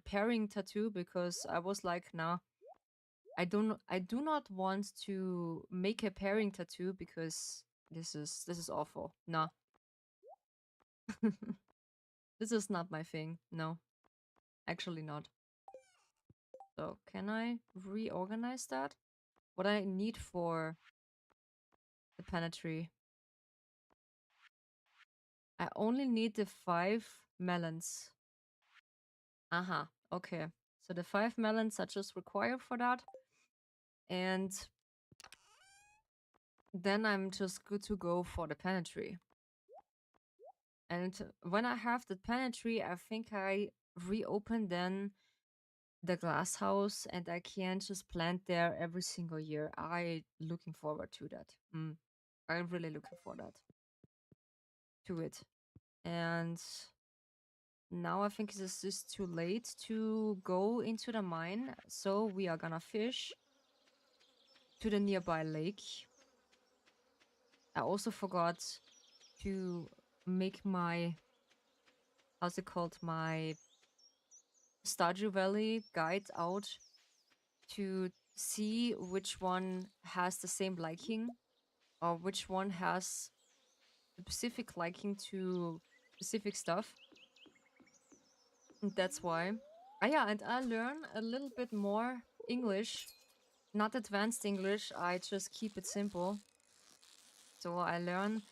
Speaker 1: pairing tattoo because I was like, nah, I do not want to make a pairing tattoo because this is awful. Nah, this is not my thing. No, actually not. So can I reorganize that? What I need for the penetree? I only need the 5 melons. Aha, okay. So the 5 melons are just required for that. And then I'm just good to go for the penetree. And when I have the penetree, I think I reopen then the glass house and I can just plant there every single year. I looking forward to that. I'm really looking forward to it. And now I think this is too late to go into the mine. So we are gonna fish to the nearby lake. I also forgot to make my, how's it called, my Stardew Valley guide out to see which one has the same liking or which one has the specific liking to specific stuff. And that's why. Ah, yeah, and I learn a little bit more English. Not advanced English, I just keep it simple. So I learn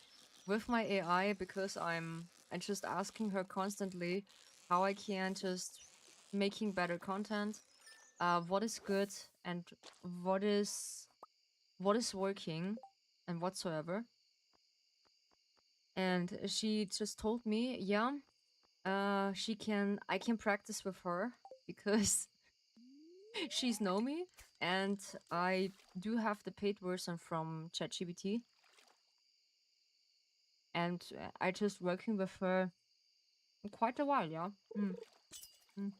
Speaker 1: with my AI because I'm just asking her constantly how I can just making better content, what is good and what is what is working and whatsoever. And she just told me, yeah, I can practice with her because she's know me and I do have the paid version from ChatGPT and I just working with her quite a while, yeah. Mm.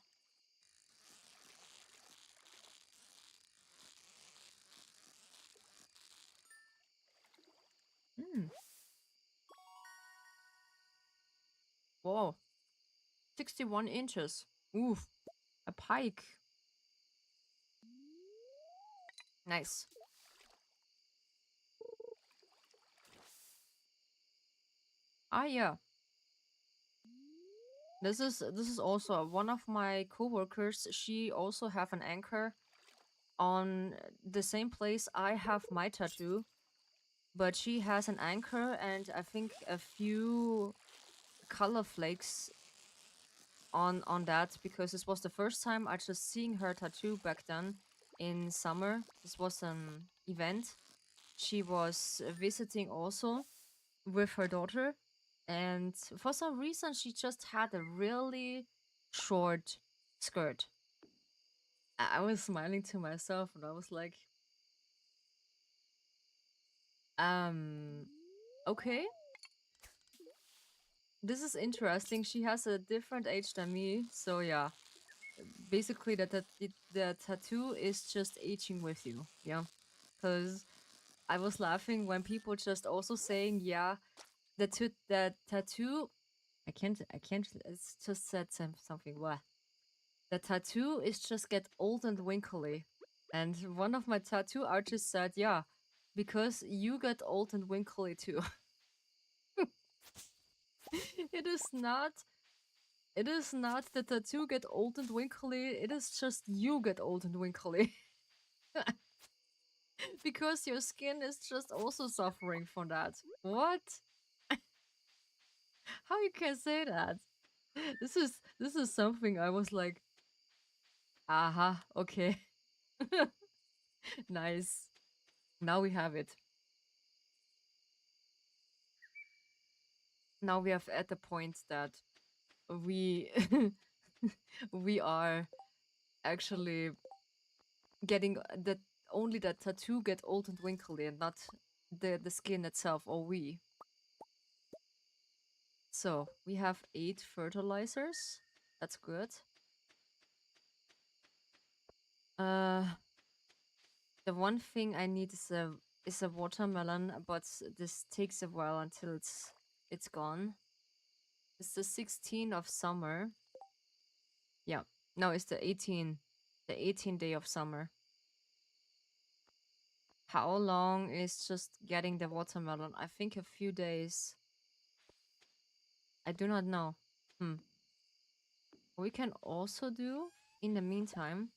Speaker 1: Mm. Whoa, 61 inches. Oof, a pike. Nice. Ah, yeah. This is also one of my coworkers. She also have an anchor on the same place I have my tattoo, but she has an anchor and I think a few color flakes on that because this was the first time I just seeing her tattoo back then in summer. This was an event. She was visiting also with her daughter, and for some reason she just had a really short skirt. I was smiling to myself and I was like, um, okay, this is interesting. She has a different age than me, so yeah. Basically, the tattoo is just aging with you, yeah. Because I was laughing when people just also saying, yeah, the tattoo. I can't. It's just said something. What? The tattoo is just get old and wrinkly. And one of my tattoo artists said, yeah, because you get old and wrinkly too. it is not it is not the tattoo get old and wrinkly, it is just you get old and wrinkly. because your skin is just also suffering from that. What? How you can say that? This is something I was like, aha, okay. nice. Now we have it. Now we have at the point that we we are actually getting that only that tattoo get old and wrinkly and not the skin itself or we. So we have 8 fertilizers. That's good. Uh the one thing I need is a watermelon, but this takes a while until it's gone. It's the 16th of summer. Yeah. No, it's the 18th day of summer. How long is just getting the watermelon? I think a few days. I do not know. Hmm. We can also do, in the meantime,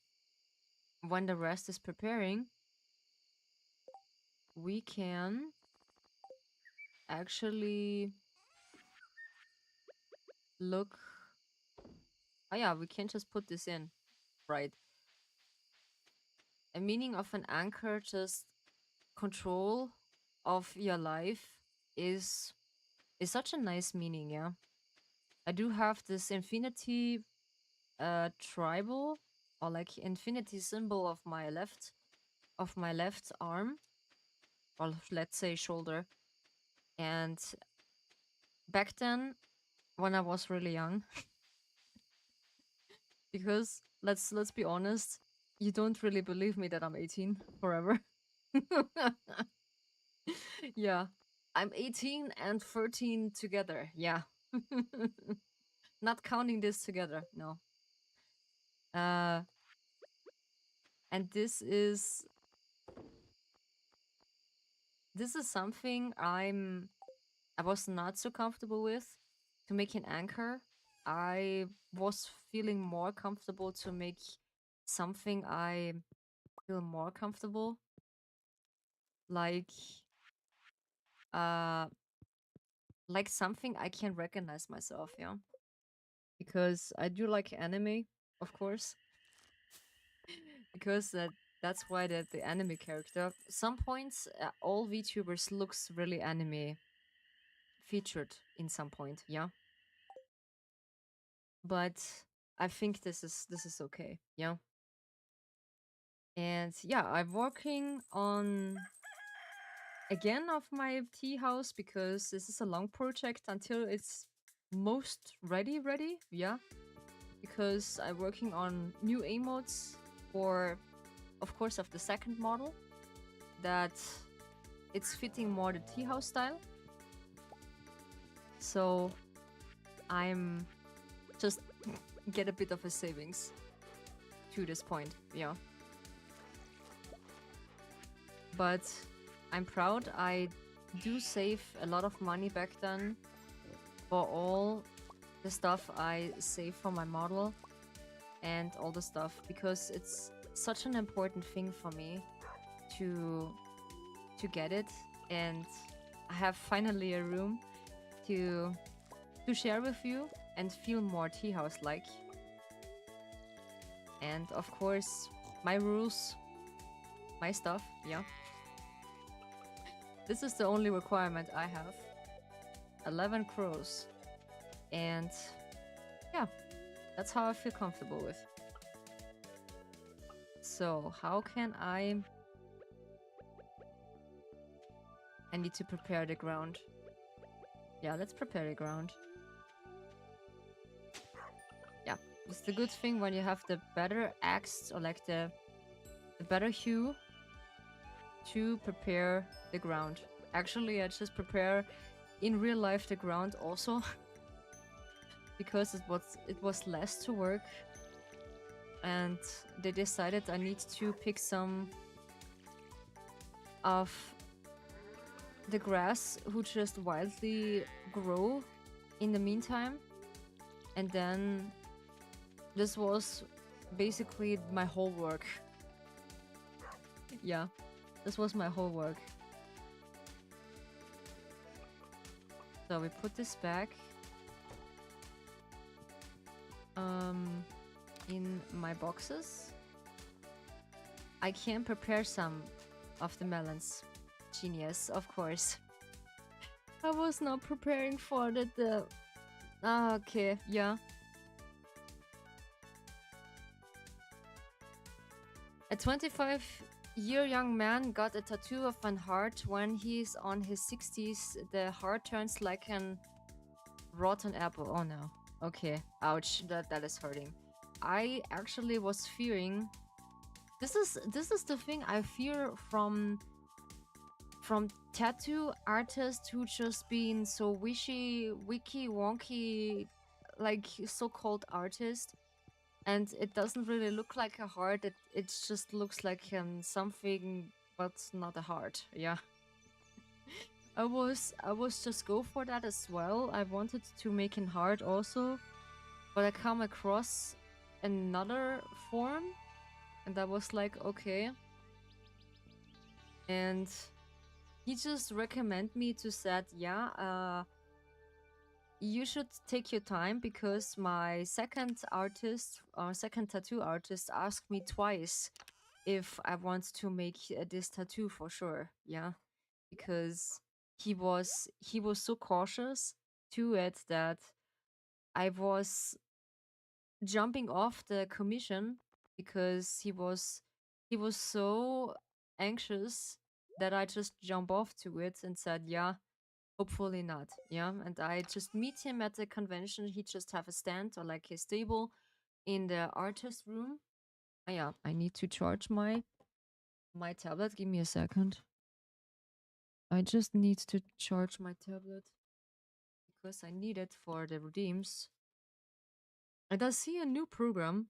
Speaker 1: when the rest is preparing, we can actually look. Oh yeah, we can just put this in, right? A meaning of an anchor, just control of your life is such a nice meaning, yeah. I do have this infinity tribal or like infinity symbol of my left arm or let's say shoulder. And back then when I was really young, because let's be honest, you don't really believe me that I'm 18 forever. yeah. I'm 18 and 13 together. Yeah. Not counting this together. No. Uh And this is something I was not so comfortable with. To make an anchor, I was feeling more comfortable to make something I feel more comfortable, like uh something I can recognize myself, yeah. Because I do like anime, of course, because that's why the anime character. Some points, all VTubers looks really anime featured in some point, yeah. But I think this is okay, yeah. And yeah, I'm working on again of my tea house because this is a long project until it's most ready, yeah. Because I'm working on new emotes for, of course, of the second model that it's fitting more the tea house style. So I'm just get a bit of a savings to this point, yeah. But I'm proud I do save a lot of money back then for all the stuff I save for my model and all the stuff because it's such an important thing for me to get it, and I have finally a room to share with you and feel more tea house like. And of course, my rules, my stuff, yeah. This is the only requirement I have. 11 crows. And yeah, that's how I feel comfortable with. So, how can I need to prepare the ground. Yeah, let's prepare the ground. Yeah, it's the good thing when you have the better axe or like the better hue to prepare the ground. Actually, I just prepare in real life the ground also because it was less to work, and they decided I need to pick some of the grass who just wildly grow in the meantime, and then this was basically my whole work. Yeah, this was my whole work. So we put this back in my boxes. I can prepare some of the melons. Genius, of course. I was not preparing for that. Okay, yeah. A 25-year young man got a tattoo of an heart. When he's on his 60s, the heart turns like an rotten apple. Oh no. Okay, ouch. That is hurting. I actually was fearing. This is the thing I fear from tattoo artists who just been so wiki wonky, like so-called artist, and it doesn't really look like a heart. It just looks like something, but not a heart. Yeah. I was just go for that as well. I wanted to make an heart also, but I come across another form, and I was like, okay. And he just recommend me to said, yeah, you should take your time because my second tattoo artist asked me twice if I want to make this tattoo for sure. Yeah, because he was so cautious to it that I was jumping off the commission because he was so anxious that I just jump off to it and said, yeah, hopefully not. Yeah, and I just meet him at the convention. He just have a stand or like his table in the artist room. Yeah, I need to charge my tablet. Give me a second. I just need to charge my tablet because I need it for the redeems. And I see a new program.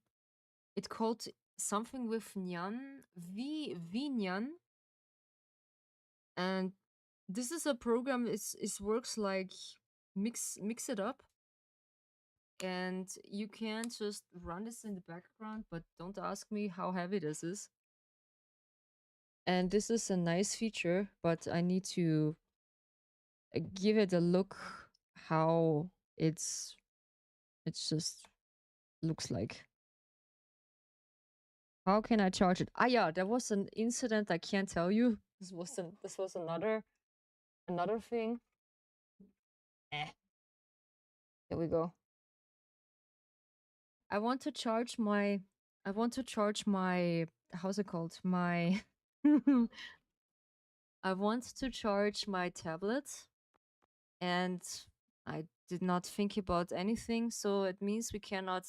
Speaker 1: It's called something with Nyan, Nyan, and this is a program. It works like mix it up, and you can just run this in the background. But don't ask me how heavy this is. And this is a nice feature, but I need to give it a look how it's just looks like. How can I charge it? Ah, yeah, there was an incident I can't tell you. This was another thing. There we go. I want to charge my how's it called? My I want to charge my tablet, and I did not think about anything, so it means we cannot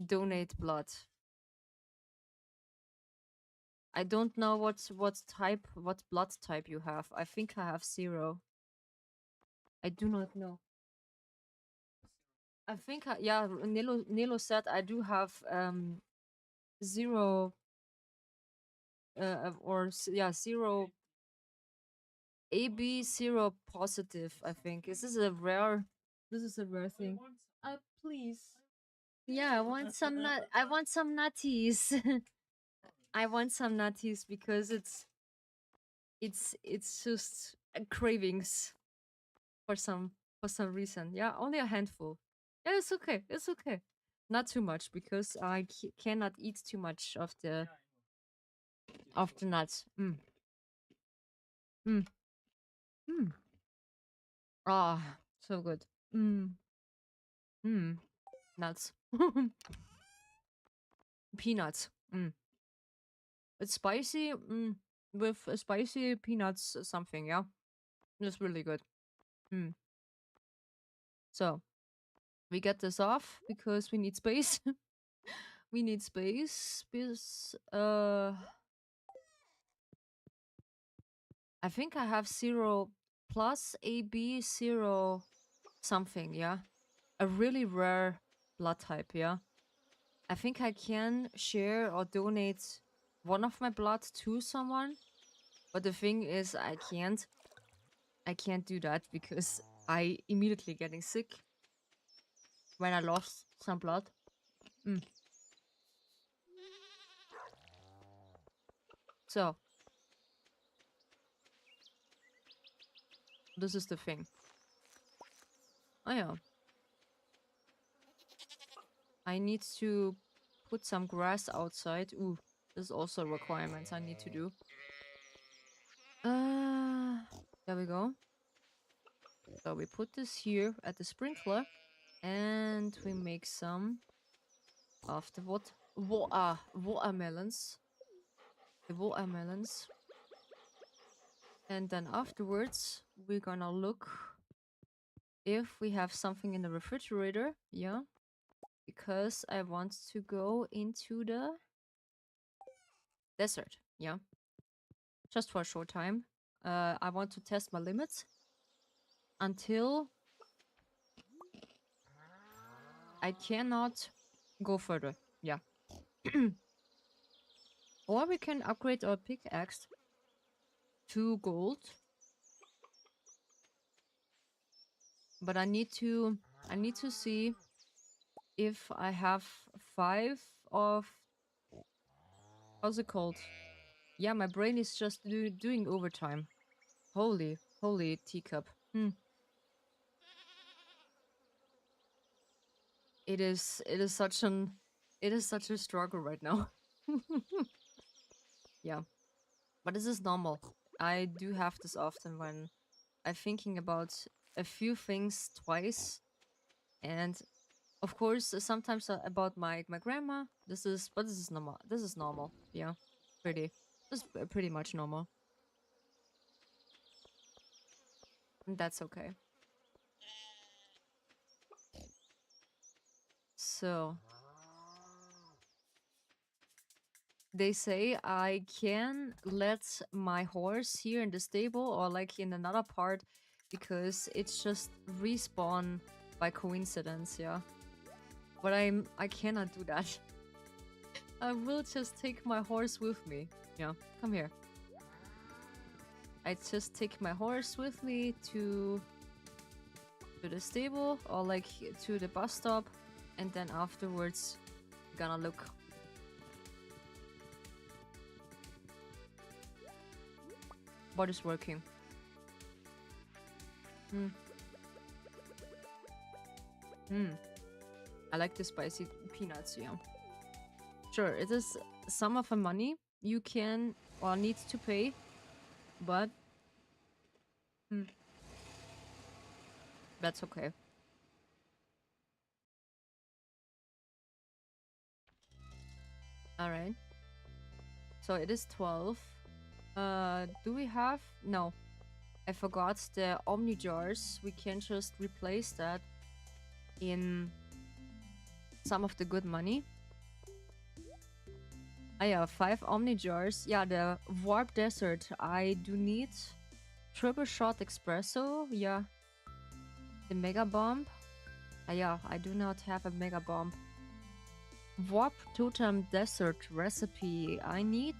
Speaker 1: donate blood. I don't know what blood type you have. I think I have 0. I do not know. I think yeah, Nilo said I do have 0 yeah, 0 AB 0 positive, I think. This is a rare thing. Please. Yeah, I want some I want some nutties. I want some nutties because it's just cravings for some reason. Yeah, only a handful. Yeah, it's okay. It's okay. Not too much because I cannot eat too much of the nuts. Mm. Mm. Mm. Ah, so good. Mm. Mm. Nuts. Peanuts. Mm. It's spicy. With spicy peanuts something. Yeah, it's really good. Mm. So we get this off because we need space. We need space. Because I think I have 0 plus AB 0 something. Yeah, a really rare blood type. Yeah, I think I can share or donate one of my blood to someone, but the thing is I can't do that because I immediately getting sick when I lost some blood. Mm. So this is the thing. Oh yeah, I need to put some grass outside. Ooh, this is also a requirement I need to do. There we go. So we put this here at the sprinkler, and we make some of the watermelons. The watermelons. And then afterwards, we're gonna look if we have something in the refrigerator. Yeah. Because I want to go into the desert. Yeah. Just for a short time. I want to test my limits until I cannot go further. Yeah. Or we can upgrade our pickaxe to gold. But I need to see if I have 5 of how's it called? Yeah, my brain is just doing overtime. Holy teacup. It is such a struggle right now. Yeah. But this is normal. I do have this often when I'm thinking about a few things twice, and of course sometimes about my grandma. This is normal. This is normal. Yeah. This is pretty much normal. And that's okay. So they say I can let my horse here in the stable or like in another part because it's just respawn by coincidence, yeah. But I cannot do that. I will just take my horse with me. Yeah, come here. I just take my horse with me to the stable or like to the bus stop, and then afterwards gonna look. What is working? I like the spicy peanuts, yeah. Sure, it is some of the money you can or need to pay, but that's okay. Alright. So it is 12. Do we have? No. I forgot the Omni jars. We can just replace that in some of the good money. I have 5 Omni jars. Yeah, the Warp Desert. I do need triple shot espresso. Yeah. The Mega Bomb. Yeah, I do not have a Mega Bomb. Warp Totem Desert recipe. I need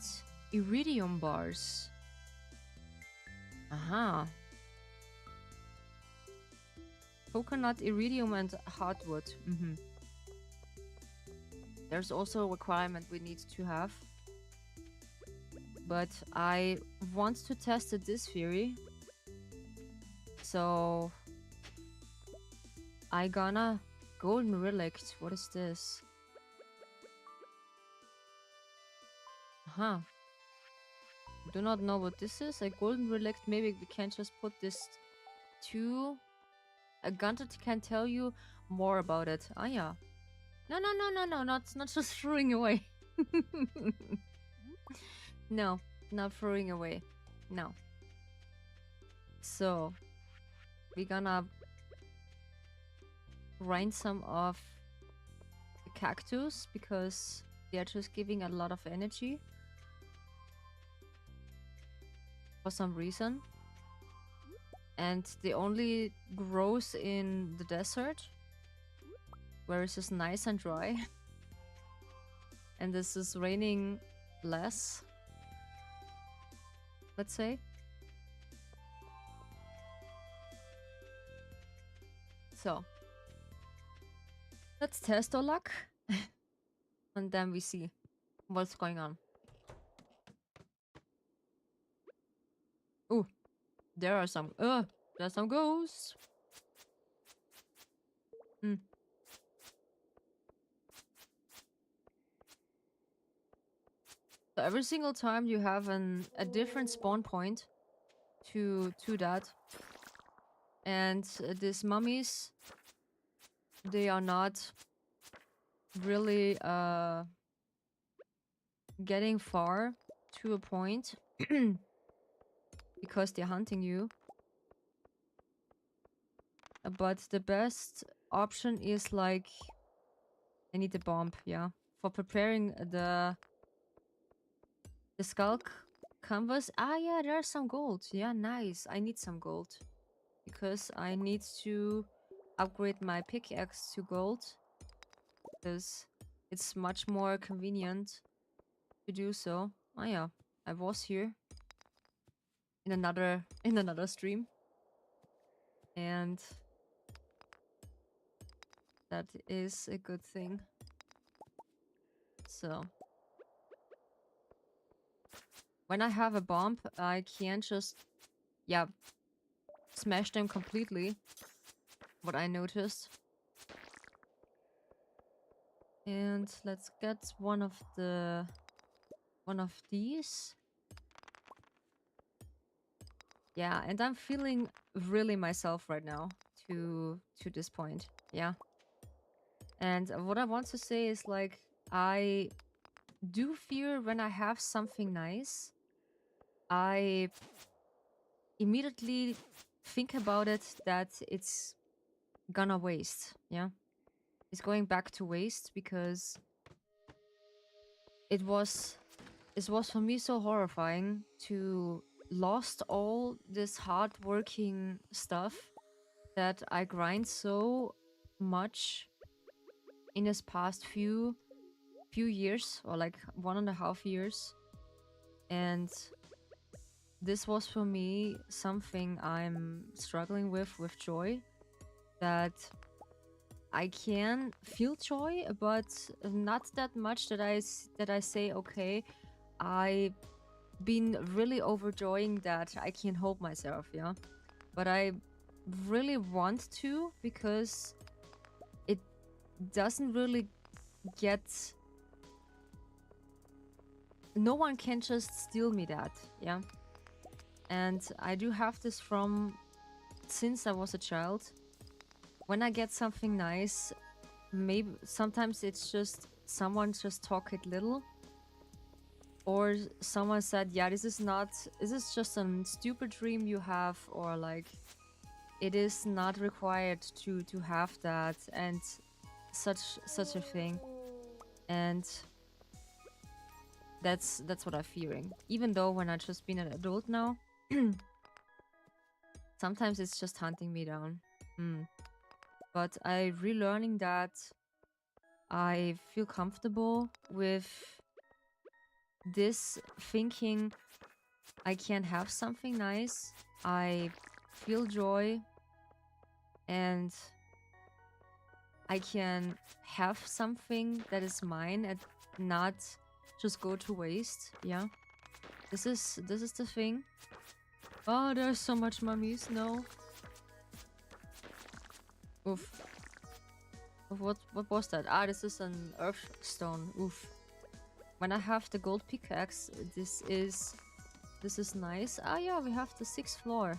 Speaker 1: Iridium bars. Aha. Coconut, iridium, and hardwood. There's also a requirement we need to have. But I want to test this theory. So I gonna golden relict. What is this? Do not know what this is. A golden relict. Maybe we can just put this to a Gunter can tell you more about it. Ah, yeah. No, not just throwing away. No, not throwing away. No. So, we're gonna grind some of the cactus because they are just giving a lot of energy. For some reason. And they only grows in the desert, where it's just nice and dry. And this is raining less, let's say. So, let's test our luck. And then we see what's going on. Ooh, there's some ghosts. So every single time you have a different spawn point to that. And these mummies, they are not really getting far to a point because they're hunting you. But the best option is like I need the bomb, yeah, for preparing the skulk canvas. Ah, yeah, there's some gold. Yeah, nice. I need some gold because I need to upgrade my pickaxe to gold because it's much more convenient to do so. Oh yeah, I was here in another stream, and that is a good thing. So when I have a bomb, I can just smash them completely. What I noticed. And let's get one of these. Yeah, and I'm feeling really myself right now to this point. Yeah. And what I want to say is like I do fear when I have something nice, I immediately think about it that it's gonna waste. Yeah. It's going back to waste because it was for me so horrifying to lost all this hard-working stuff that I grind so much in this past few few years, or like 1.5 years, and this was for me something I'm struggling with joy, that I can feel joy, but not that much that I say, okay, I been really overjoying that I can't hold myself, yeah. But I really want to, because it doesn't really get, no one can just steal me that, yeah. And I do have this from since I was a child. When I get something nice, maybe sometimes it's just someone just talk it little, or someone said, yeah, this is just a stupid dream you have, or like it is not required to have that, and such a thing. And that's what I'm fearing, even though when I just been an adult now. Sometimes it's just hunting me down. But I relearning that I feel comfortable with this, thinking I can have something nice. I feel joy, and I can have something that is mine and not just go to waste. Yeah, this is the thing. Oh, there's so much mummies. No. Oof. What was that? Ah, this is an earth stone. Oof. When I have the gold pickaxe, this is nice. Ah, yeah, we have the 6th floor.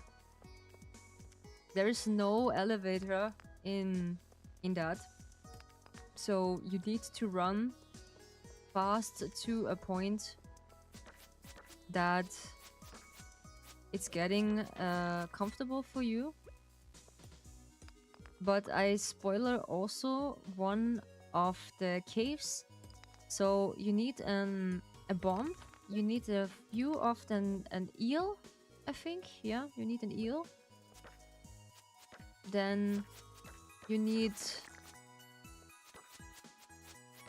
Speaker 1: There is no elevator in that, so you need to run fast to a point that it's getting comfortable for you. But I spoiler also one of the caves. So you need a bomb. You need a few of an eel, I think. Yeah, you need an eel. Then you need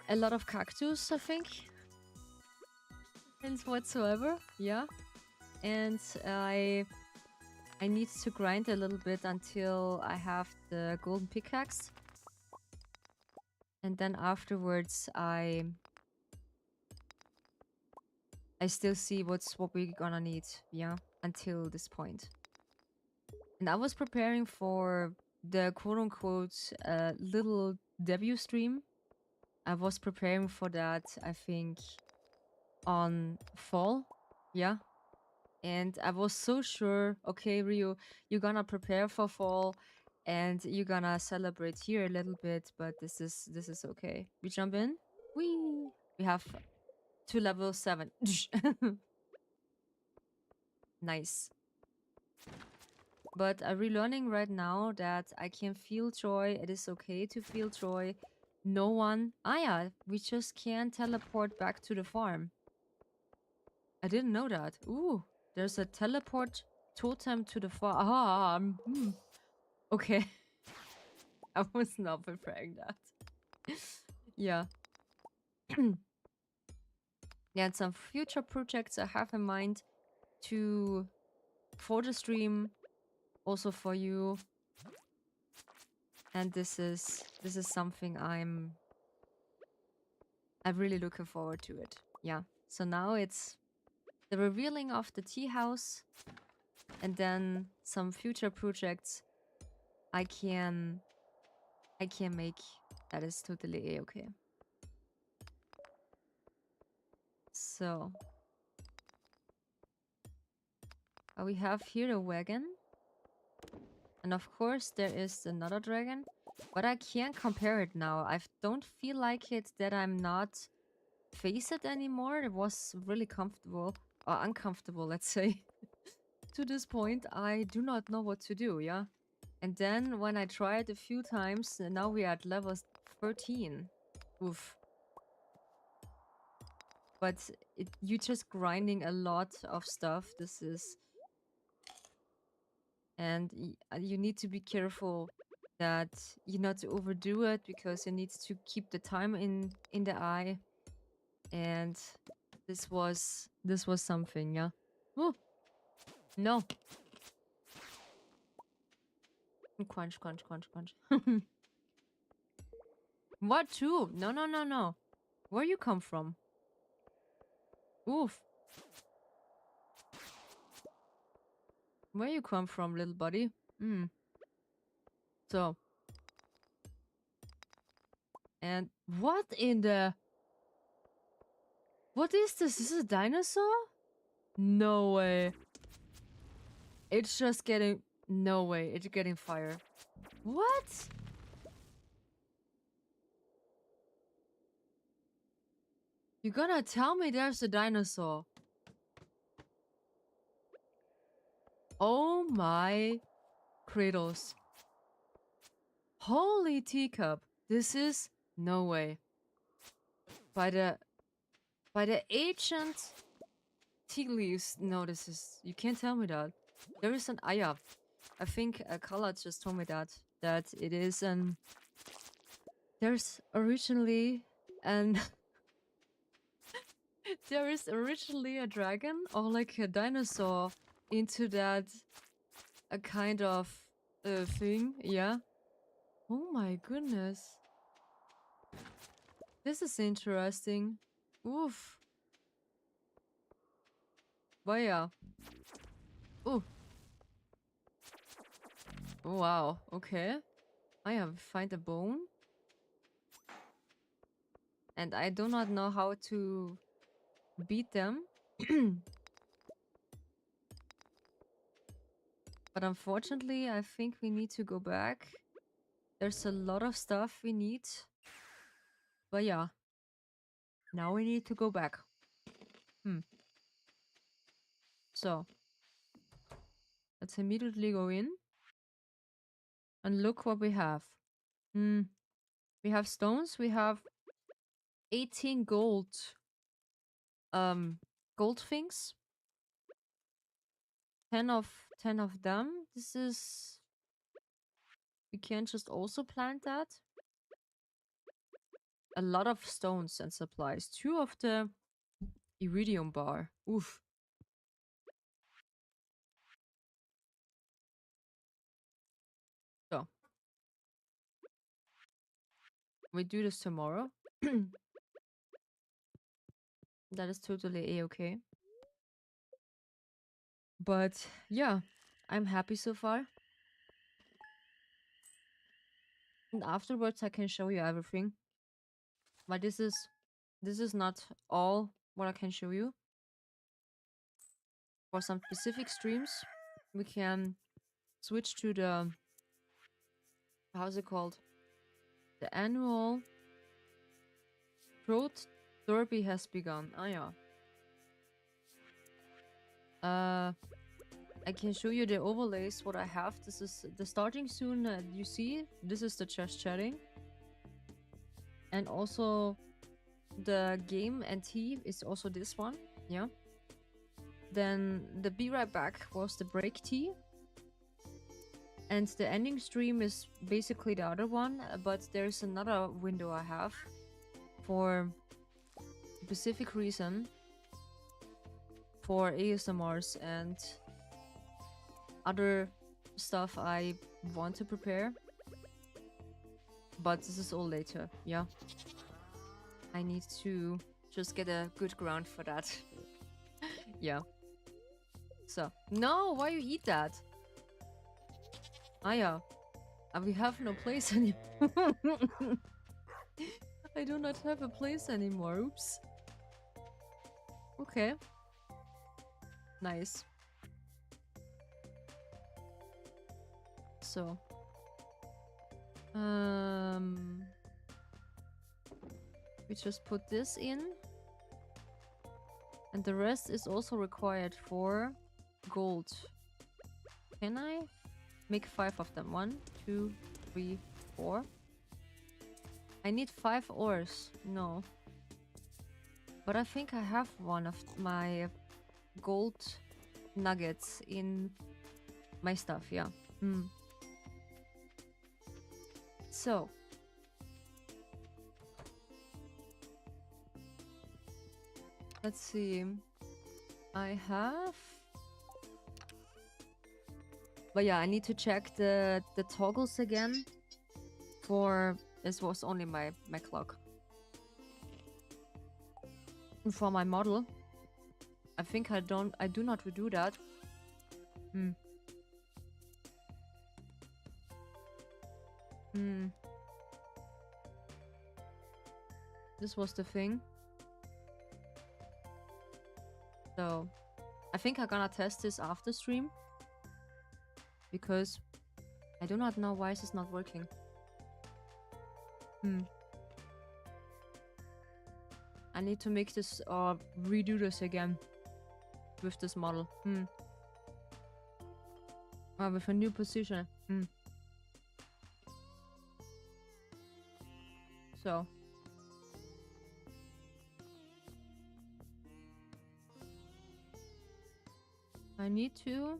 Speaker 1: a lot of cactus, I think. And whatsoever, yeah. And I need to grind a little bit until I have the golden pickaxe. And then afterwards I still see what we're gonna need, yeah, until this point. And I was preparing for the quote-unquote little debut stream. I was preparing for that, I think, on fall, yeah. And I was so sure, okay, Ryu, you're gonna prepare for fall and you're gonna celebrate here a little bit, but this is okay. We jump in. We have to level 7. Nice. But I'm relearning right now that I can feel joy. It is okay to feel joy. No one... Ah yeah, we just can't teleport back to the farm. I didn't know that. Ooh, there's a teleport totem to the farm. Okay. I was not preparing that. Yeah. Yeah, and some future projects I have in mind for the stream, also for you. And this is something I'm really looking forward to it. Yeah. So now it's the revealing of the tea house, and then some future projects I can make. That is totally a-okay. So we have here a wagon. And of course there is another dragon. But I can't compare it now. I don't feel like it that I'm not face it anymore. It was really comfortable, or uncomfortable, let's say. To this point, I do not know what to do, yeah? And then when I tried a few times, now we're at level 13. Oof. But you just grinding a lot of stuff. This is... And you need to be careful that you not to overdo it, because you need to keep the time in the eye. And this was something, yeah. Oh no. Crunch, crunch, crunch, crunch. What too? No, no, no, no. Where you come from? Oof. Where you come from, little buddy? So. And what in the... What is this? Is this a dinosaur? No way. It's just getting... No way. It's getting fire. What? You gonna tell me there's a dinosaur? Oh my cradles. Holy teacup. This is... No way. By the ancient tea leaves... No, this is... You can't tell me that. There is an... yeah. I think Carla just told me that it is an... There's originally an... there is originally a dragon or like a dinosaur into that a kind of thing, yeah. Oh my goodness. This is interesting. Oof. But yeah. Ooh. Oh, wow. Okay. I have find a bone. And I do not know how to beat them. But unfortunately, I think we need to go back. There's a lot of stuff we need. But yeah. Now we need to go back. So. Let's immediately go in. And look what we have. We have stones. We have 18 gold. Gold things. 10 of them. This is... We can just also plant that. A lot of stones and supplies. 2 of the iridium bar. Oof. So. We do this tomorrow. That is totally a-okay. But yeah, I'm happy so far. And afterwards I can show you everything. But this is not all what I can show you. For some specific streams, we can switch to the... How's it called? The annual Throat Derby has begun. Oh yeah. I can show you the overlays, what I have. This is the starting soon. You see, this is the just chatting. And also the game and tea is also this one. Yeah. Then the be right back was the break tea. And the ending stream is basically the other one, but there's another window I have for a specific reason for ASMRs and other stuff I want to prepare. But this is all later, yeah. I need to just get a good ground for that. Yeah. So, no, why you eat that? Ah yeah. We have no place anymore. I do not have a place anymore. Oops. Okay. Nice. So. We just put this in. And the rest is also required for gold. Can I make 5 of them? 1, 2, 3, 4. I need 5 ores. No. But I think I have one of my gold nuggets in my stuff, yeah. So. Let's see. I have... But yeah, I need to check the toggles again for... This was only my clock. For my model. I think I do not redo that. This was the thing. So, I think I'm gonna test this after stream. Because I do not know why this is not working. I need to make this or redo this again. With this model. With a new position. So. I need to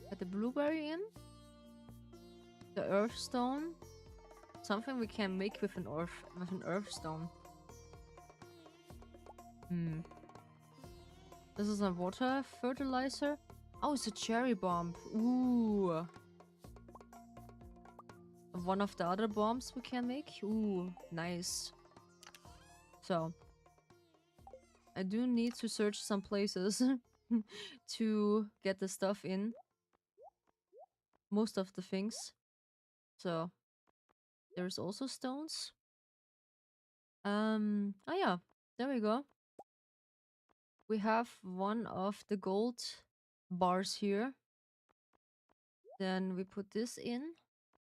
Speaker 1: get the blueberry in. The earth stone. Something we can make with an earth stone. This is a water fertilizer. Oh, it's a cherry bomb. Ooh. One of the other bombs we can make. Ooh, nice. So, I do need to search some places to get the stuff in. Most of the things. So, there's also stones. Oh yeah, there we go. We have one of the gold bars here. Then we put this in.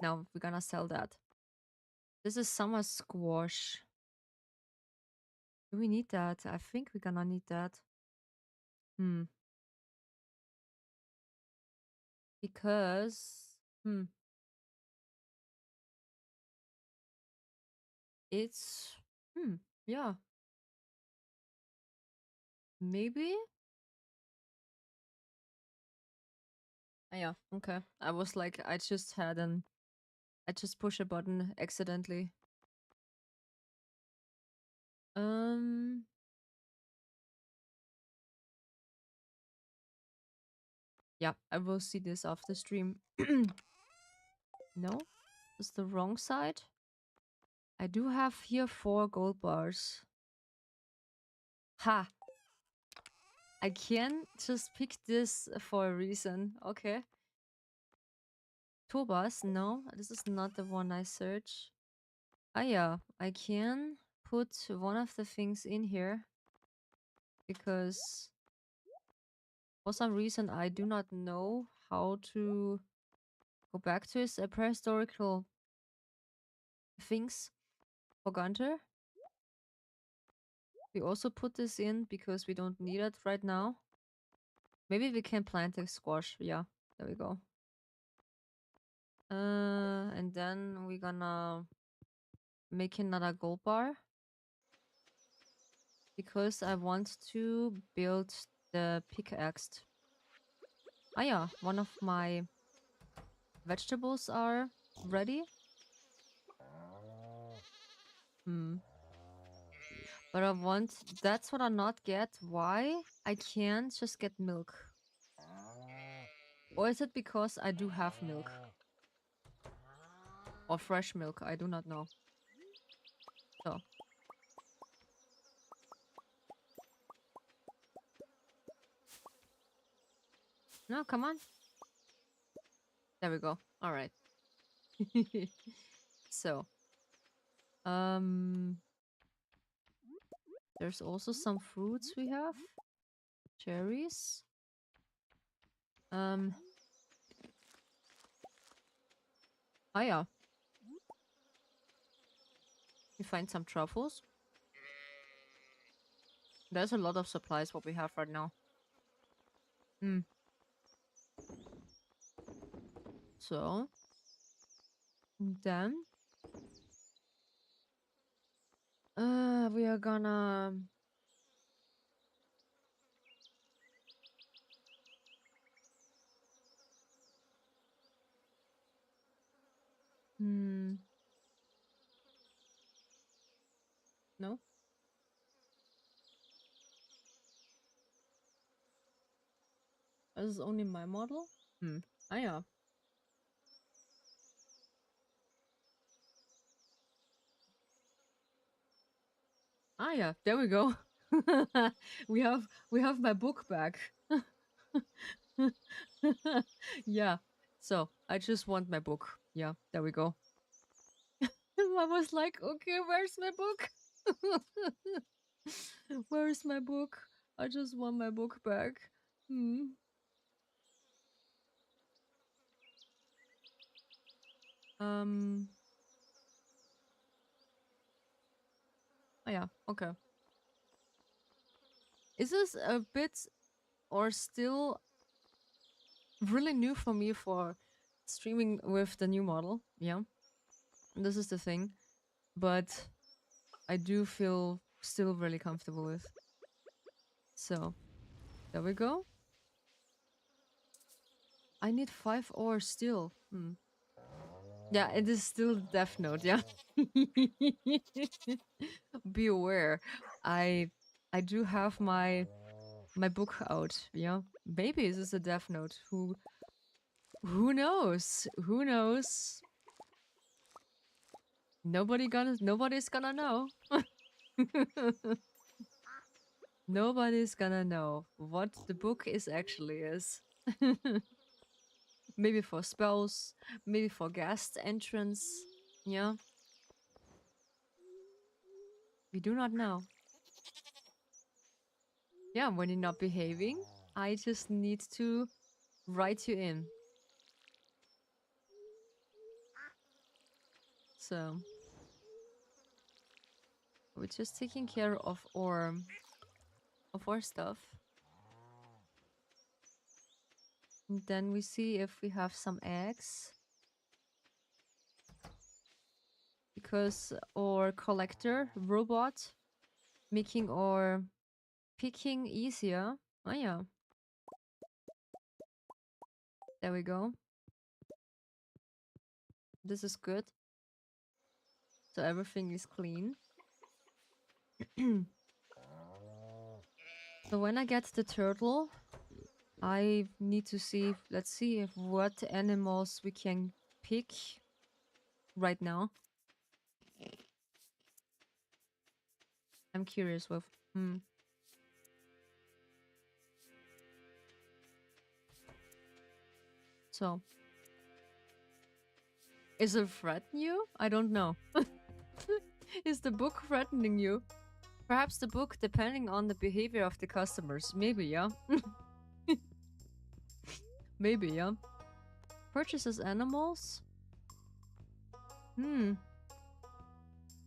Speaker 1: Now we're gonna sell that. This is summer squash. Do we need that? I think we're gonna need that. Because... It's... yeah. Maybe? Yeah, okay. I was like, I just push a button accidentally. Yeah, I will see this after stream. No? It's the wrong side? I do have here 4 gold bars. Ha! I can just pick this for a reason. Okay. Tobas? No, this is not the one I search. Ah yeah, I can put one of the things in here. Because for some reason I do not know how to go back to his prehistorical things for Gunter. We also put this in because we don't need it right now. Maybe we can plant a squash. Yeah, there we go. And then we're gonna make another gold bar. Because I want to build the pickaxe. Ah yeah, one of my vegetables are ready. But I want... That's what I not get. Why I can't just get milk? Or is it because I do have milk? Or fresh milk? I do not know. So. No, come on. There we go. Alright. So. There's also some fruits we have. Cherries. Ah yeah. We find some truffles. There's a lot of supplies what we have right now. So. Then. We are gonna... No? Is this only my model? Ah yeah. Ah yeah, there we go. we have my book back. Yeah. So I just want my book. Yeah, there we go. I was like, okay, where's my book? Where's my book? I just want my book back. Oh yeah, okay. Is this a bit or still really new for me for streaming with the new model? Yeah. This is the thing. But I do feel still really comfortable with. So, there we go. I need 5 ores still. Yeah, it is still Death Note, yeah. Be aware. I do have my book out, yeah. Maybe this is a Death Note. Who knows? Who knows? Nobody's gonna know. Nobody's gonna know what the book actually is. Maybe for spells, maybe for guest entrance. Yeah. We do not know. Yeah, when you're not behaving, I just need to write you in. So we're just taking care of our stuff. And then we see if we have some eggs. Because our collector robot making our picking easier. Oh yeah. There we go. This is good. So everything is clean. So when I get the turtle, I need to see, let's see if what animals we can pick right now. I'm curious with, So, is it threatening you? I don't know. Is the book threatening you? Perhaps the book, depending on the behavior of the customers. Maybe, yeah? Maybe, yeah? Purchases animals?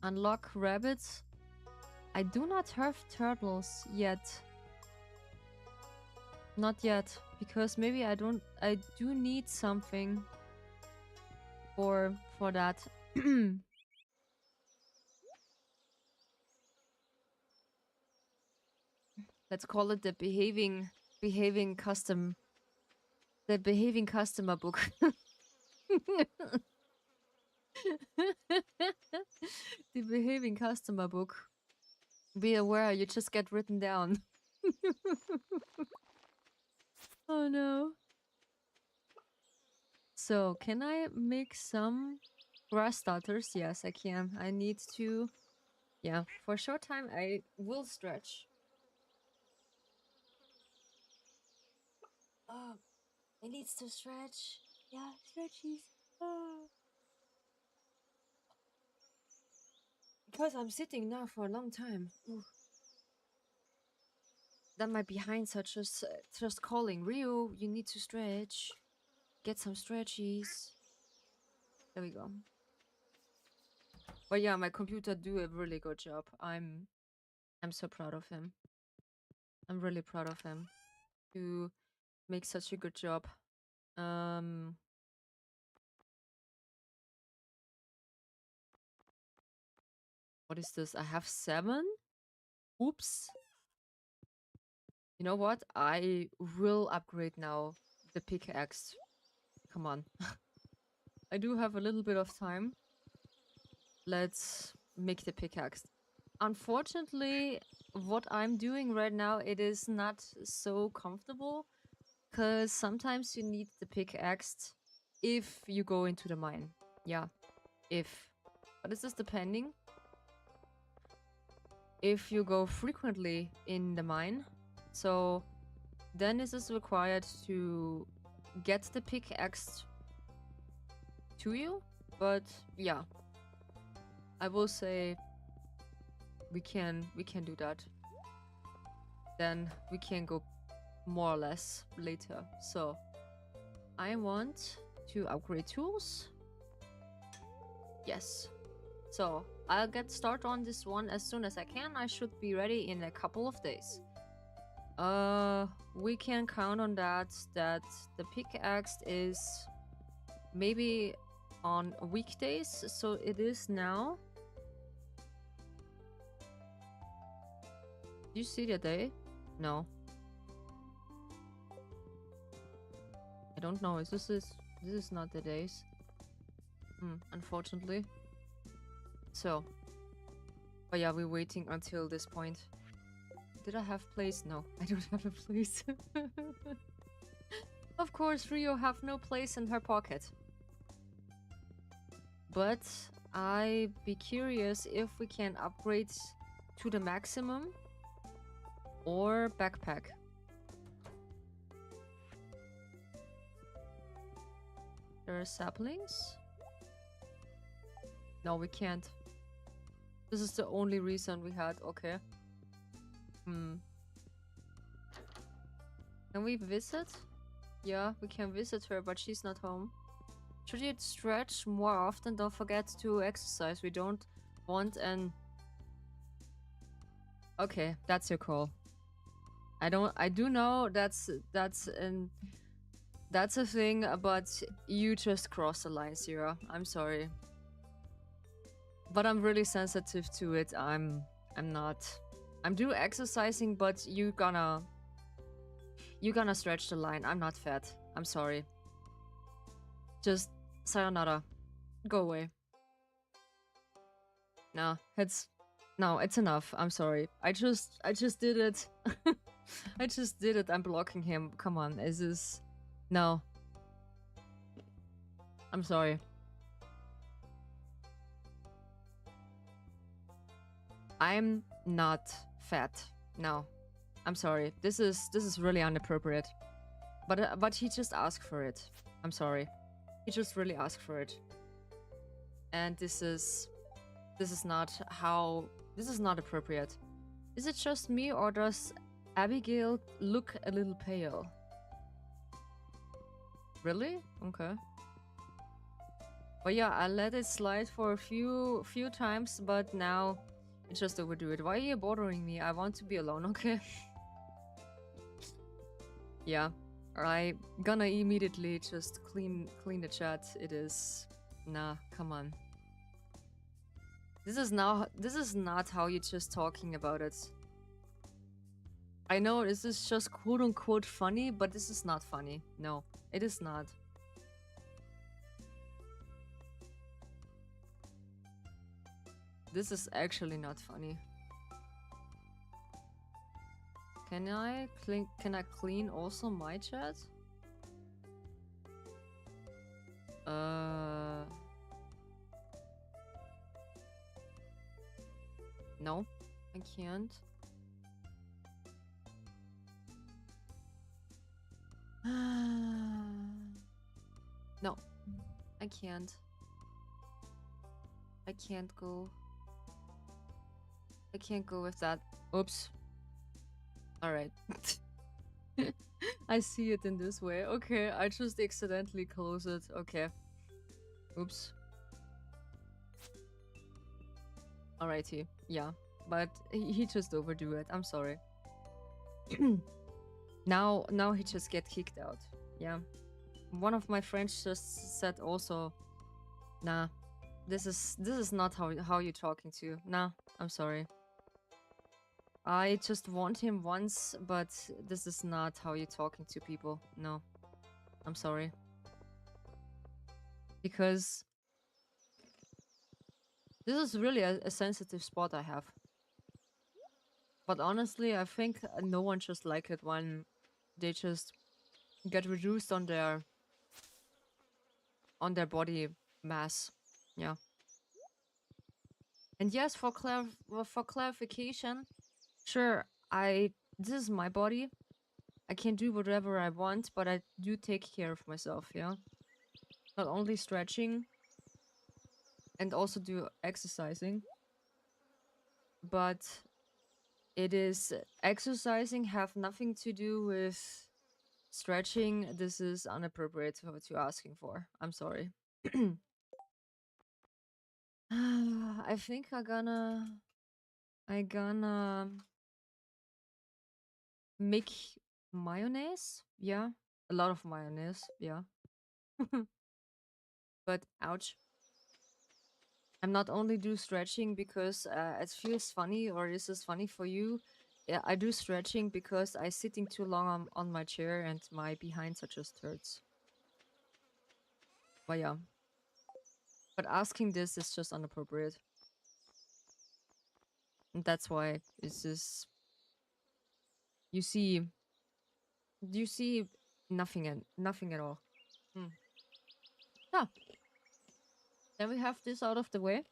Speaker 1: Unlock rabbits? I do not have turtles yet. Not yet. Because maybe I do need something for that. Let's call it the behaving customer book. The behaving customer book. Be aware, you just get written down. Oh no. So, can I make some grass starters? Yes, I can. I need to... Yeah, for a short time I will stretch. Oh, it needs to stretch. Yeah, stretchies. Oh. Because I'm sitting now for a long time. Ooh. Then my behinds are just calling, Ryu, you need to stretch. Get some stretchies. There we go. But yeah, my computer do a really good job. I'm so proud of him. I'm really proud of him to make such a good job. What is this? I have 7? Oops. You know what? I will upgrade now the pickaxe. Come on. I do have a little bit of time. Let's make the pickaxe. Unfortunately, what I'm doing right now, it is not so comfortable Because sometimes you need the pickaxe if you go into the mine. Yeah, if. But this is depending. If you go frequently in the mine, so then this is required to get the pickaxe to you. But yeah, I will say we can do that. Then we can go more or less later. So I want to upgrade tools. Yes. So I'll get started on this one as soon as I can. I should be ready in a couple of days. We can count on that the pickaxe is maybe on weekdays. So it is now. Do you see the day? No. I don't know. This is not the days. Unfortunately. So. But yeah, we're waiting until this point. Did I have place? No, I don't have a place. Of course, Rio have no place in her pocket. But I'd be curious if we can upgrade to the maximum or backpack. There are saplings? No, we can't. This is the only reason we had. Okay. Can we visit? Yeah, we can visit her, but she's not home. Should you stretch more often? Don't forget to exercise. We don't want an... Okay, that's your call. I do know that's a thing, but you just crossed the line, Sierra. I'm sorry. But I'm really sensitive to it. I'm not. I'm do exercising, but you gonna stretch the line. I'm not fat. I'm sorry. Just sayonara. Go away. No, it's enough. I'm sorry. I just did it. I just did it. I'm blocking him. Come on. Is this... No. I'm sorry. I'm not fat. No. I'm sorry. This is really inappropriate. But he just asked for it. I'm sorry. He just really asked for it. And this is not appropriate. Is it just me, or does Abigail look a little pale? Really? Okay. But yeah, I let it slide for a few times, but now it just overdo it. Why are you bothering me? I want to be alone, okay? Yeah. I gonna immediately just clean the chat. It is... Nah, come on. This is not how you're just talking about it. I know this is just quote-unquote funny, but this is not funny. No, it is not. This is actually not funny. Can I clean also my chat? No, I can't. No, I can't. I can't go. I can't go with that. Oops. Alright. I see it in this way. Okay, I just accidentally close it. Okay. Oops. Alrighty. Yeah. But he just overdo it. I'm sorry. Now he just get kicked out. Yeah. One of my friends just said also, nah, this is not how you're talking to. Nah, I'm sorry. I just want him once, but this is not how you're talking to people. No. I'm sorry. Because this is really a sensitive spot I have. But honestly, I think no one just like it when they just get reduced on their body mass. Yeah. And yes, for clarification, sure, this is my body. I can do whatever I want, but I do take care of myself, yeah? Not only stretching and also do exercising, but it is exercising have nothing to do with stretching. This is inappropriate for what you're asking for. I'm sorry. I think I gonna make mayonnaise. Yeah, a lot of mayonnaise. Yeah, but ouch. I'm not only do stretching because it feels funny or this is funny for you. Yeah, I do stretching because I sitting too long on my chair and my behinds are just hurts. But yeah, but asking this is just inappropriate, and that's why it's just you see you see nothing at all. Hmm. Yeah. Then we have this out of the way.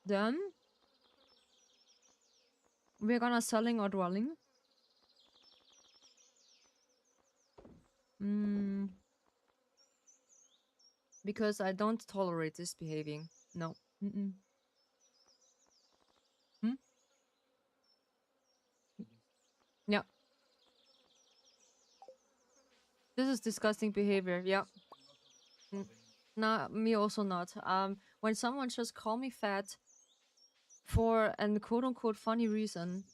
Speaker 1: Then we're gonna selling or dwelling. Mm, because I don't tolerate this behaving. No. Mm-mm. Hmm? Yeah. This is disgusting behavior. Yeah. Mm. Nah, me also not. When someone just call me fat for an quote unquote funny reason,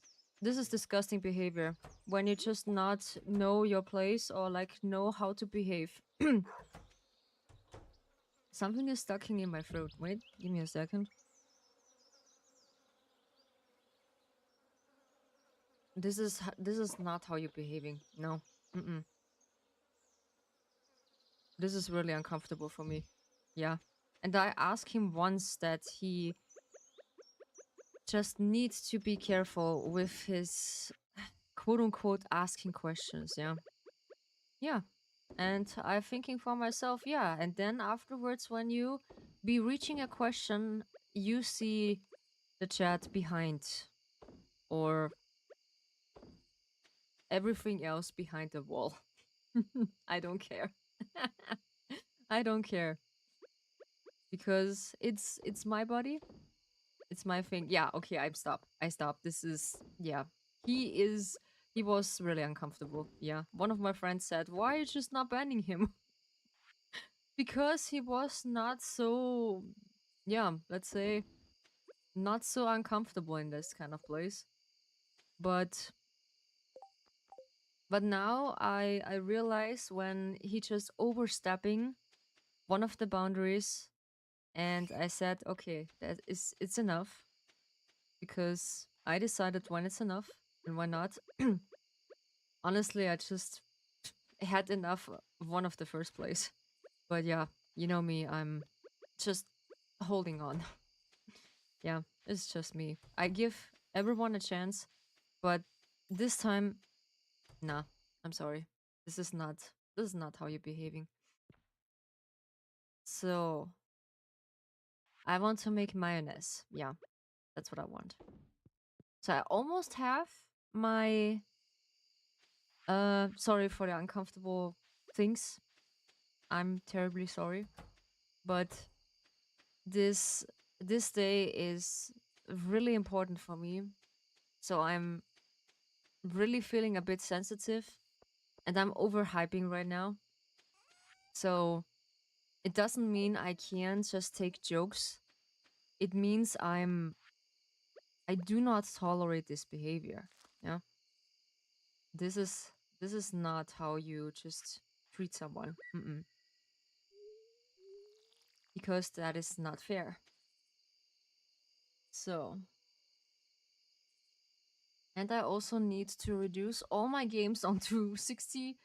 Speaker 1: this is disgusting behavior. When you just not know your place or like know how to behave. Something is stuck in my throat. Wait, give me a second. This is not how you're behaving. No. Mm-mm. This is really uncomfortable for me. Yeah. And I asked him once that he just needs to be careful with his quote unquote asking questions. Yeah. Yeah. And I'm thinking for myself, yeah. And then afterwards, when you be reaching a question, you see the chat behind or everything else behind the wall. I don't care. I don't care because it's my body. It's my thing. Yeah, okay, I stop. This is yeah. He was really uncomfortable. Yeah. One of my friends said, "Why are you just not banning him?" Because he was not so yeah, let's say not so uncomfortable in this kind of place. But now I realize when he just overstepping one of the boundaries and I said, "Okay, it's enough." Because I decided when it's enough and when not. Honestly, I just had enough of one of the first place. But yeah, you know me, I'm just holding on. Yeah, it's just me. I give everyone a chance, but this time, nah, I'm sorry. This is not how you're behaving. So, I want to make mayonnaise. Yeah, that's what I want. So I almost have my sorry for the uncomfortable things. I'm terribly sorry. But this this day is really important for me. So I'm really feeling a bit sensitive and I'm overhyping right now. So it doesn't mean I can't just take jokes. It means I do not tolerate this behavior. Yeah. This is this is not how you just treat someone. Mm-mm. Because that is not fair. So, and I also need to reduce all my games onto 60,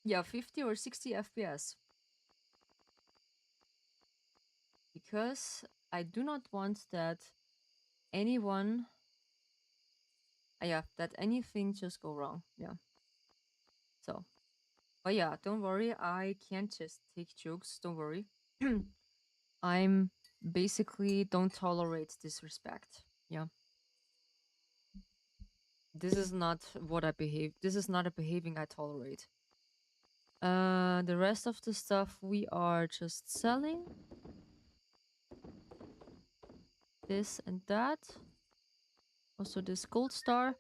Speaker 1: yeah, 50 or 60 FPS. Because I do not want that anyone yeah, that anything just go wrong. Yeah. So, but yeah, don't worry. I can't just take jokes. Don't worry. I'm basically don't tolerate disrespect. Yeah. This is not what I behave. This is not a behaving I tolerate. The rest of the stuff we are just selling. This and that. Also this gold star.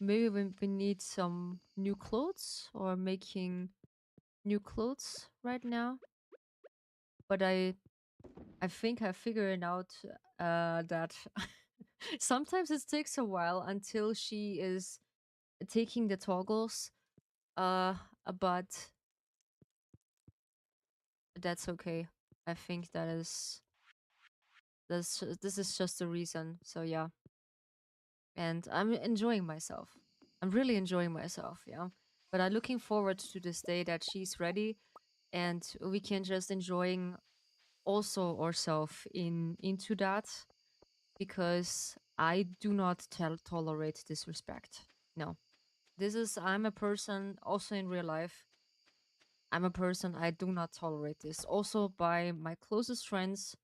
Speaker 1: Maybe we need some new clothes or making new clothes right now. But I think I figured out that sometimes it takes a while until she is taking the toggles. Uh, but that's okay. I think this is just the reason. So yeah, and I'm enjoying myself. I'm really enjoying myself. Yeah, but I'm looking forward to this day that she's ready, and we can just enjoying also ourselves into that, because I do not tolerate disrespect. No, this is I'm a person also in real life. I'm a person I do not tolerate this. Also by my closest friends,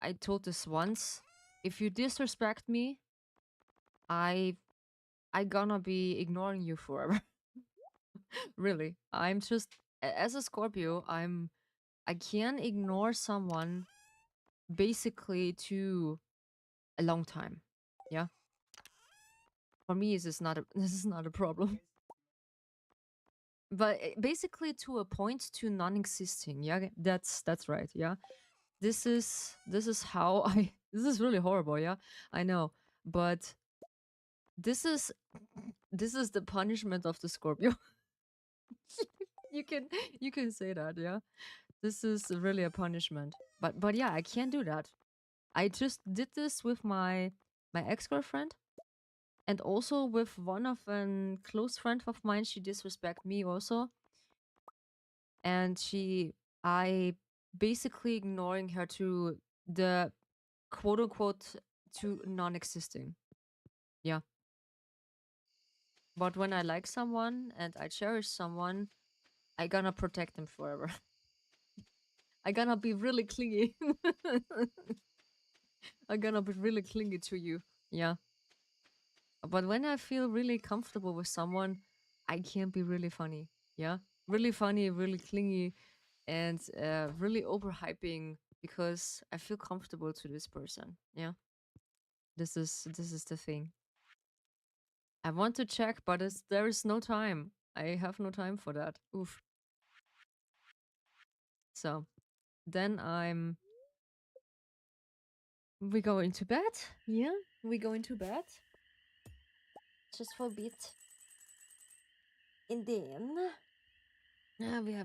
Speaker 1: I told this once. If you disrespect me, I I gonna be ignoring you forever. Really. I'm just as a Scorpio, I can ignore someone basically to a long time. Yeah. For me this is not a this is not a problem. But basically to a point to non-existing. Yeah, that's right. Yeah. This is how I this is really horrible, yeah. I know. But this is this is the punishment of the Scorpio. you can you can say that, yeah. This is really a punishment. But yeah, I can't do that. I just did this with my ex-girlfriend, and also with one of a close friend of mine. She disrespect me also, and I basically ignoring her to the quote unquote to non-existing. Yeah. But when I like someone and I cherish someone, I gonna protect them forever. I gonna be really clingy. I gonna be really clingy to you. Yeah. But when I feel really comfortable with someone, I can be really funny. Yeah. Really funny, really clingy, and really overhyping because I feel comfortable to this person. Yeah. This is the thing. I want to check, but there is no time. I have no time for that. Oof. So then we go into bed. Yeah, we go into bed. Just for a bit. And then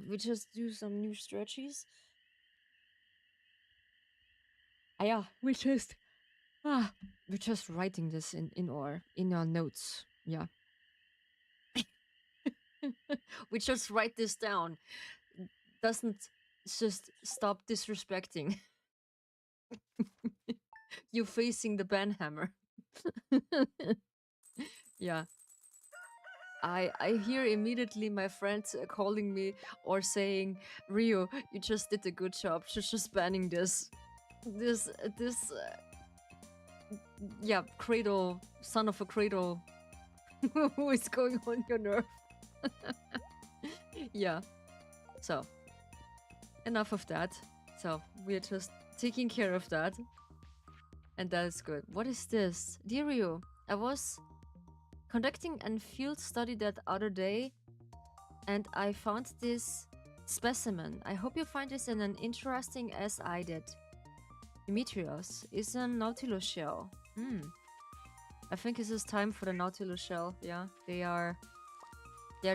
Speaker 1: we just do some new stretches. Yeah, we're just writing this in our notes. Yeah. We just write this down. Doesn't just stop disrespecting. You facing the banhammer. Yeah. I hear immediately my friends calling me or saying, Rio, you just did a good job just banning this yeah, cradle, son of a cradle. Who is going on your nerve? Yeah. So enough of that. So we're just taking care of that. And that is good. What is this? Dear Rio, I was conducting a field study that other day, and I found this specimen. I hope you find this an interesting as I did. Demetrios is a nautilus shell. I think this is time for the nautilus shell. Yeah, they're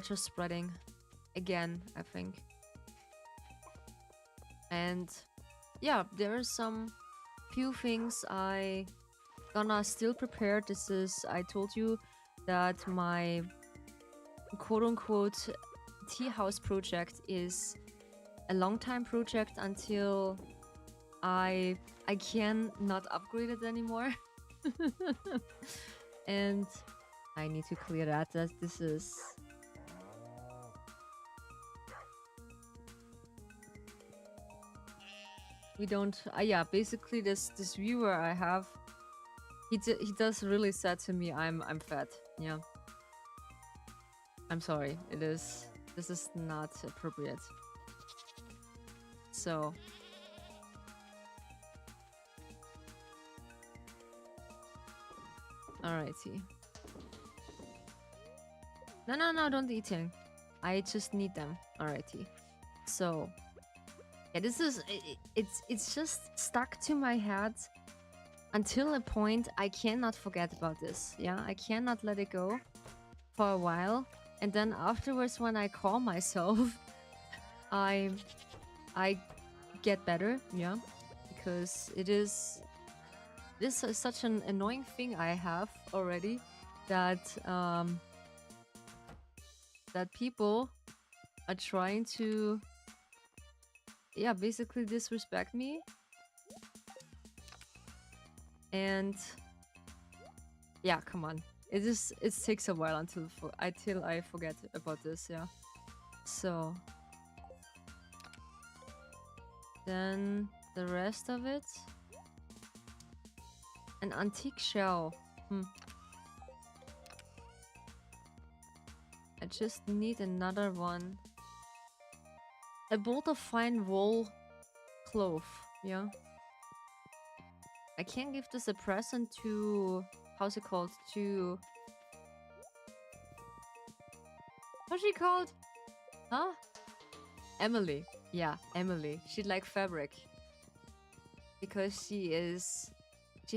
Speaker 1: just spreading again, I think. And yeah, there are some few things I gonna still prepare. This is, I told you that my quote-unquote tea house project is a long time project until I can not upgrade it anymore. And I need to clear that. This is... We don't... yeah, basically this viewer I have, he does really said to me I'm fat. Yeah. I'm sorry. This is not appropriate. So... Alrighty. No, don't eating. I just need them. Alrighty. So... Yeah, this is... It's just stuck to my head until a point I cannot forget about this. Yeah, I cannot let it go for a while. And then afterwards, when I call myself, I get better. Yeah, because it is... This is such an annoying thing I have already, that that people are trying to, yeah, basically disrespect me. And yeah, come on. It takes a while until I forget about this, yeah. So then the rest of it. An antique shell. I just need another one. A bolt of fine wool cloth. Yeah. I can give this a present to... How's it called? To... What's she called? Huh? Emily. Yeah, Emily. She'd like fabric. Because she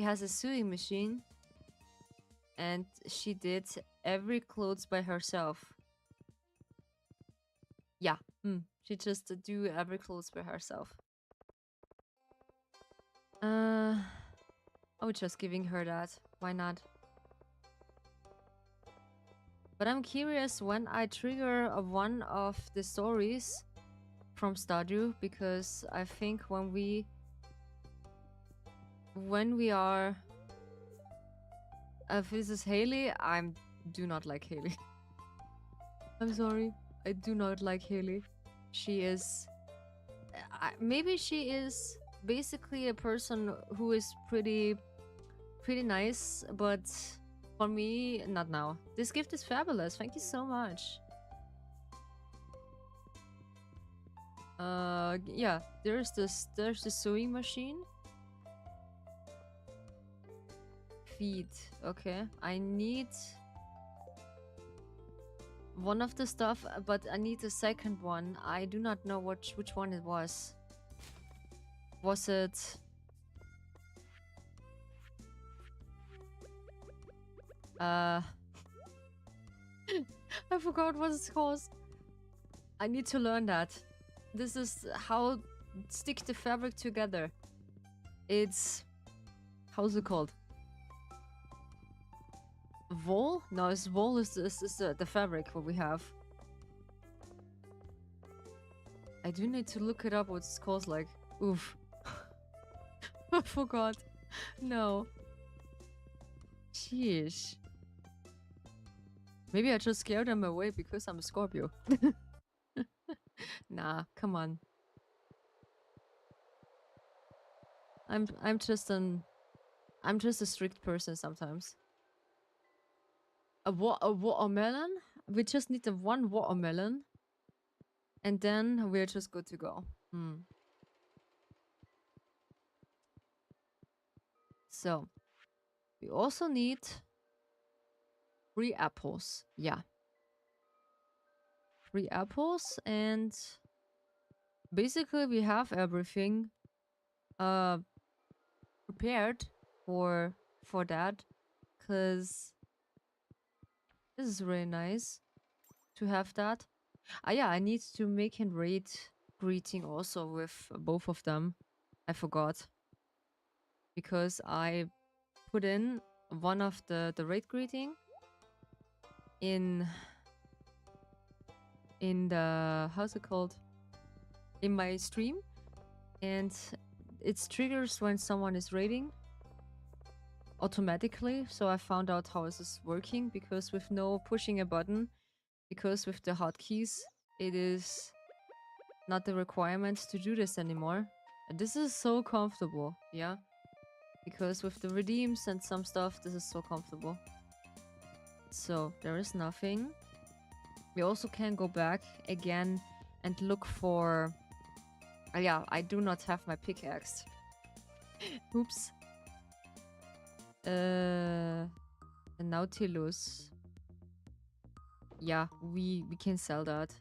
Speaker 1: has a sewing machine. And she did every clothes by herself. Yeah. She just do every clothes by herself. Oh, just giving her that. Why not? But I'm curious when I trigger one of the stories from Stardew, because I think when we are... if this is Haley, I do not like Haley. I'm sorry. I do not like Haley. She is... maybe she is basically a person who is pretty nice, but for me, not now. This gift is fabulous. Thank you so much. Yeah, there's the sewing machine. Feed. Okay, I need one of the stuff, but I need the second one. I do not know which one it was. Was it... I forgot what it's called. I need to learn that. This is how stick the fabric together. It's... How's it called? Wool? No, it's wool is the fabric what we have. I do need to look it up what it's called, like. Oof. I forgot. No. Sheesh. Maybe I just scared them away because I'm a Scorpio. Nah, come on. I'm just a strict person sometimes. A watermelon? We just need the one watermelon. And then we're just good to go. So, we also need 3 apples. Yeah. 3 apples, and basically we have everything prepared for that, because this is really nice to have that. Yeah, I need to make a raid greeting also with both of them. I forgot. Because I put in one of the raid greeting in the... how's it called? In my stream. And it triggers when someone is raiding. automatically. So I found out how this is working, because with no pushing a button, because with the hotkeys, it is not the requirement to do this anymore. And this is so comfortable, yeah? Because with the redeems and some stuff, this is so comfortable. So there is nothing. We also can go back again and look for... yeah, I do not have my pickaxe. Oops. The Nautilus. Yeah, we can sell that.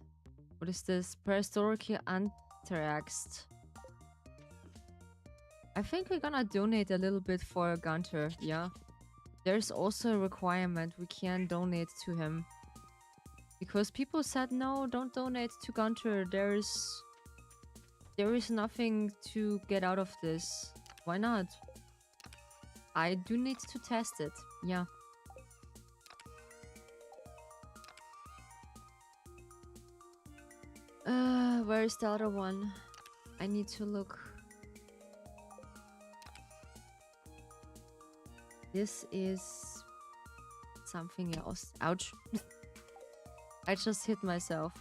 Speaker 1: What is this? Prehistoric Anthrax. I think we're gonna donate a little bit for Gunter, yeah? There's also a requirement we can donate to him. Because people said, no, don't donate to Gunter. There is nothing to get out of this. Why not? I do need to test it, yeah. Where is the other one? I need to look. This is something else. Ouch. I just hit myself.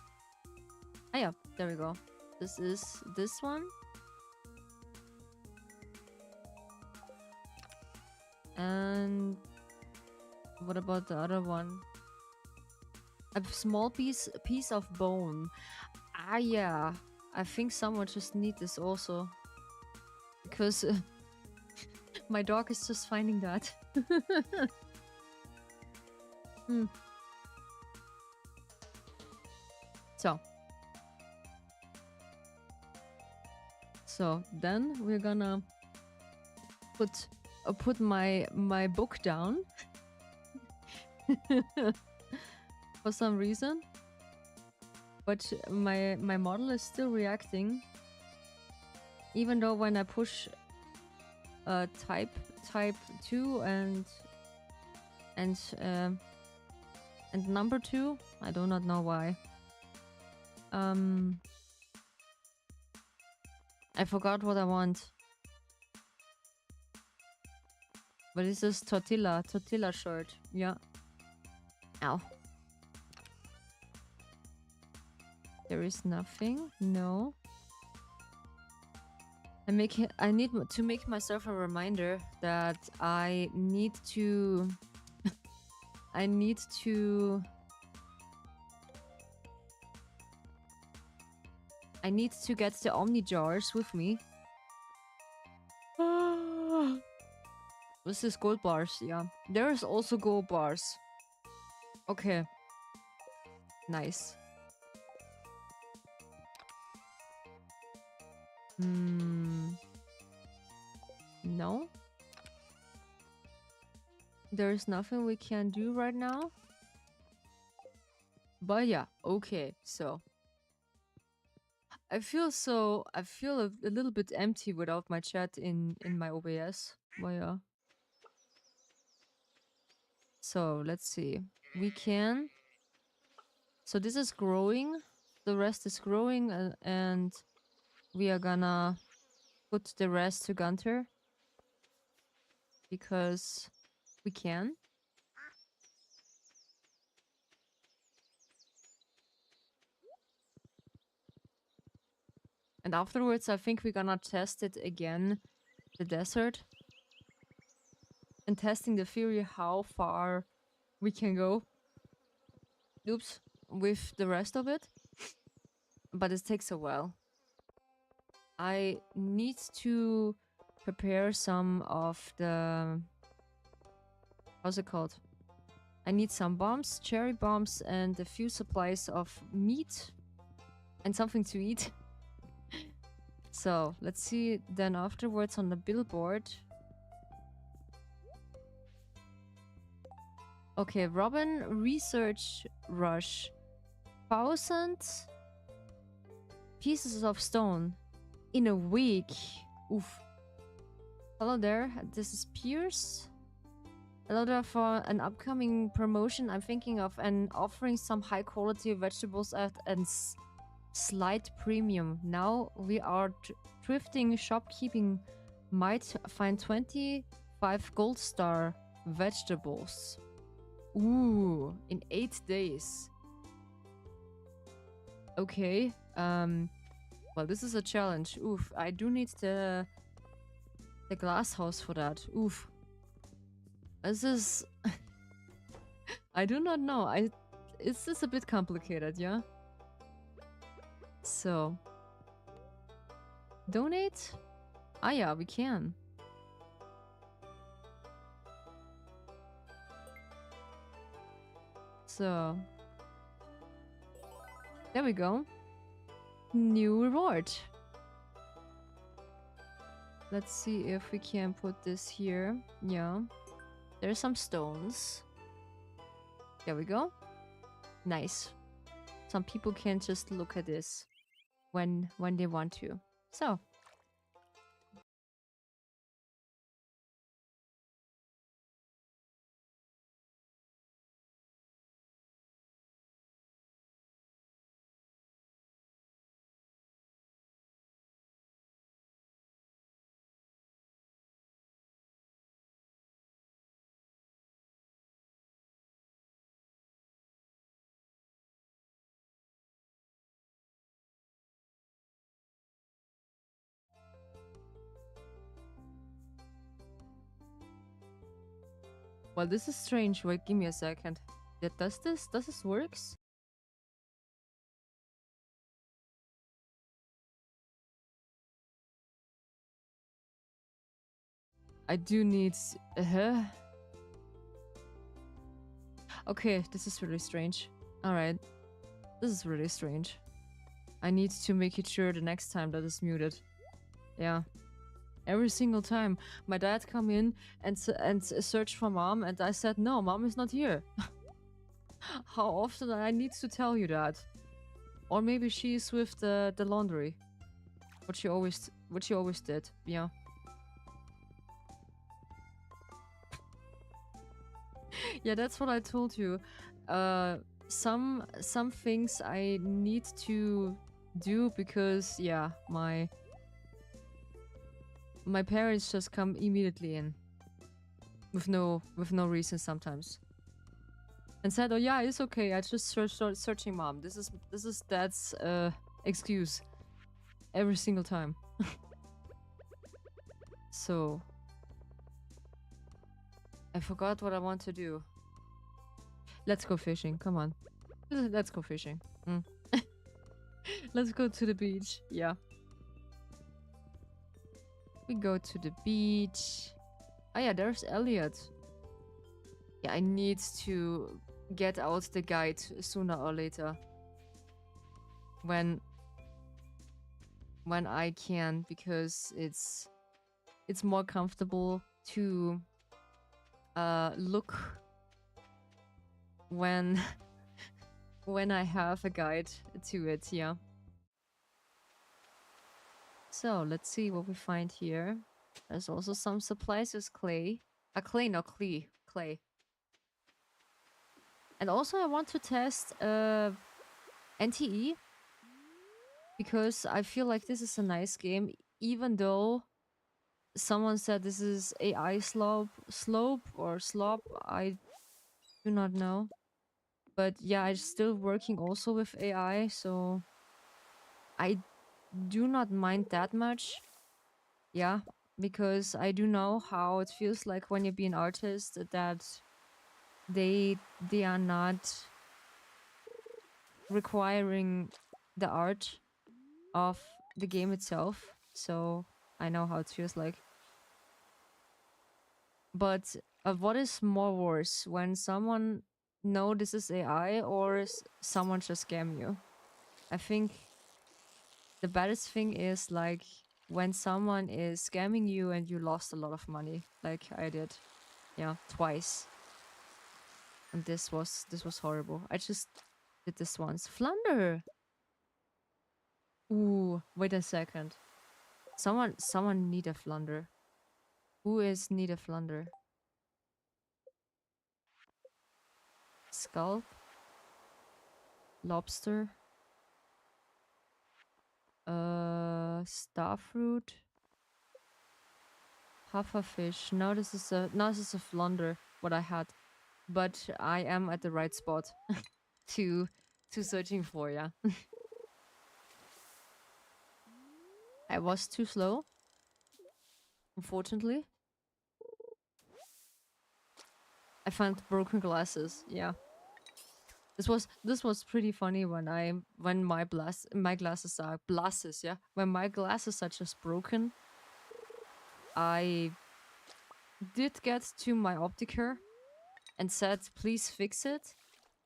Speaker 1: Ah yeah, there we go. This is this one. And what about the other one? A small piece of bone. Ah yeah, I think someone just need this also. Because my dog is just finding that. So then we're gonna put my book down for some reason, but my model is still reacting, even though when I push type 2 and number 2, I do not know why. I forgot what I want. But this is tortilla shirt. Yeah. Ow. There is nothing. No. I need to make myself a reminder that I need to I need to get the Omni jars with me. This is gold bars, yeah. There is also gold bars. Okay. Nice. No. There is nothing we can do right now. But yeah, okay, so I feel a little bit empty without my chat in my OBS. Well, yeah. So let's see. We can. So this is growing. The rest is growing, and we are gonna put the rest to Gunter because we can. And afterwards, I think we're gonna test it again, the desert. And testing the theory how far we can go. Oops, with the rest of it. But it takes a while. I need to prepare some of the... How's it called? I need some bombs, cherry bombs, and a few supplies of meat. And something to eat. So, let's see then afterwards on the billboard. Okay, Robin Research Rush. 1,000 pieces of stone in a week. Oof. Hello there, this is Pierce. Hello there, for an upcoming promotion I'm thinking of and offering some high quality vegetables at a slight premium. Now we are thrifting shopkeeping might find 20 5 gold star vegetables. Ooh, in 8 days. Okay. Well, this is a challenge. Oof, I do need the glass house for that. Oof. This is I do not know. It's just a bit complicated, yeah? So donate? Ah yeah, we can. So there we go. New reward. Let's see if we can put this here. Yeah. There's some stones. There we go. Nice. Some people can just look at this when they want to. So well, this is strange. Wait, give me a second. Does this works? I do need Okay, this is really strange. Alright. This is really strange. I need to make it sure the next time that is muted. Yeah. Every single time my dad come in and search for mom, and I said no, mom is not here. How often I need to tell you that? Or maybe she's with the laundry. What she always did. Yeah. Yeah, that's what I told you. Some things I need to do because yeah, my parents just come immediately in with no reason sometimes, and said, "Oh yeah, it's okay. I just started searching mom. This is dad's excuse every single time." So I forgot what I want to do. Let's go fishing. Come on, let's go fishing. Let's go to the beach. Yeah. We go to the beach. Oh yeah, there's Elliot. Yeah, I need to get out the guide sooner or later. When I can, because it's more comfortable to look when I have a guide to it, yeah. So let's see what we find here. There's also some supplies. There's clay. Clay. And also I want to test NTE, because I feel like this is a nice game, even though someone said this is AI slope or slop. I do not know. But yeah, I'm still working also with AI, so I do not mind that much. Yeah, because I do know how it feels like when you be an artist, that they are not requiring the art of the game itself, so I know how it feels like. But what is more worse, when someone know this is AI or someone just scam you? I think the baddest thing is like when someone is scamming you and you lost a lot of money, like I did. Yeah, twice. And this was horrible. I just did this once. Flounder! Ooh, wait a second. Someone need a flounder. Who is need a flounder? Scalp? Lobster? Starfruit? Pufferfish. Now this is a flounder, what I had. But I am at the right spot to searching for, yeah. I was too slow, unfortunately. I found broken glasses, yeah. This was pretty funny when my glasses are glasses, yeah. When my glasses are just broken, I did get to my optiker and said, please fix it.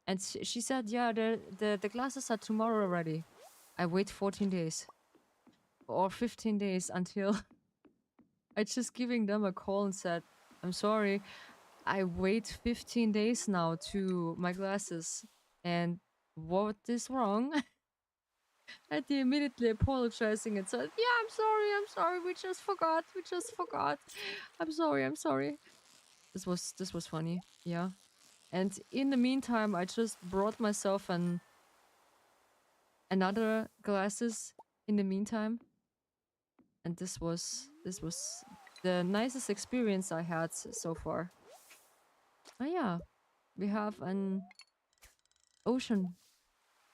Speaker 1: And she said, yeah, the glasses are tomorrow ready. I wait 14 days or 15 days until I just giving them a call and said, I'm sorry, I wait 15 days now to my glasses. And what is wrong? And they immediately apologizing and said, yeah, I'm sorry, we just forgot. I'm sorry. This was funny, yeah. And in the meantime, I just brought myself another glasses in the meantime. And this was the nicest experience I had so far. Oh yeah, we have an ocean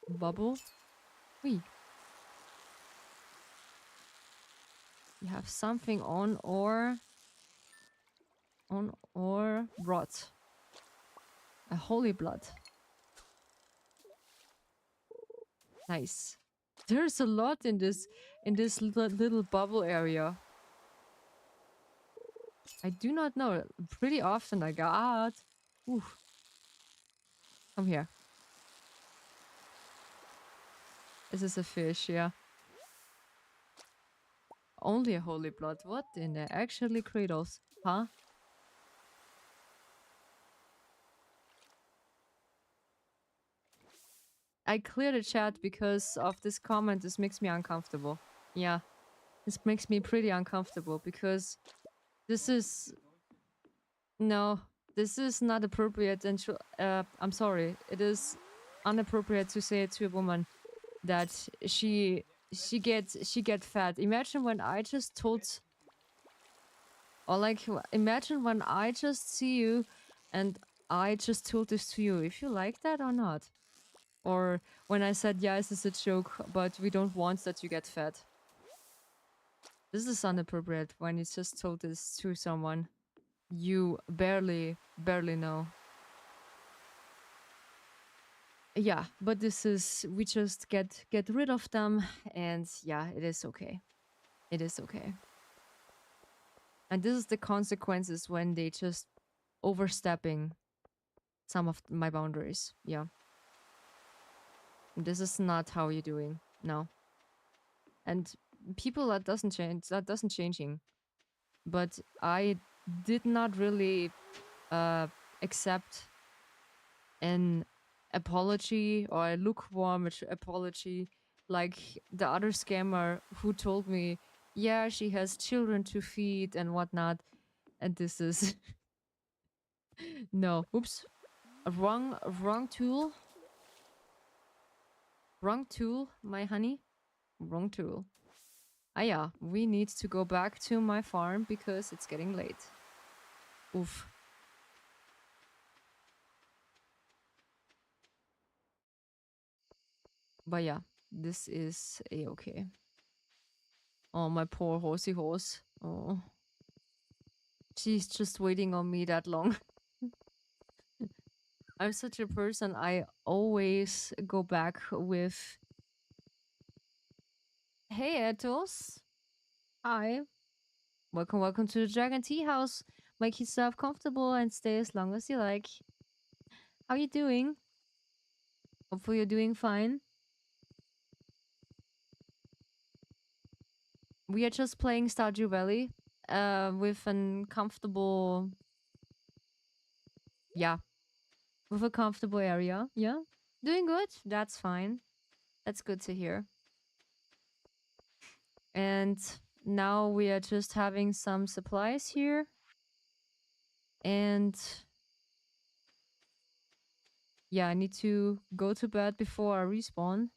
Speaker 1: bubble. We have something on or rot. A holy blood. Nice. There's a lot in this little bubble area. I do not know. Pretty often I got. Ooh. Come here. This is a fish, yeah. Only a holy blood. What in the actually cradles? Huh? I cleared the chat because of this comment. This makes me uncomfortable. Yeah. This makes me pretty uncomfortable because this is... No. This is not appropriate and I'm sorry. It is inappropriate to say it to a woman that she get fat. Imagine when I just told... Or like, imagine when I just see you and I just told this to you. If you like that or not. Or when I said, yeah, this is a joke, but we don't want that you get fat. This is inappropriate when you just told this to someone you barely know. Yeah, but this is... We just get rid of them and yeah, it is okay. It is okay. And this is the consequences when they just overstepping some of my boundaries. Yeah. This is not how you're doing. No. And people that doesn't changing. But I did not really accept an apology or a lukewarm apology like the other scammer who told me, yeah, she has children to feed and whatnot. And this is... No. Oops. Wrong tool. Wrong tool, my honey. Wrong tool. Ah yeah, we need to go back to my farm because it's getting late. Oof. But yeah, this is a-okay. Oh, my poor horsey horse. Oh. She's just waiting on me that long. I'm such a person, I always go back with... Hey, Ethos. Hi. Welcome to the Dragon Tea House. Make yourself comfortable and stay as long as you like. How you doing? Hopefully you're doing fine. We are just playing Stardew Valley with an comfortable... Yeah. With a comfortable area. Yeah. Doing good. That's fine. That's good to hear. And now we are just having some supplies here. And... Yeah, I need to go to bed before I respawn.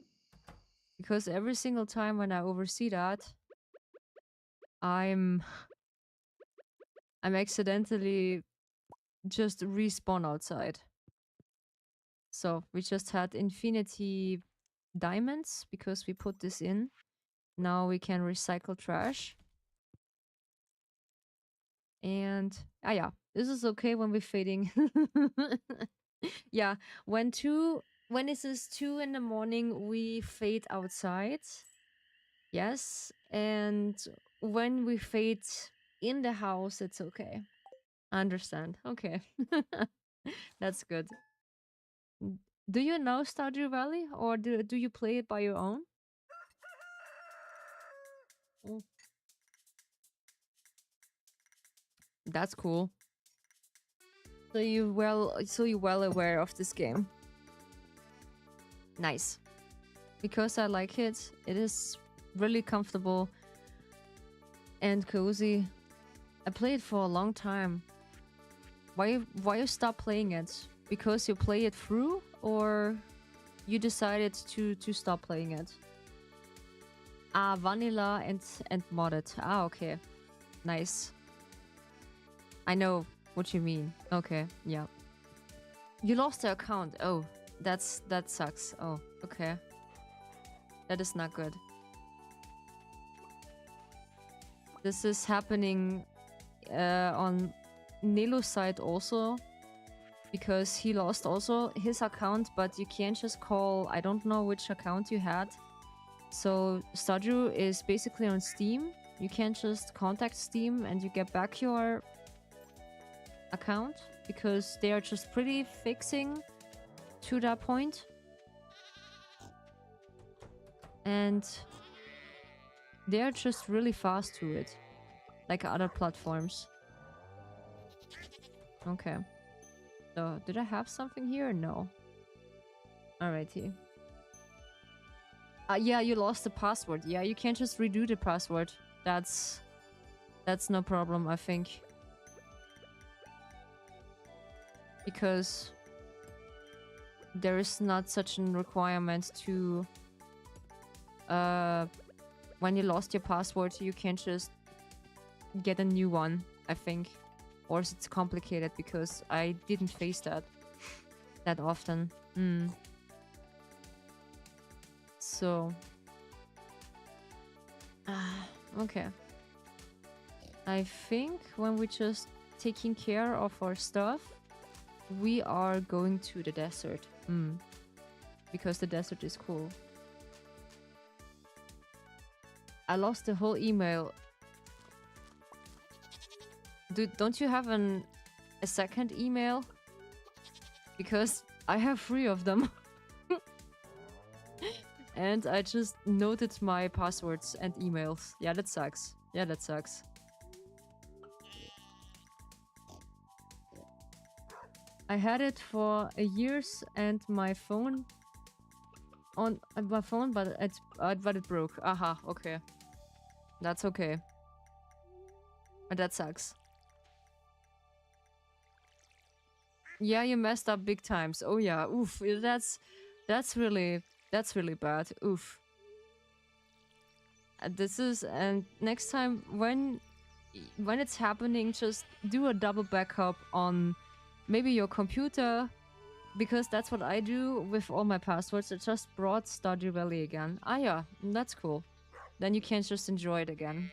Speaker 1: Because every single time when I oversee that, I'm I'm accidentally just respawn outside. So we just had infinity diamonds because we put this in. Now we can recycle trash. And yeah, this is okay when we're fading. Yeah, when it is 2 in the morning, we fade outside. Yes, and when we fade in the house, it's okay. I understand. Okay. That's good. Do you know Stardew Valley or do you play it by your own? Mm. That's cool. So you're well aware of this game. Nice. Because I like it. It is really comfortable and cozy. I played it for a long time. Why you stop playing it? Because you play it through or you decided to stop playing it? Ah, vanilla and modded. Ah, okay. Nice. I know what you mean. Okay, yeah. You lost the account. Oh, that sucks. Oh, okay. That is not good. This is happening on Nelo's side also because he lost also his account, but you can't just call. I don't know which account you had. So Stardew is basically on Steam. You can't just contact Steam and you get back your account because they are just pretty fixing to that point. And they're just really fast to it, like other platforms. Okay. So, did I have something here? No. Alrighty. Yeah, you lost the password. Yeah, you can't just redo the password. That's no problem, I think. Because there is not such a requirement to when you lost your password, you can't just get a new one, I think. Or it's complicated because I didn't face that often. So okay. I think when we're just taking care of our stuff, we are going to the desert. Because the desert is cool. I lost the whole email. Don't you have a second email? Because I have 3 of them. And I just noted my passwords and emails. Yeah, that sucks. Yeah, that sucks. I had it for years and my phone on my phone, but it broke. Aha, okay. That's okay. But that sucks. Yeah, you messed up big times. Oh yeah, oof. That's really bad. Oof. This is and next time when it's happening, just do a double backup on maybe your computer, because that's what I do with all my passwords. I just brought Stardew Valley again. Ah yeah, that's cool. Then you can just enjoy it again.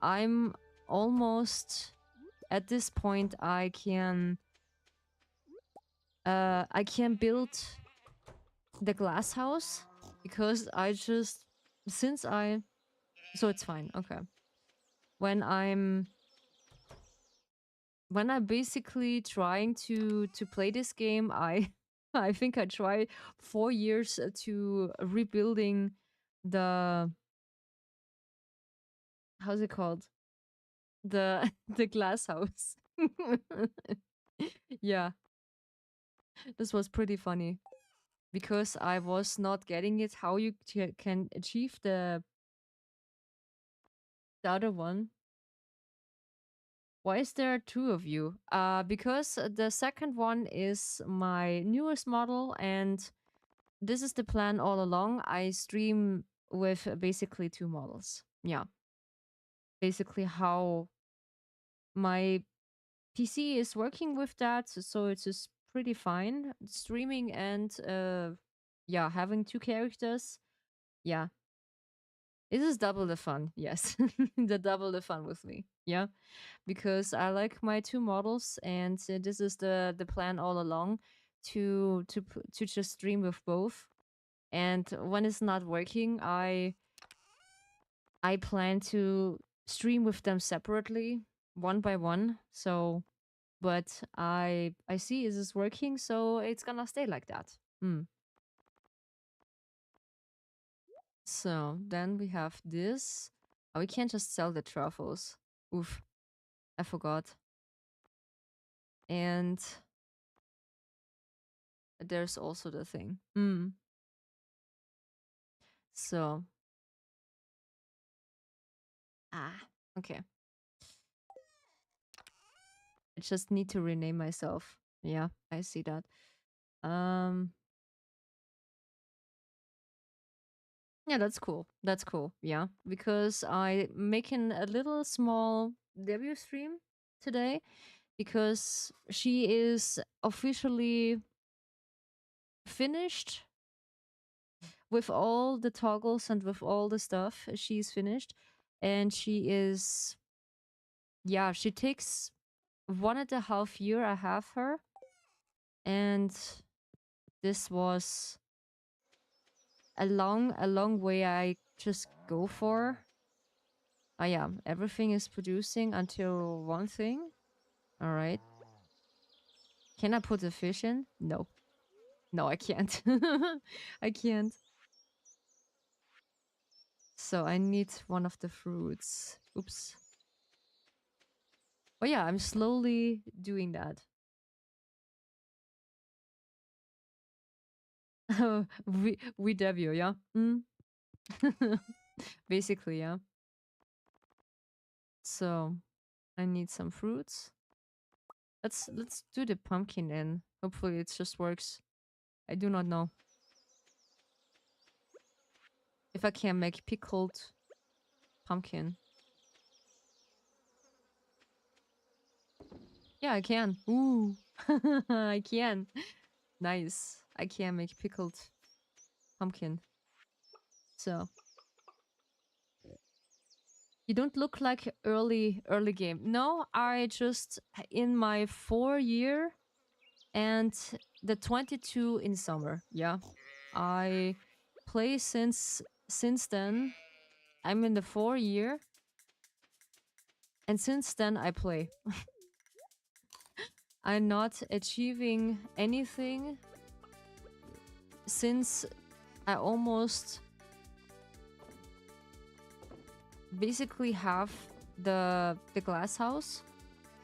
Speaker 1: I'm almost at this point. I can build the glass house because I just so it's fine. Okay. When I'm basically trying to play this game, I I think I tried 4 years to rebuilding the how's it called? The the glass house. Yeah, this was pretty funny because I was not getting it how you can achieve the other one. Why is there 2 of you? Because the second one is my newest model, and this is the plan all along. I stream with basically 2 models. Yeah. Basically how my PC is working with that, so it's just pretty fine. Streaming and yeah, having two characters. Yeah. It is double the fun. Yes. The double the fun with me. Yeah. Because I like my two models and this is the plan all along to just stream with both. And when it's not working, I plan to stream with them separately, one by one. So but I see is this working, so it's gonna stay like that. So then we have this. Oh, we can't just sell the truffles. Oof, I forgot. And there's also the thing. So okay. I just need to rename myself. Yeah, I see that. Yeah, that's cool. That's cool. Yeah, because I making a little small debut stream today because she is officially finished with all the toggles and with all the stuff. She's finished, and she is yeah. She takes 1.5 year. I have her, and this was a long way I just go for. Oh yeah, everything is producing until one thing. All right. Can I put a fish in? No. No, I can't. I can't. So I need one of the fruits. Oops. Oh yeah, I'm slowly doing that. We debut, yeah? Basically, yeah. So I need some fruits. Let's do the pumpkin in. Hopefully it just works. I do not know. If I can make pickled pumpkin. Yeah, I can. Ooh. I can. Nice. I can make pickled pumpkin. So you don't look like early game. No, I just in my 4 year and the 22 in summer. Yeah. I play since then. I'm in the 4 year and since then I play. I'm not achieving anything since I almost basically have the glass house.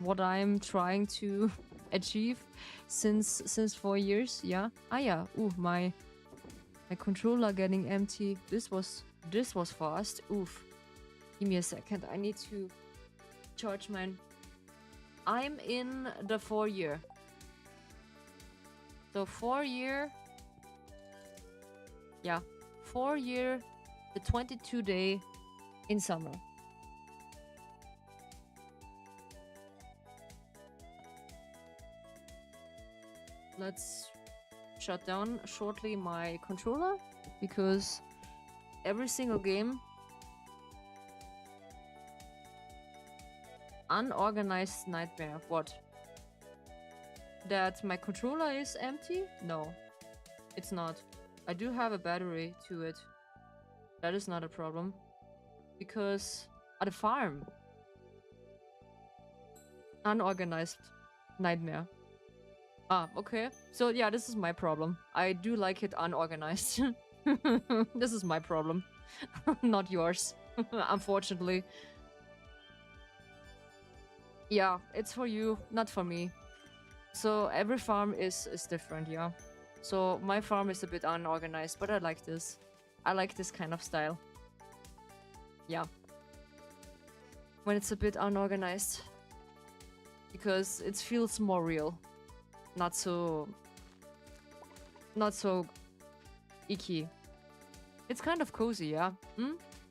Speaker 1: What I'm trying to achieve since 4 years. Yeah. Ah yeah. Ooh, my controller getting empty. This was fast. Oof. Give me a second. I need to charge mine. I'm in the 4 year. So 4 year. Yeah. 4 year. The 22 day in summer. Let's shut down shortly my controller because every single game unorganized nightmare. What? That my controller is empty? No, it's not. I do have a battery to it. That is not a problem. Because at a farm. Unorganized nightmare. Ah, okay. So yeah, this is my problem. I do like it unorganized. This is my problem. Not yours. Unfortunately. Yeah, it's for you, not for me. So every farm is different, yeah. So my farm is a bit unorganized, but I like this. I like this kind of style. Yeah. When it's a bit unorganized. Because it feels more real. Not so icky. It's kind of cozy, yeah?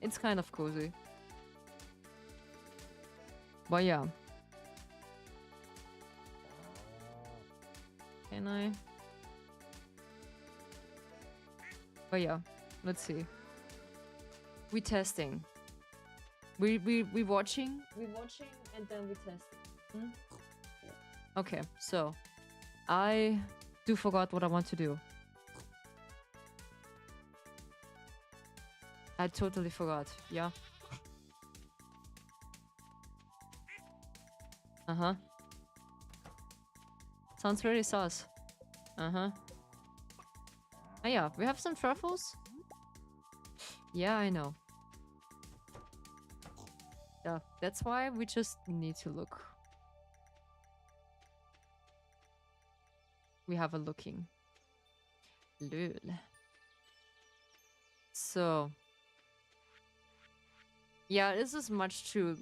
Speaker 1: It's kind of cozy. But yeah. Can I? Oh yeah, let's see. We testing. We watching. We watching and then we testing. Hmm? Okay, so I do forgot what I want to do. I totally forgot. Yeah. Uh-huh. Sounds very sus. Uh-huh. Oh yeah, we have some truffles. Yeah, I know. Yeah, that's why we just need to look. We have a looking. Lol. So yeah, this is much to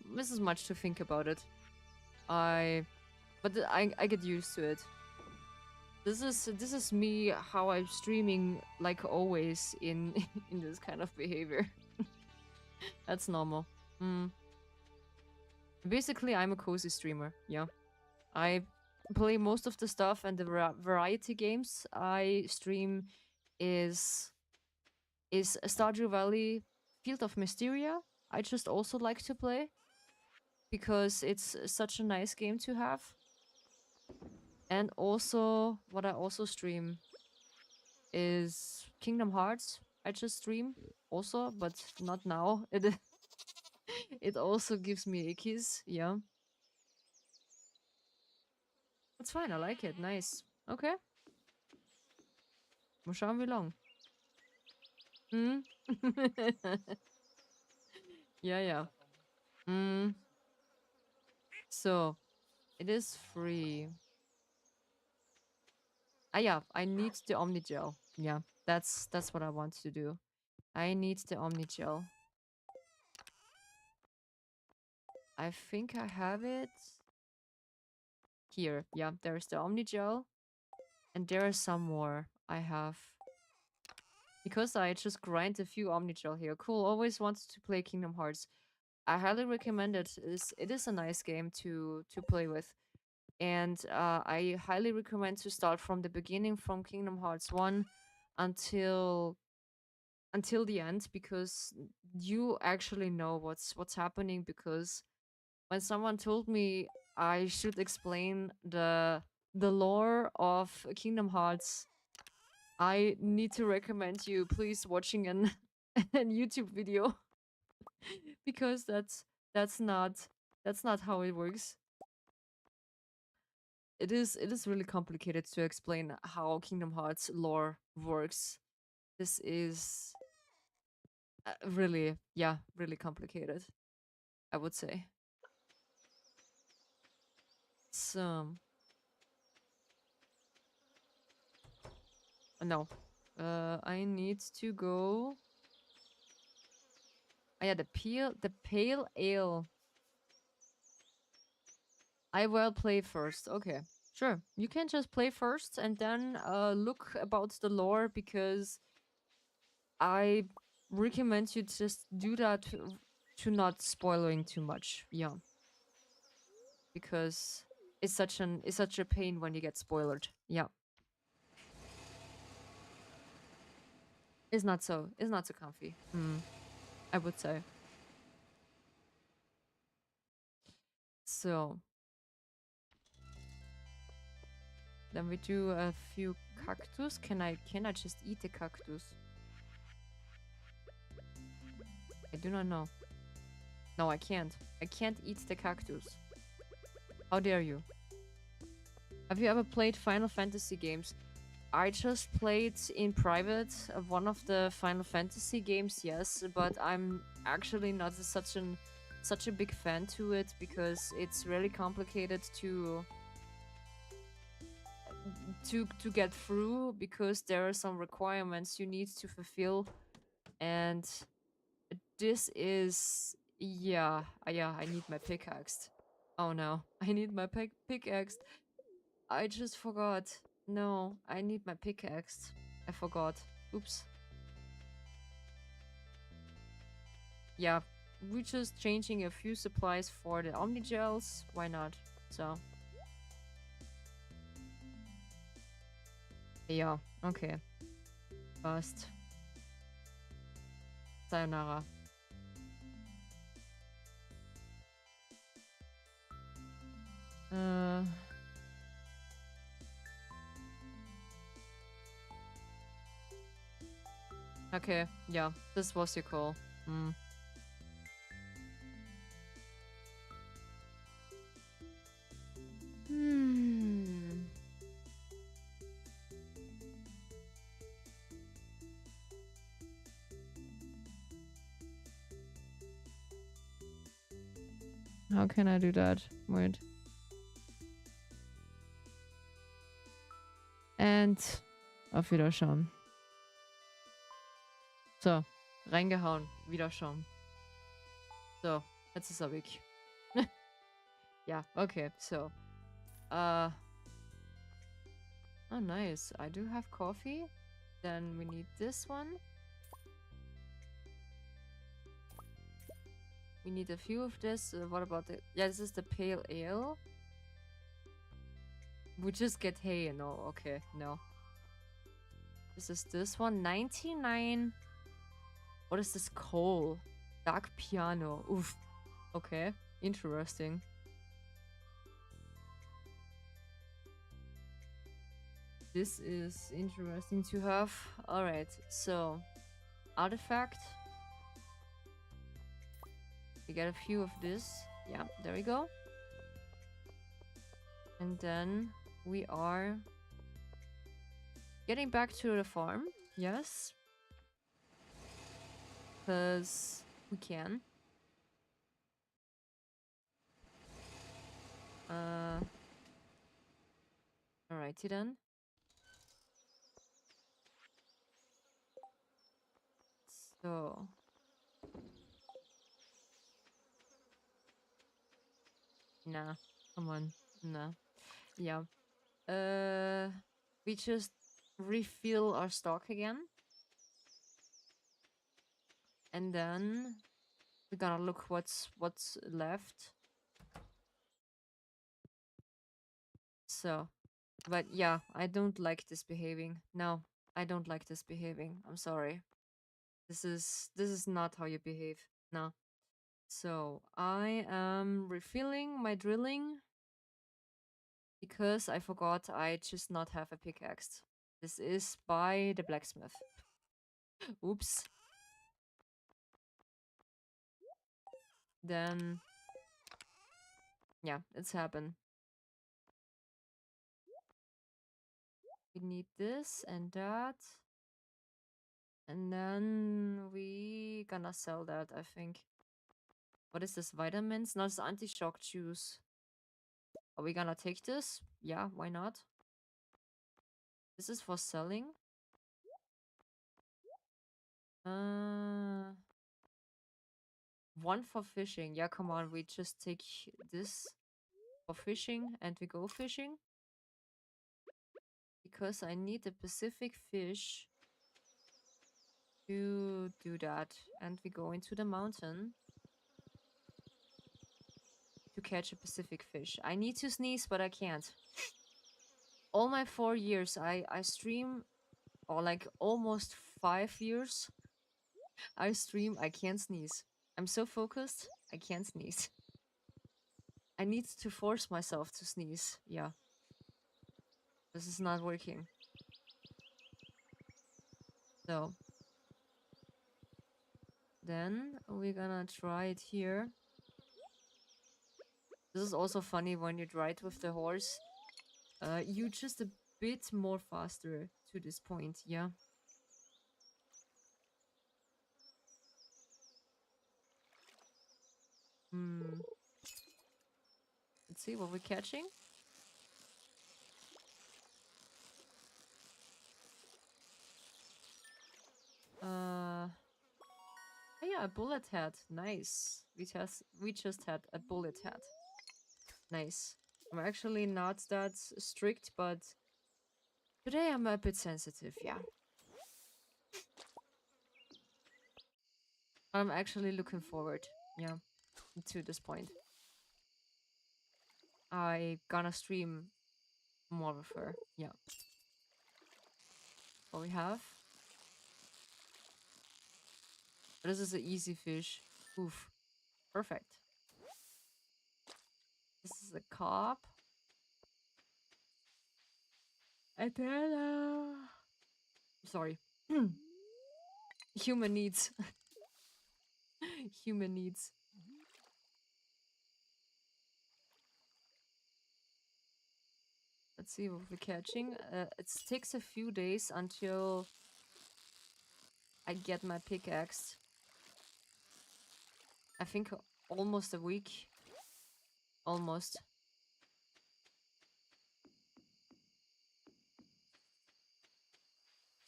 Speaker 1: think about it. I get used to it. This is me how I'm streaming like always in in this kind of behavior. That's normal. Mm. Basically, I'm a cozy streamer. Yeah, I play most of the stuff, and the variety games I stream is Stardew Valley, Field of Mysteria. I just also like to play because it's such a nice game to have. And also, what I also stream is Kingdom Hearts. I just stream also, but not now. It also gives me ickies. Yeah, that's fine. I like it. Nice. Okay. Mal schauen, wie long. Hmm? Yeah, yeah. Mm. So, it is free. Ah, yeah, I need the Omni Gel. Yeah, that's what I want to do. I need the Omni Gel. I think I have it here. Yeah, there's the Omni Gel. And there are some more I have. Because I just grind a few Omni Gel here. Cool, always wanted to play Kingdom Hearts. I highly recommend it. It is a nice game to play with. And I highly recommend to start from the beginning, from Kingdom Hearts 1 until the end, because you actually know what's happening. Because when someone told me I should explain the lore of Kingdom Hearts, I need to recommend you please watching an an YouTube video because that's not how it works. It is really complicated to explain how Kingdom Hearts lore works. This is really, yeah, really complicated, I would say. So no, I need to go. Oh, yeah, the pale ale. I will play first. Okay, sure. You can just play first and then look about the lore, because I recommend you just do that to not spoiling too much. Yeah, because it's such a pain when you get spoiled. Yeah, it's not so comfy. I would say. So then we do a few cactus. Can I just eat the cactus? I do not know. No, I can't. I can't eat the cactus. How dare you? Have you ever played Final Fantasy games? I just played in private one of the Final Fantasy games, yes, but I'm actually not such a big fan to it, because it's really complicated to get through, because there are some requirements you need to fulfill, and this is, yeah, I need my pickaxe. Oh no, I need my pickaxe. I just forgot. No, I need my pickaxe. I forgot. Oops. Yeah, we're just changing a few supplies for the Omnigels. Why not? So. Ja, okay. Passt. Sayonara. Okay, yeah, this was your call. Mm. Hmm. How can I do that? Wait. And auf Wiederschauen. So, reingehauen. Wiederschauen. So, jetzt ist er weg. Yeah, okay, so. Oh, nice. I do have coffee. Then we need this one. We need a few of this. What about the... Yeah, this is the pale ale. We just get hay. No, okay, no. This is this one. 99. What is this? Coal. Dark piano. Oof. Okay, interesting. This is interesting to have. Alright, so... Artifact. We get a few of this. Yeah, there we go. And then we are getting back to the farm. Yes. Because we can. Alrighty then. So... Nah, come on. Nah. Yeah. We just refill our stock again. And then we're gonna look what's left. So, but yeah, I don't like this behaving. No, I don't like this behaving. I'm sorry. This is not how you behave. No. So, I am refilling my drilling because I forgot I just not have a pickaxe. This is by the blacksmith. Oops. Then yeah, it's happened. We need this and that. And then we gonna sell that, I think. What is this? Vitamins? No, it's anti-shock juice. Are we gonna take this? Yeah, why not? This is for selling. One for fishing. Yeah, come on. We just take this for fishing and we go fishing. Because I need a Pacific fish to do that. And we go into the mountain to catch a Pacific fish. I need to sneeze, but I can't. All my 4 years, I stream, or like almost 5 years, I stream, I can't sneeze. I'm so focused, I can't sneeze. I need to force myself to sneeze, yeah. This is not working. So. Then we're gonna try it here. This is also funny when you ride with the horse. You just a bit more faster to this point, yeah. Let's see what we're catching. Oh yeah, a bullet head. Nice. We just had a bullet head. Nice. I'm actually not that strict, but today I'm a bit sensitive, yeah. I'm actually looking forward, yeah, to this point. I gonna stream more of her, yeah. what we have. This is an easy fish. Oof. Perfect. This is a carp. And then, sorry. Human needs. Human needs. Let's see what we're catching. It takes a few days until I get my pickaxe. I think almost a week. Almost.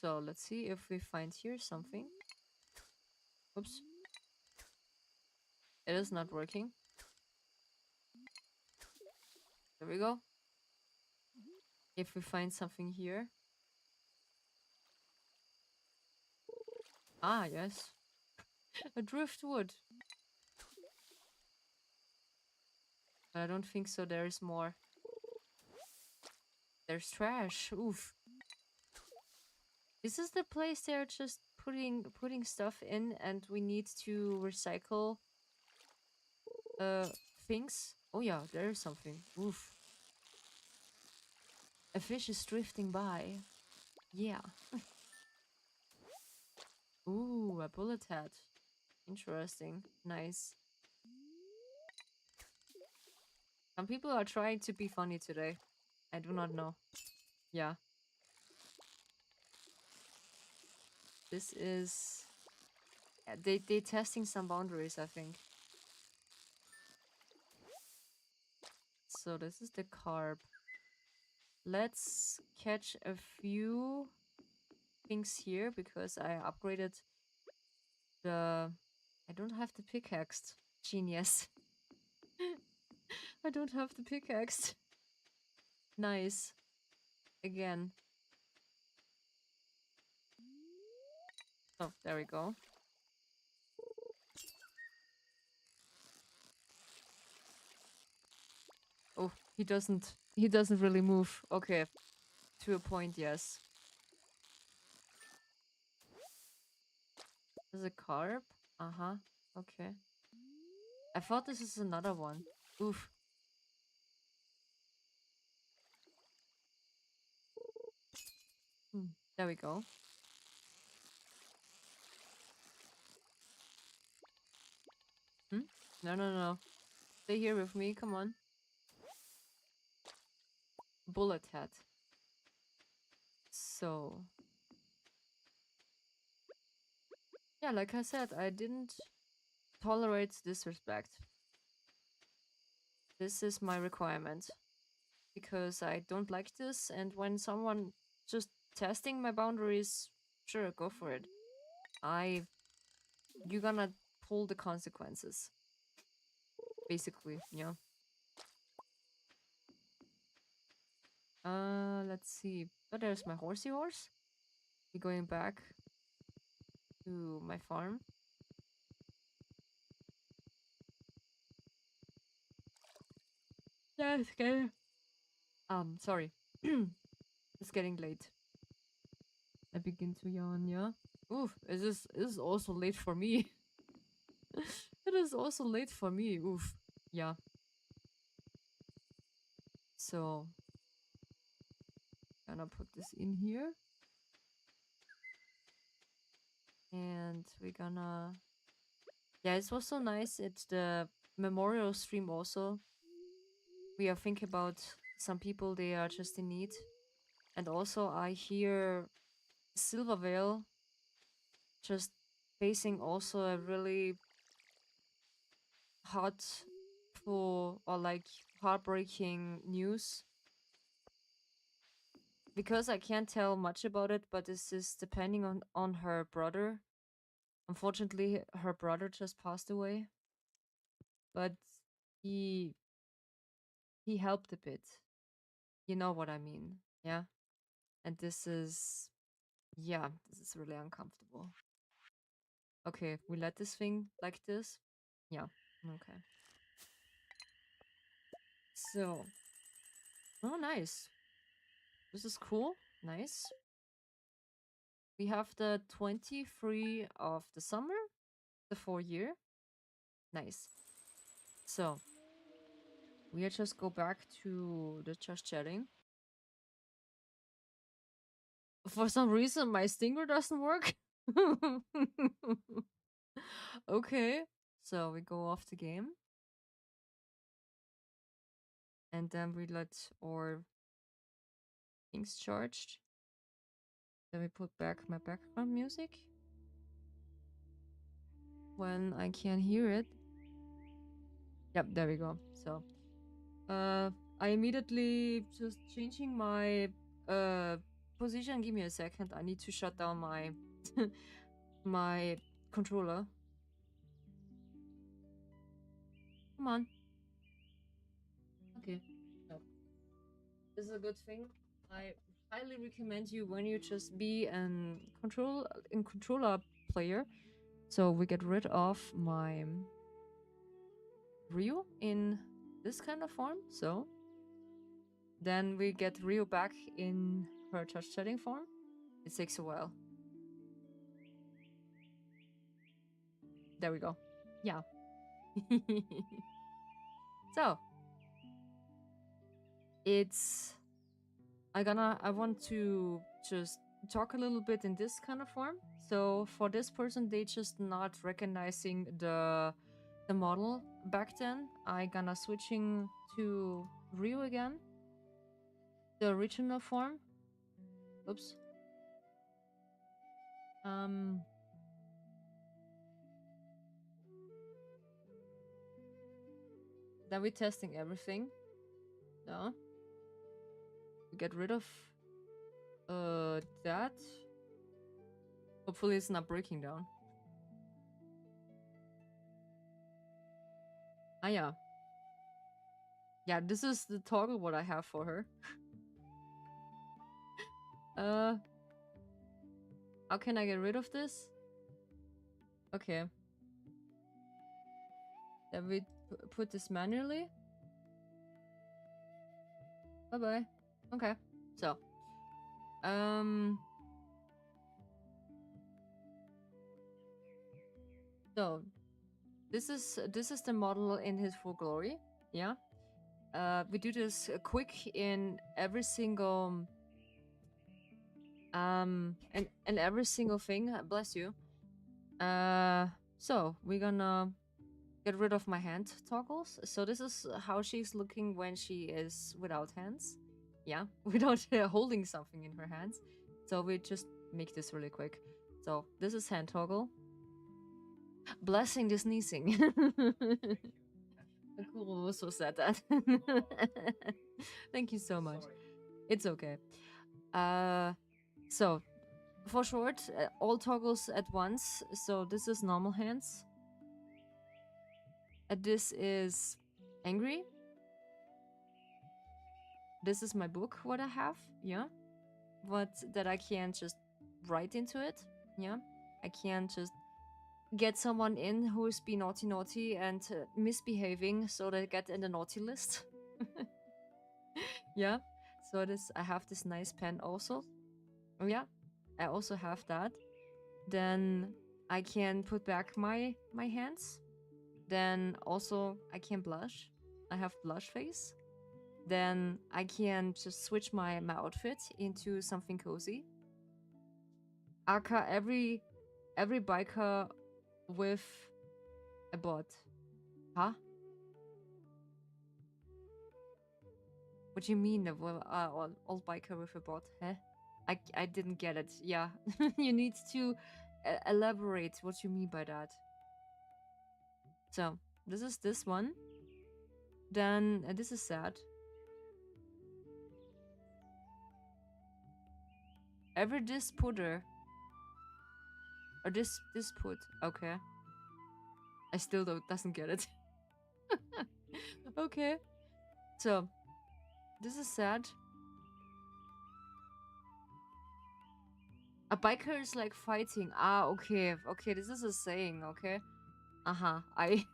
Speaker 1: So let's see if we find here something. Oops. It is not working. There we go. If we find something here. Ah, yes. A driftwood. But I don't think so. There is more. There's trash. Oof. This is the place they're just putting stuff in, and we need to recycle things. Oh yeah, there is something. Oof. A fish is drifting by. Yeah. Ooh, a bullet head. Interesting. Nice. Some people are trying to be funny today. I do not know. Yeah. This is... yeah, they testing some boundaries, I think. So this is the carp. Let's catch a few things here because I upgraded the... I don't have the pickaxe. Genius. I don't have the pickaxe. Nice. Again. Oh, there we go. Oh, he doesn't really move. Okay. To a point, yes. There's a carp? Uh-huh. Okay. I thought this is another one. Oof. There we go. No, no, no. Stay here with me. Come on. Bullet head. So... yeah, like I said, I didn't tolerate disrespect. This is my requirement. Because I don't like this, and when someone just testing my boundaries, sure, go for it. You're gonna pull the consequences. Basically, yeah. Let's see. But there's my horsey horse. We're going back to my farm. Yeah, it's getting... sorry. It's getting late. I begin to yawn, yeah? Oof, is also late for me. It is also late for me, oof. Yeah. So, gonna put this in here. And we're gonna... yeah, it was so nice. It's the memorial stream also. We are thinking about some people, they are just in need. And also I hear Silvervale just facing also a really hot for or like heartbreaking news. Because I can't tell much about it, but this is depending on her brother. Unfortunately, her brother just passed away. But he he helped a bit. You know what I mean, yeah? And this is... yeah, this is really uncomfortable. Okay, we let this thing like this? Yeah, okay. So... oh, nice. This is cool. Nice. We have the 23 of the summer, the 4 year. Nice. So we just go back to the just chatting. For some reason, my stinger doesn't work. Okay, so we go off the game. And then we let our things charged. Then we put back my background music when I can't hear it. Yep, there we go. So, I immediately just changing my position. Give me a second. I need to shut down my my controller. Come on. Okay. So, this is a good thing. I highly recommend you when you just be an controller player. So we get rid of my Rio in this kind of form. So then we get Rio back in her touch setting form. It takes a while. There we go. Yeah. So it's I want to just talk a little bit in this kind of form. So for this person, they just not recognizing the model back then. I gonna switching to Rio again, the original form. Oops. Then we're testing everything. No. We get rid of that. Hopefully it's not breaking down. Ah yeah. Yeah, this is the toggle what I have for her. How can I get rid of this? Okay. Then we put this manually. Bye bye. Okay. So so this is the model in his full glory. Yeah. We do this quick in every single and every single thing. Bless you. So we're gonna get rid of my hand toggles. So this is how she's looking when she is without hands. Yeah, without holding something in her hands. So we just make this really quick. So this is hand toggle. Blessing the sneezing. Kuro also said that. Thank you so much. It's okay. So for short, all toggles at once. So this is normal hands. This is angry. This is my book, what I have. Yeah. But that I can't just write into it. Yeah. I can't just get someone in who's been naughty and misbehaving so they get in the naughty list. Yeah. So I have this nice pen also. Yeah. I also have that. Then I can put back my hands. Then also I can blush. I have blush face. Then I can just switch my outfit into something cozy. Aka every biker with a bot. Huh? What do you mean? All biker with a bot? Huh? I didn't get it. Yeah. You need to elaborate what you mean by that. So, this is this one. Then this is sad. Every disputer. Or dispute. Okay. I still doesn't get it. Okay. So, this is sad. A biker is like fighting. Ah, okay. Okay, this is a saying, okay? Uh-huh. I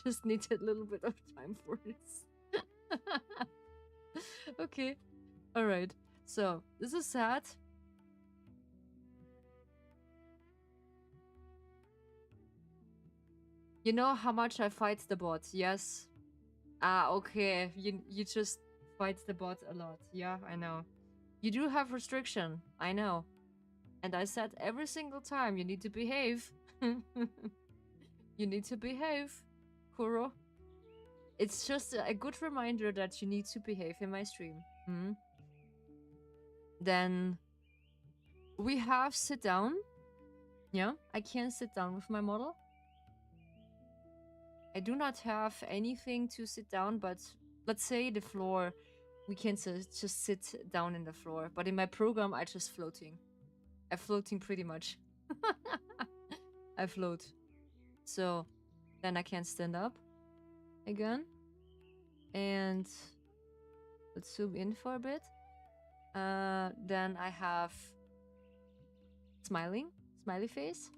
Speaker 1: just needed a little bit of time for this. Okay. Alright. So, this is sad. You know how much I fight the bot, yes? Ah, okay. You just fight the bot a lot. Yeah, I know. You do have restriction, I know. And I said every single time you need to behave. You need to behave, Kuro. It's just a good reminder that you need to behave in my stream. Then we have sit down. Yeah, I can sit down with my model. I do not have anything to sit down, but let's say the floor, we can just sit down in the floor. But in my program, I just floating. I'm floating pretty much. I float. So then I can stand up again. And let's zoom in for a bit. Then I have smiley face.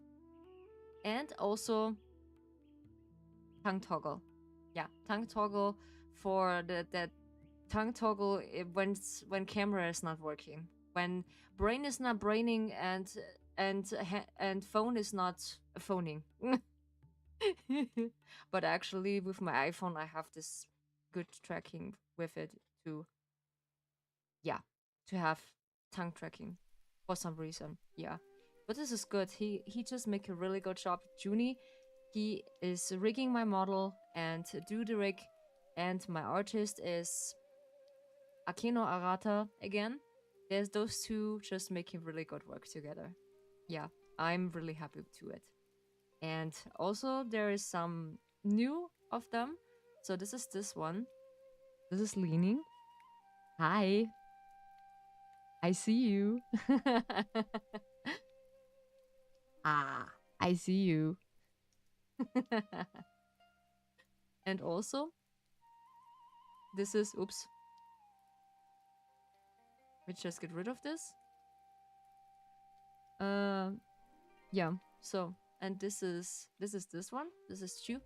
Speaker 1: And also tongue toggle. Yeah, tongue toggle for that tongue toggle when camera is not working, when brain is not braining and phone is not phoning. But actually with my iPhone I have this good tracking with it to have tongue tracking for some reason. Yeah, but this is good. He just make a really good job. Junie, he is rigging my model and do the rig, and my artist is Akino Arata again. There's those two just making really good work together. Yeah, I'm really happy to it. And also there is some new of them. So this is this one. This is Leaning. Hi. I see you. Ah, I see you. And also, this is, oops. Let's just get rid of this. Yeah, so, and this is this one. This is Chu.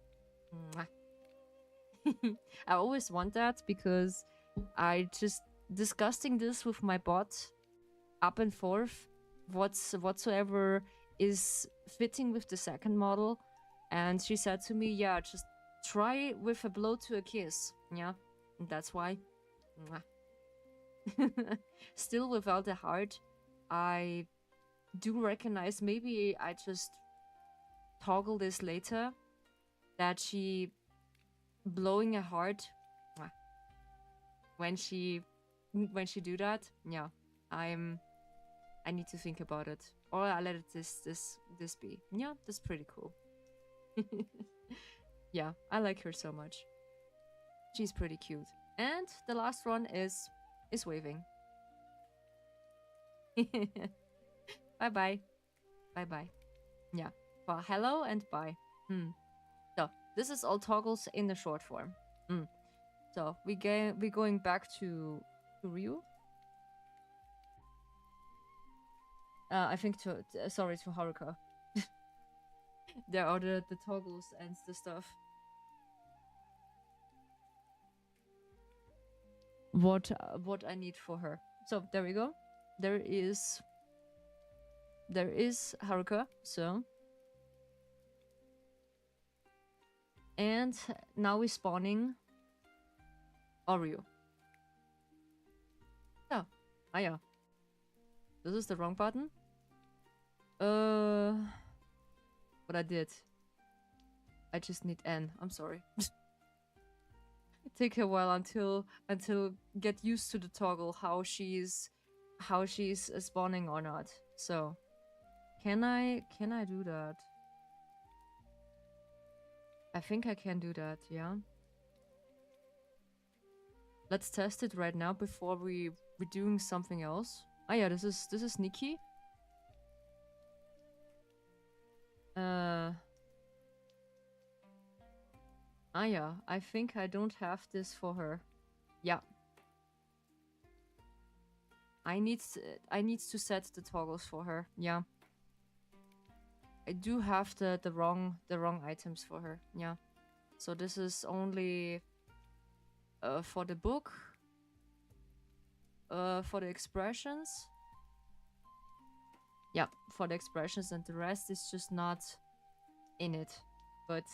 Speaker 1: I always want that because I just discussing this with my bot up and forth whatsoever is fitting with the second model, and she said to me, yeah, just try with a blow to a kiss. Yeah, and that's why. Still without a heart, I do recognize, maybe I just toggle this later, that she blowing a heart when she do that. Yeah, I need to think about it, or I let it this be. Yeah, that's pretty cool. Yeah, I like her so much. She's pretty cute. And the last one is waving. Bye bye. Bye bye. Yeah. Well, hello and bye. So this is all toggles in the short form. So we're going back to Ryu. I think to sorry, to Haruka. There are the toggles and the stuff. What I need for her. So there we go. There is Haruka. So, and now we're spawning Oreo. Oh, yeah. This is the wrong button. What I did. I just need N. I'm sorry. Take a while until get used to the toggle, how she's spawning or not. So, can I do that? I think I can do that. Yeah. Let's test it right now before we're doing something else. Ah, yeah, this is Nikki. Ah, yeah, I think I don't have this for her. Yeah. I need to set the toggles for her. Yeah. I do have the wrong items for her. Yeah. So this is only for the book. For the expressions. Yeah, for the expressions, and the rest is just not in it. But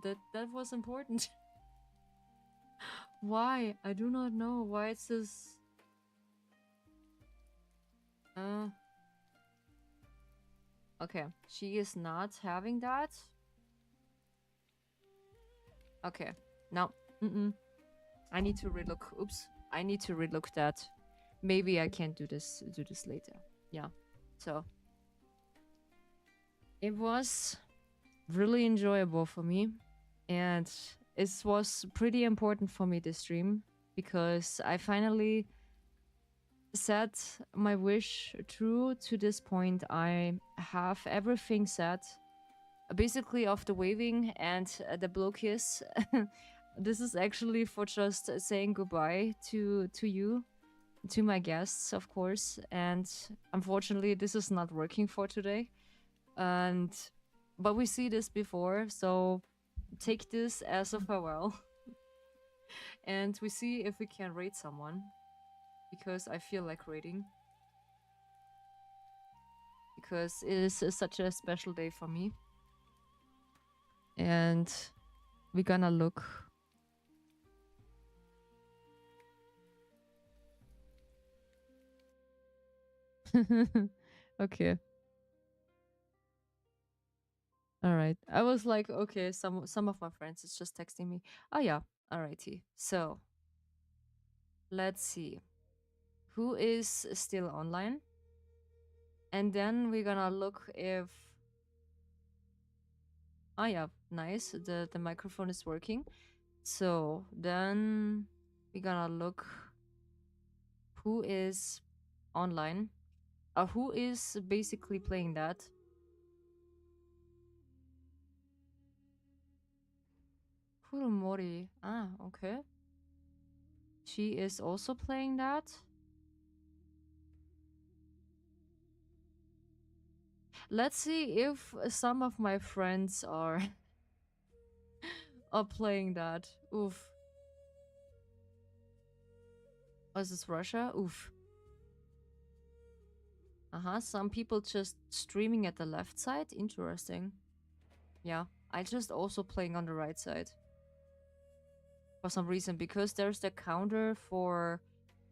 Speaker 1: that was important. Why? I do not know why it's this. Okay, she is not having that. Okay, no. I need to relook. Oops, I need to relook that. Maybe I can do this later. Yeah. So it was really enjoyable for me, and it was pretty important for me this stream because I finally set my wish true to this point. I have everything set, basically of the waving and the blow kiss. This is actually for just saying goodbye to you, to my guests, of course. And unfortunately, this is not working for today. But we see this before, so take this as a farewell. And we see if we can rate someone, because I feel like rating. Because it is such a special day for me. And we're gonna look. Okay. All right. I was like, okay, some of my friends is just texting me. Oh yeah. Alrighty. So let's see who is still online, and then we're gonna look if. Oh yeah, nice. The microphone is working. So then we're gonna look who is online. Who is basically playing that? Kurumori. Ah, okay. She is also playing that. Let's see if some of my friends are are playing that. Oof. Oh, is this Russia? Oof. Some people just streaming at the left side. Interesting. Yeah, I just also playing on the right side. For some reason, because there's the counter for...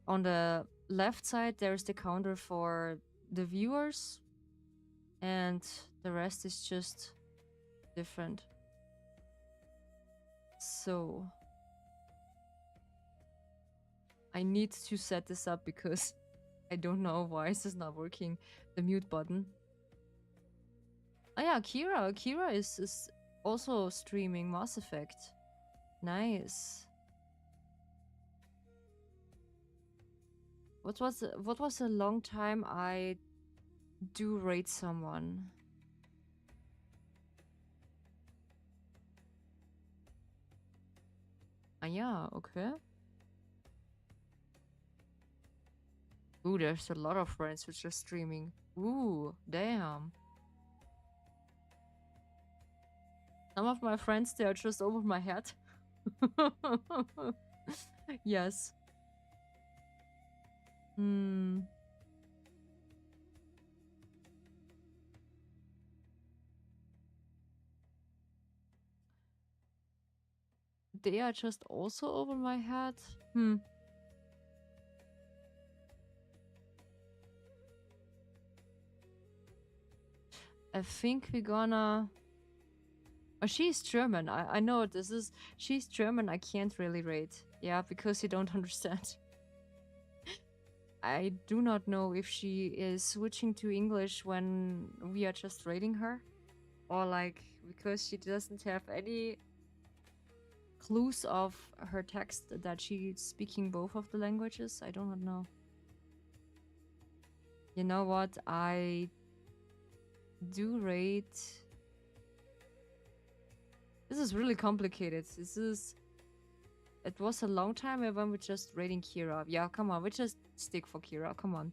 Speaker 1: On the left side, there's the counter for the viewers. And the rest is just different. So... I need to set this up because I don't know why this is not working. The mute button. Oh yeah, Kira. Kira is also streaming Mass Effect. Nice. What was a long time I do rate someone? Ah yeah, okay. Ooh, there's a lot of friends which are streaming. Ooh, damn. Some of my friends, they are just over my head. Yes. They are just also over my head? I think we're gonna... Oh, she's German. I know this is... She's German, I can't really rate. Yeah, because you don't understand. I do not know if she is switching to English when we are just rating her. Or like, because she doesn't have any clues of her text that she's speaking both of the languages. I do not know. You know what? I do rate... This is really complicated. This is... It was a long time when we're just rating Kira. Yeah, come on. We just stick for Kira. Come on.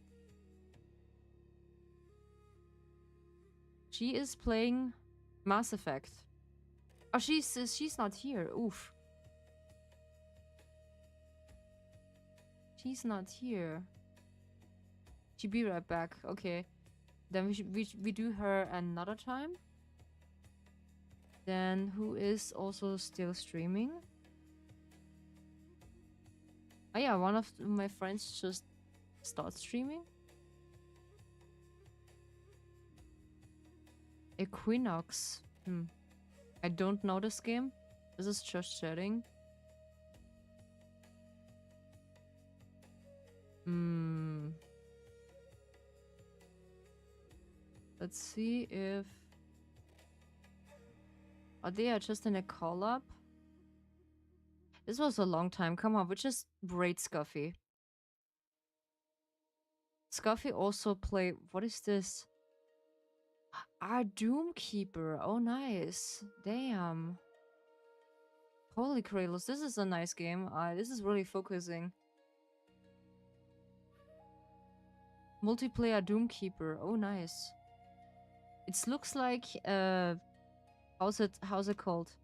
Speaker 1: She is playing Mass Effect. Oh, she's not here. Oof. She's not here. She'll be right back. Okay. Then we do her another time. Then who is also still streaming? Oh yeah, one of my friends just started streaming. Equinox. I don't know this game. This is just chatting. Let's see if... Oh, they are just in a collab. This was a long time. Come on, we just raid Scuffy. Scuffy also play... What is this? Ah, Doomkeeper. Oh, nice. Damn. Holy Kralos, this is a nice game. This is really focusing. Multiplayer Doomkeeper. Oh, nice. It looks like... How's it called?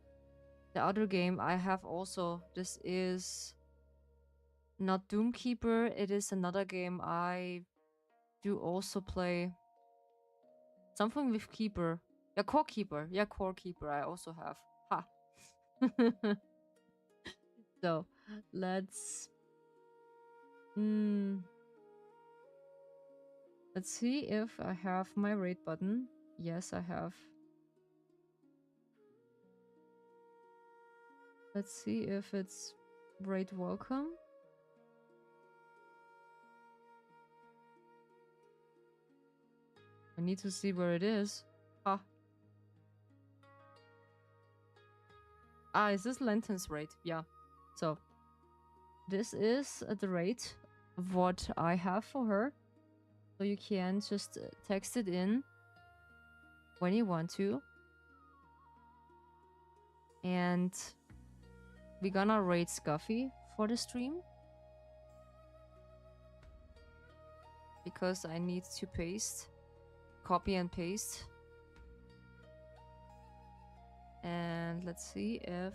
Speaker 1: The other game I have also. This is... Not Doomkeeper. It is another game I do also play. Something with Keeper. Yeah, Core Keeper. Yeah, Core Keeper I also have. Ha. So, let's... Let's see if I have my raid button. Yes, I have. Let's see if it's raid welcome. I need to see where it is. Is this Lenton's rate? Yeah. So, this is the rate of what I have for her. So you can just text it in when you want to. And we're gonna rate Scuffy for the stream. Because I need to paste. Copy and paste. And let's see if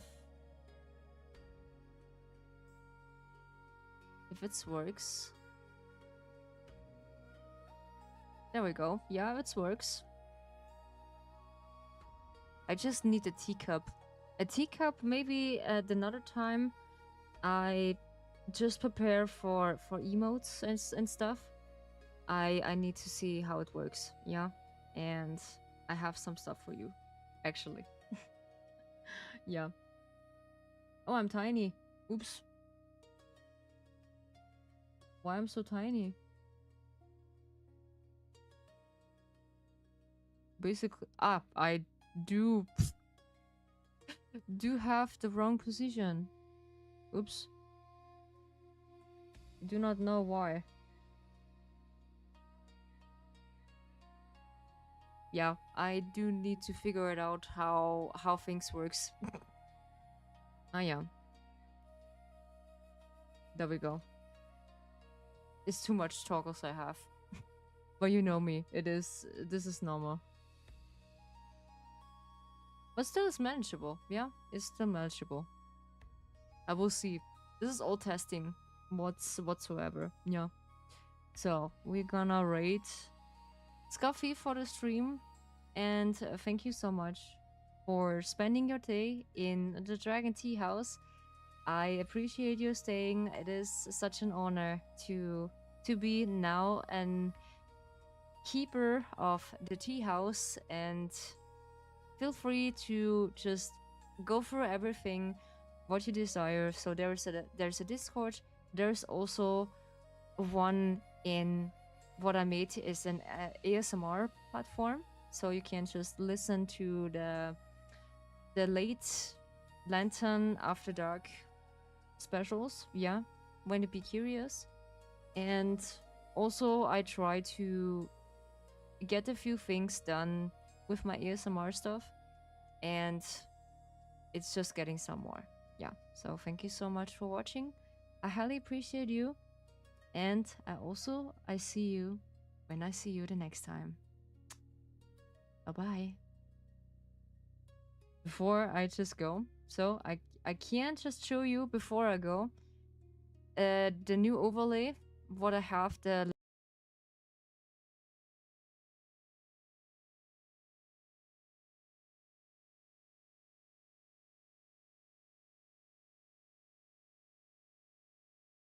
Speaker 1: it works. There we go. Yeah, it works. I just need a teacup. A teacup, maybe at another time. I just prepare for emotes and stuff. I need to see how it works. Yeah, and I have some stuff for you, actually. Yeah. Oh, I'm tiny. Oops. Why I'm so tiny? Basically, I do have the wrong position. Oops. Do not know why. Yeah, I do need to figure it out how things works. Yeah. There we go. It's too much toggles I have. But you know me. This is normal. But still it's manageable. Yeah, it's still manageable. I will see. This is all testing whatsoever. Yeah. So we're gonna rate Scuffy for the stream. And thank you so much for spending your day in the Dragon Tea House. I appreciate you staying. It is such an honor to be now an keeper of the tea house, and feel free to just go through everything what you desire. So there's a Discord. There's also one in what I made is an ASMR platform, so you can just listen to the late Lantern After Dark specials. Yeah, when you be curious. And also I try to get a few things done with my ASMR stuff, and it's just getting some more. Yeah, so thank you so much for watching. I highly appreciate you, and I see you when I see you the next time. Bye bye. Before I just go, so I can't just show you before I go the new overlay, what I have, the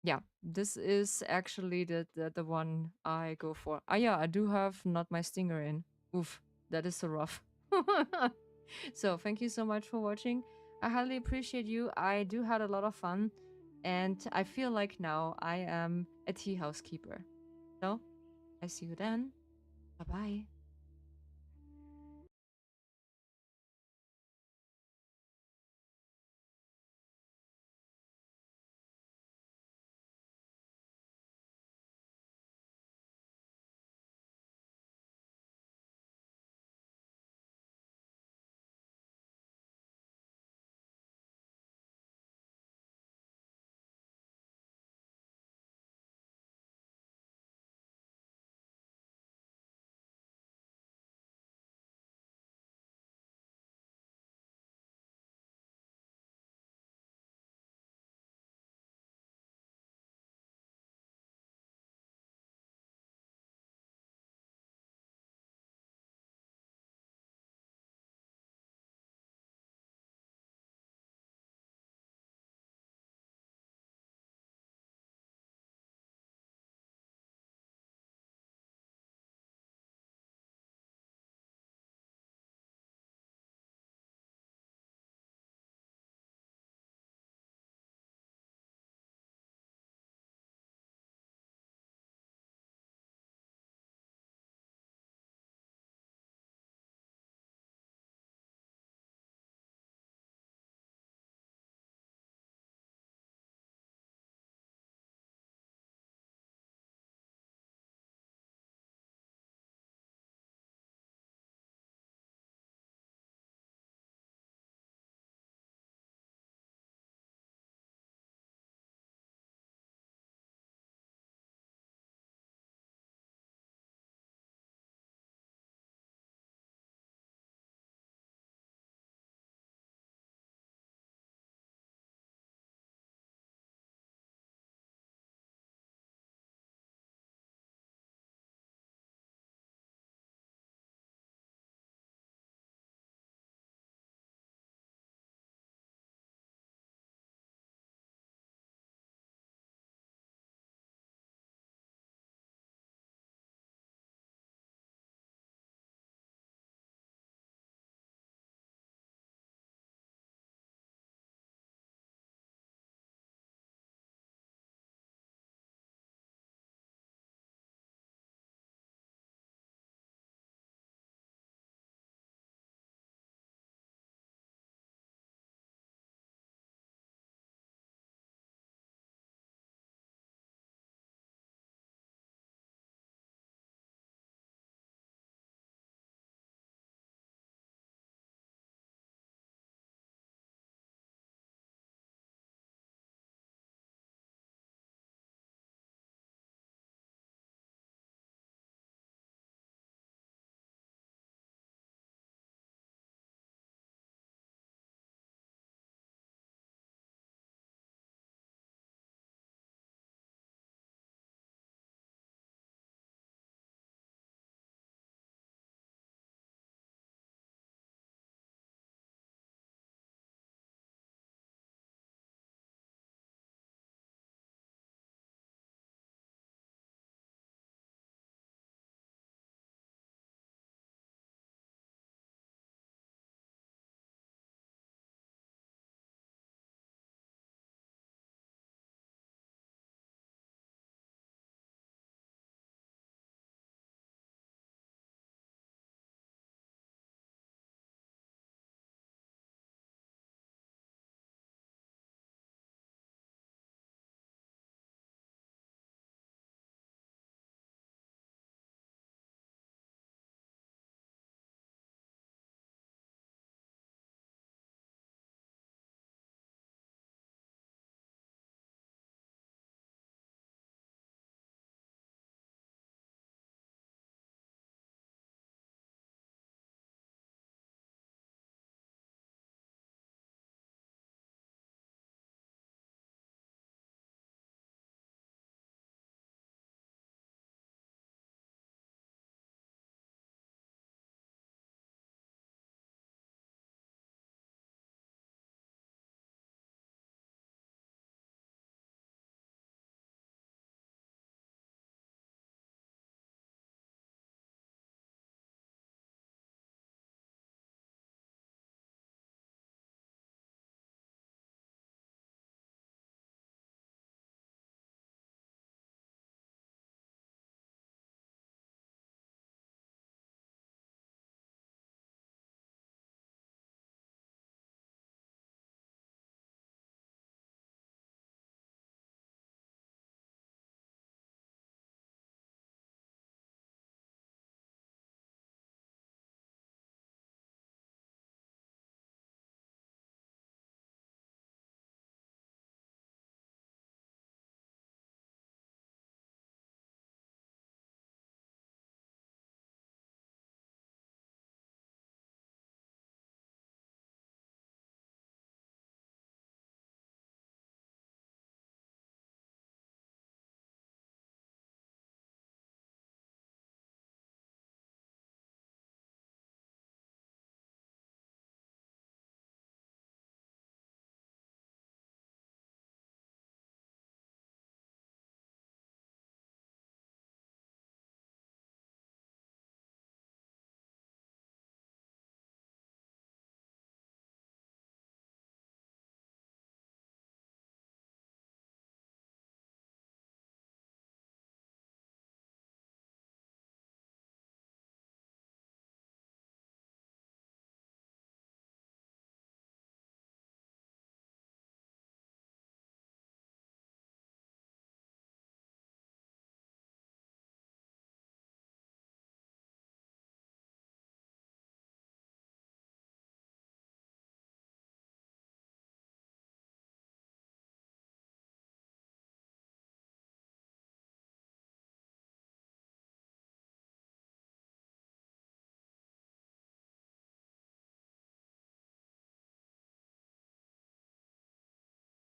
Speaker 1: yeah, this is actually the one I go for. Ah, yeah, I do have not my stinger in. Oof, that is so rough. So thank you so much for watching. I highly appreciate you. I do had a lot of fun, and I feel like now I am a tea housekeeper. So I see you then. Bye bye.